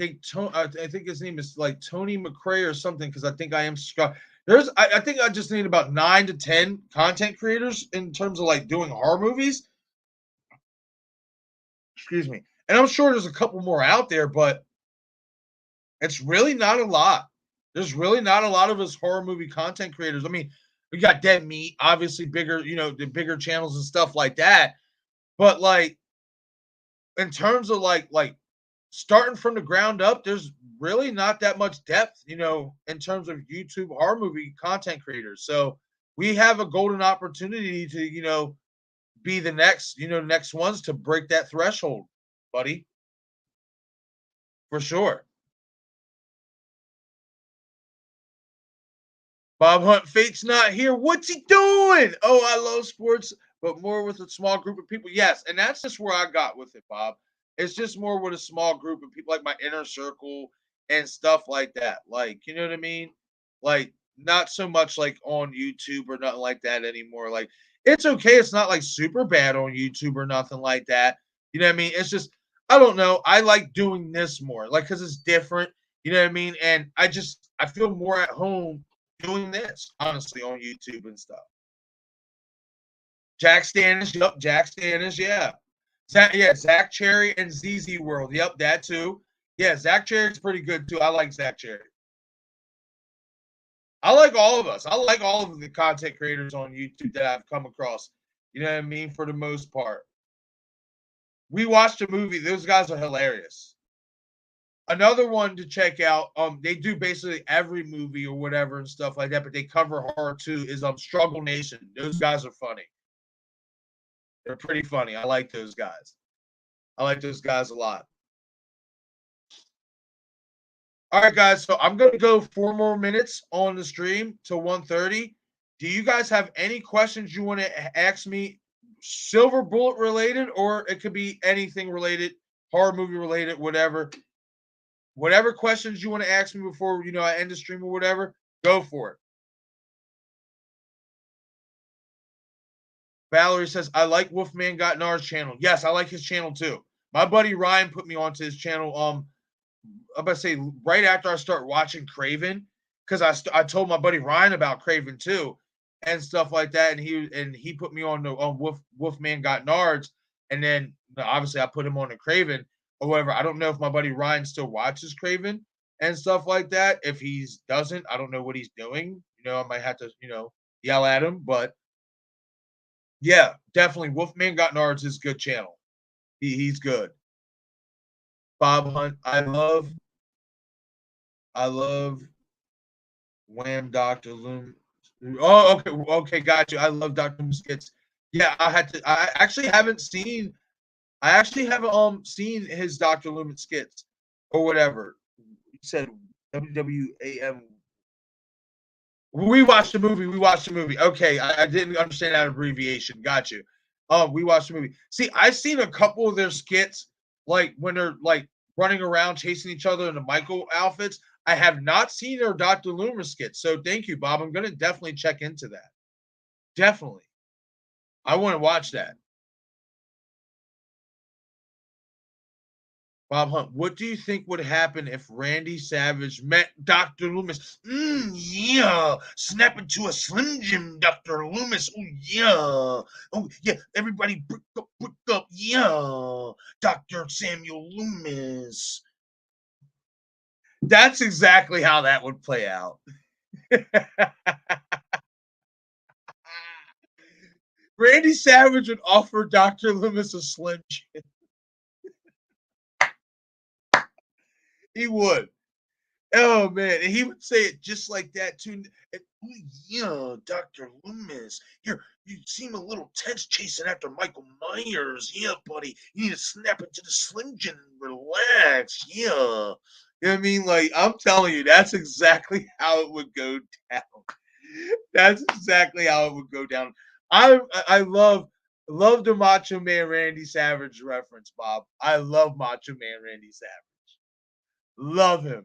I think his name is like Tony McCrae or something because I think I am I think I just need about 9 to 10 content creators in terms of like doing horror movies. Excuse me. And I'm sure there's a couple more out there, but it's really not a lot. There's really not a lot of us horror movie content creators. I mean, we got Dead Meat, obviously bigger, the bigger channels and stuff like that. But like in terms of like starting from the ground up, there's really not that much depth, in terms of YouTube horror movie content creators. So we have a golden opportunity to, be the next ones to break that threshold, buddy. For sure. Bob Hunt, Fate's not here. What's he doing? Oh, I love sports, but more with a small group of people. Yes, and that's just where I got with it, Bob. It's just more with a small group of people, like my inner circle and stuff like that. Like, you know what I mean? Like, not so much like on YouTube or nothing like that anymore. Like, it's okay. It's not like super bad on YouTube or nothing like that. You know what I mean? It's just, I don't know. I like doing this more, like, because it's different. You know what I mean? And I feel more at home doing this, honestly, on YouTube and stuff. Jack Stanish, yep, Jack Stanish, yeah. Zach Cherry and ZZ World, yep, that too. Yeah, Zach Cherry's pretty good too. I like Zach Cherry. I like all of us. I like all of the content creators on YouTube that I've come across. You know what I mean? For the most part. We watched a movie. Those guys are hilarious. Another one to check out, they do basically every movie or whatever and stuff like that, but they cover horror too, is Struggle Nation. Those guys are funny. They're pretty funny. I like those guys. I like those guys a lot. All right, guys. So I'm going to go 4 more minutes on the stream till 1:30. Do you guys have any questions you want to ask me, Silver Bullet related, or it could be anything related, horror movie related, whatever. Whatever questions you want to ask me before I end the stream or whatever, go for it. Valerie says, I like Wolfman Got Nar's channel. Yes, I like his channel too. My buddy Ryan put me onto his channel. I'm about to say right after I start watching Craven, because I told my buddy Ryan about Craven too, and stuff like that, and he put me on the Wolfman Got Nards, and then obviously I put him on the Craven or whatever. I don't know if my buddy Ryan still watches Craven and stuff like that. If he doesn't, I don't know what he's doing. I might have to yell at him, but yeah, definitely Wolfman Got Nards is a good channel. He's good. Bob Hunt, I love Wham Dr. Loom. Oh, okay, got you. I love Dr. Loom skits. Yeah, I actually haven't seen seen his Dr. Loomis skits or whatever. He said WWAM. We watched the movie. We watched the movie. Okay, I didn't understand that abbreviation. Got you. We watched the movie. See, I've seen a couple of their skits, like when they're like running around chasing each other in the Michael outfits. I have not seen their Dr. Loomis skits. So thank you, Bob. I'm gonna definitely check into that. Definitely. I want to watch that. Bob Hunt, what do you think would happen if Randy Savage met Dr. Loomis? Yeah, snap into a Slim Jim, Dr. Loomis. Oh, yeah. Oh, yeah, everybody brick up. Yeah, Dr. Samuel Loomis. That's exactly how that would play out. Randy Savage would offer Dr. Loomis a Slim Jim. He would. Oh man, and he would say it just like that too. And, oh, yeah, Dr. Loomis. Here, you seem a little tense chasing after Michael Myers. Yeah, buddy. You need to snap into the Slim Jim and relax. Yeah. You know what I mean? Like, I'm telling you, that's exactly how it would go down. That's exactly how it would go down. I love the Macho Man Randy Savage reference, Bob. I love Macho Man Randy Savage. Love him.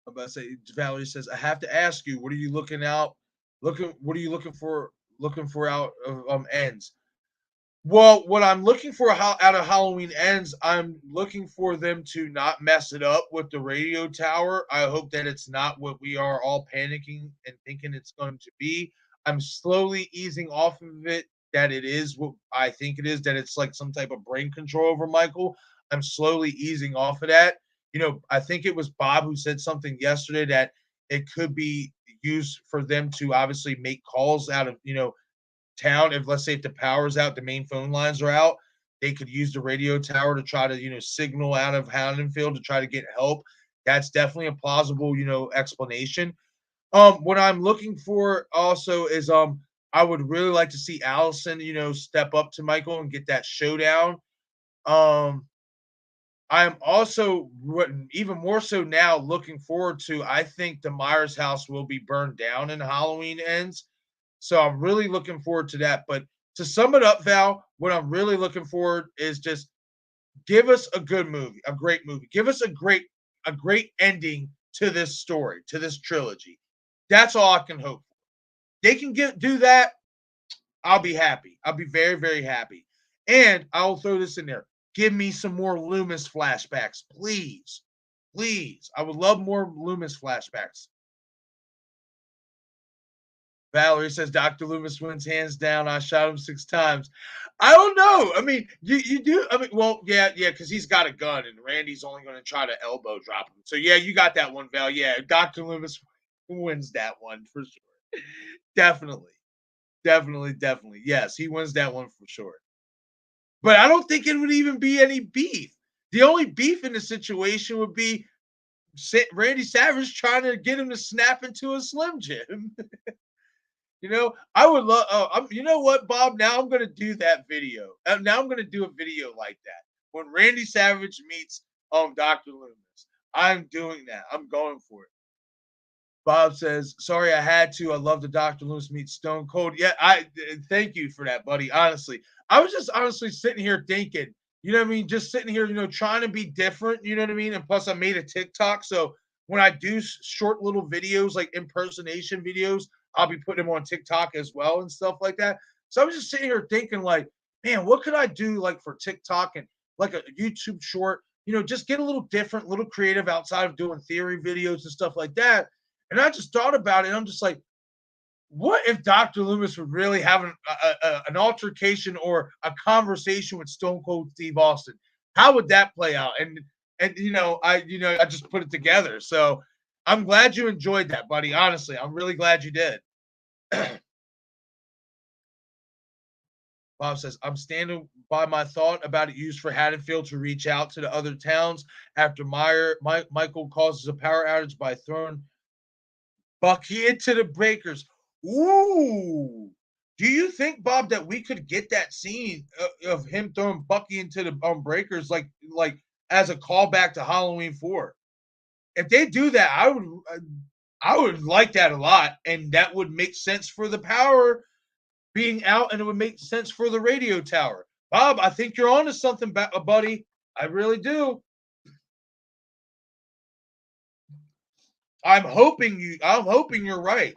I'm about to say, Valerie says, I have to ask you, what are you what are you looking for out of ends? Well, what I'm looking for out of Halloween ends, I'm looking for them to not mess it up with the radio tower. I hope that it's not what we are all panicking and thinking it's going to be. I'm slowly easing off of it, that it is what I think it is, that it's like some type of brain control over Michael. I'm slowly easing off of that. I think it was Bob who said something yesterday that it could be used for them to obviously make calls out of, town. If, let's say, if the power's out, the main phone lines are out, they could use the radio tower to try to signal out of Haddonfield to try to get help. That's definitely a plausible explanation. What I'm looking for also is I would really like to see Allison step up to Michael and get that showdown. I am also even more so now looking forward to. I think the Myers house will be burned down in Halloween ends, so I'm really looking forward to that. But to sum it up, Val, what I'm really looking forward is just give us a good movie, a great movie. Give us a great ending to this story, to this trilogy. That's all I can hope for. They can do that, I'll be happy. I'll be very, very happy. And I'll throw this in there. Give me some more Loomis flashbacks, please. Please. I would love more Loomis flashbacks. Valerie says Dr. Loomis wins hands down. I shot him 6 times. I don't know. I mean, you do. I mean, well, yeah, because he's got a gun and Randy's only going to try to elbow drop him. So, yeah, you got that one, Val. Yeah, Dr. Loomis wins that one for sure. Definitely. Definitely. Yes, he wins that one for sure. But I don't think it would even be any beef. The only beef in the situation would be Randy Savage trying to get him to snap into a Slim Jim. I would love. You know what, Bob? Now I'm going to do that video. Now I'm going to do a video like that when Randy Savage meets Dr. Loomis. I'm doing that. I'm going for it. Bob says, "Sorry, I had to. I love the Dr. Loomis meets Stone Cold." Yeah, I thank you for that, buddy. Honestly, I was just honestly sitting here thinking, you know what I mean? Just sitting here, trying to be different. You know what I mean? And plus, I made a TikTok, so when I do short little videos like impersonation videos, I'll be putting them on TikTok as well and stuff like that. So I was just sitting here thinking, like, man, what could I do like for TikTok and like a YouTube short? Just get a little different, little creative outside of doing theory videos and stuff like that. And I just thought about it. And I'm just like, what if Dr. Loomis would really have an altercation or a conversation with Stone Cold Steve Austin? How would that play out? And I just put it together. So I'm glad you enjoyed that, buddy. Honestly, I'm really glad you did. Bob says, I'm standing by my thought about it used for Haddonfield to reach out to the other towns after Michael causes a power outage by throwing Bucky into the breakers. Ooh. Do you think, Bob, that we could get that scene of him throwing Bucky into the breakers like as a callback to Halloween 4? If they do that, I would like that a lot, and that would make sense for the power being out, and it would make sense for the radio tower. Bob, I think you're onto something, buddy. I really do. I'm hoping you're right.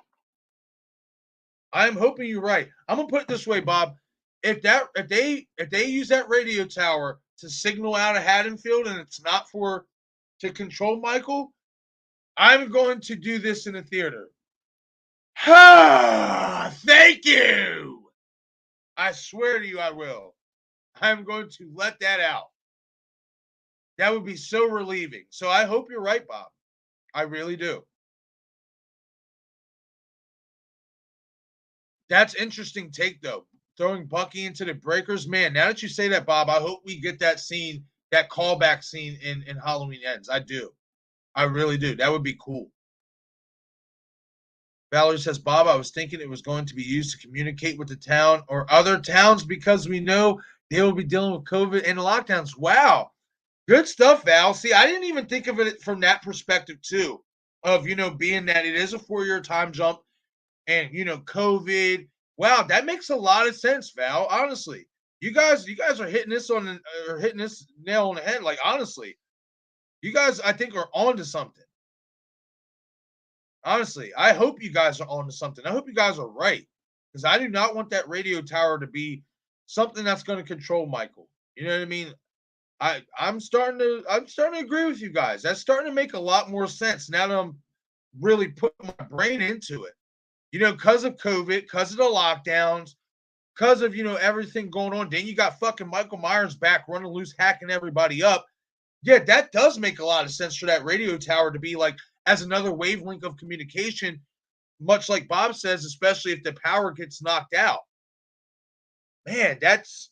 I'm hoping you're right. I'm gonna put it this way, Bob. If they use that radio tower to signal out of Haddonfield and it's not to control Michael, I'm going to do this in a theater. Thank you. I swear to you, I will. I'm going to let that out. That would be so relieving. So I hope you're right, Bob. I really do. That's interesting take, though. Throwing Bucky into the breakers. Man, now that you say that, Bob, I hope we get that scene, that callback scene in Halloween Ends. I do. I really do. That would be cool. Valerie says, Bob, I was thinking it was going to be used to communicate with the town or other towns because we know they will be dealing with COVID and lockdowns. Wow. Good stuff, Val. See, I didn't even think of it from that perspective, too, of, being that it is a 4-year time jump and, COVID. Wow, that makes a lot of sense, Val. Honestly, you guys are hitting this nail on the head. Like, honestly, you guys, I think, are onto something. Honestly, I hope you guys are onto something. I hope you guys are right, because I do not want that radio tower to be something that's going to control Michael. You know what I mean? I'm starting to agree with you guys. That's starting to make a lot more sense now that I'm really putting my brain into it. Because of COVID, because of the lockdowns, because of everything going on. Then you got fucking Michael Myers back running loose, hacking everybody up. Yeah, that does make a lot of sense for that radio tower to be like as another wavelength of communication, much like Bob says, especially if the power gets knocked out. Man, that's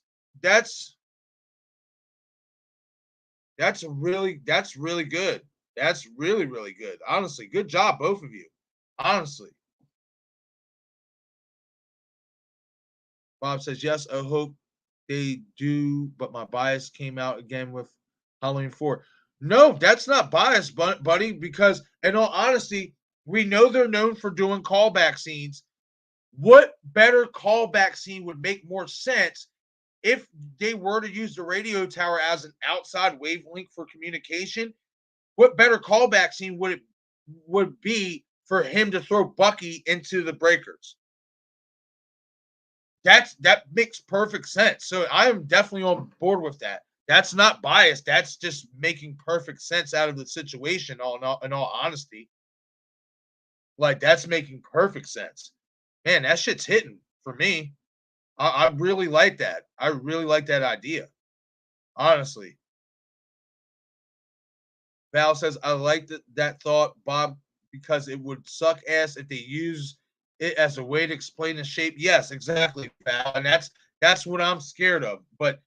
really good. That's really, really good. Honestly, good job, both of you. Honestly. Bob says, yes, I hope they do, but my bias came out again with Halloween 4. No, that's not biased, buddy, because in all honesty, we know they're known for doing callback scenes. What better callback scene would make more sense if they were to use the radio tower as an outside wavelength for communication? What better callback scene would be for him to throw Bucky into the breakers? That makes perfect sense. So I am definitely on board with that. That's not biased. That's just making perfect sense out of the situation. In all honesty, like that's making perfect sense. Man, that shit's hitting for me. I really like that. I really like that idea. Honestly, Val says I like that thought, Bob, because it would suck ass if they use it as a way to explain the shape. Yes, exactly, Val, and that's what I'm scared of. But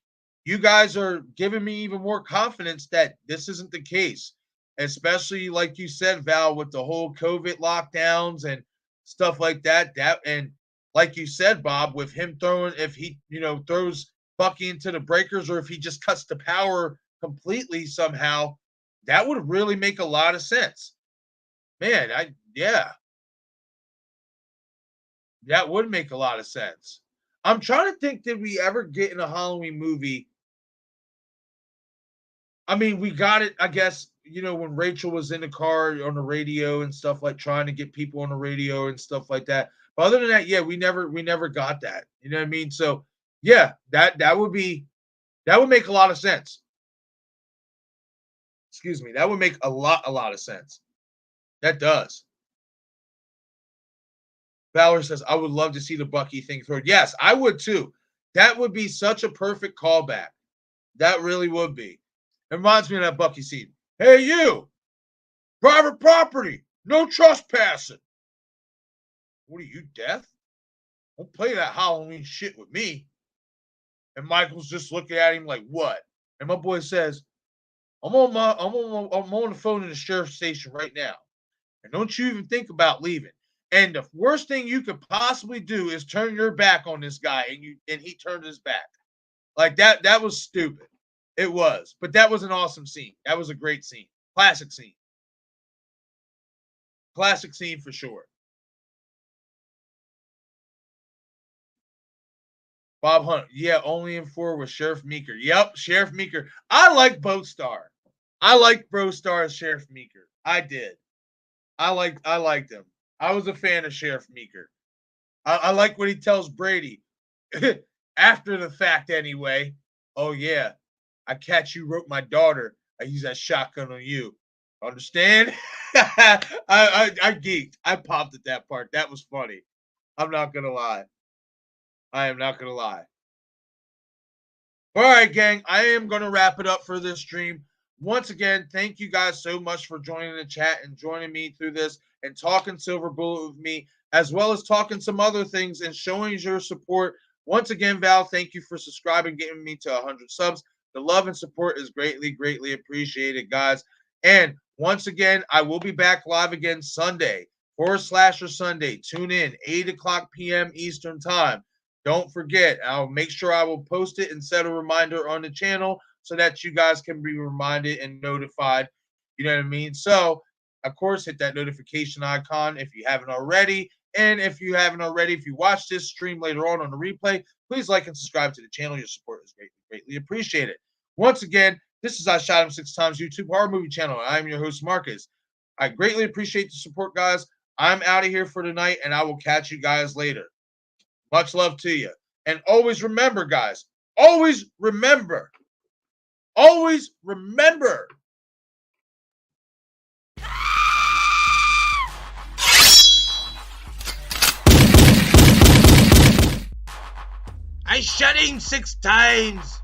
you guys are giving me even more confidence that this isn't the case, especially like you said, Val, with the whole COVID lockdowns and stuff like that. And like you said, Bob, with him throwing, if he throws Bucky into the breakers, or if he just cuts the power completely somehow, that would really make a lot of sense. Man, that would make a lot of sense. I'm trying to think, did we ever get in a Halloween movie? I mean, we got it, I guess, when Rachel was in the car on the radio and stuff, like trying to get people on the radio and stuff like that. But other than that, yeah, we never got that. You know what I mean? So yeah, that would make a lot of sense. Excuse me. That would make a lot of sense. That does. Valor says, I would love to see the Bucky thing thrown. Yes, I would too. That would be such a perfect callback. That really would be. It reminds me of that Bucky scene. Hey, you! Private property! No trespassing! What are you, deaf? Don't play that Halloween shit with me. And Michael's just looking at him like, what? And my boy says, I'm on the phone in the sheriff's station right now. And don't you even think about leaving. And the worst thing you could possibly do is turn your back on this guy, and he turned his back. Like that was stupid. It was. But that was an awesome scene. That was a great scene. Classic scene. Classic scene for sure. Bob Hunt. Yeah, only in 4 with Sheriff Meeker. Yep, Sheriff Meeker. I like Boatstar. I liked Boatstar as Sheriff Meeker. I did. I liked him. I was a fan of Sheriff Meeker. I like what he tells Brady. After the fact, anyway. Oh, yeah. I catch you wrote my daughter. I use that shotgun on you. Understand? I geeked. I popped at that part. That was funny. I'm not going to lie. I am not going to lie. All right, gang. I am going to wrap it up for this stream. Once again, thank you guys so much for joining the chat and joining me through this and talking Silver Bullet with me, as well as talking some other things and showing your support. Once again, Val, thank you for subscribing, getting me to 100 subs. The love and support is greatly appreciated, guys. And once again, I will be back live again Sunday, Horror Slasher Sunday. Tune in, 8 o'clock p.m. Eastern Time. Don't forget, I'll make sure I will post it and set a reminder on the channel so that you guys can be reminded and notified. You know what I mean? So, of course, hit that notification icon if you haven't already. And if you haven't already, if you watch this stream later on the replay, please like and subscribe to the channel. Your support is greatly appreciated. Once again, this is I Shot Him 6 Times YouTube horror movie channel. I'm your host, Marcus. I greatly appreciate the support, guys. I'm out of here for tonight, and I will catch you guys later. Much love to you. And always remember, guys, always remember. Always remember. I shot him 6 times.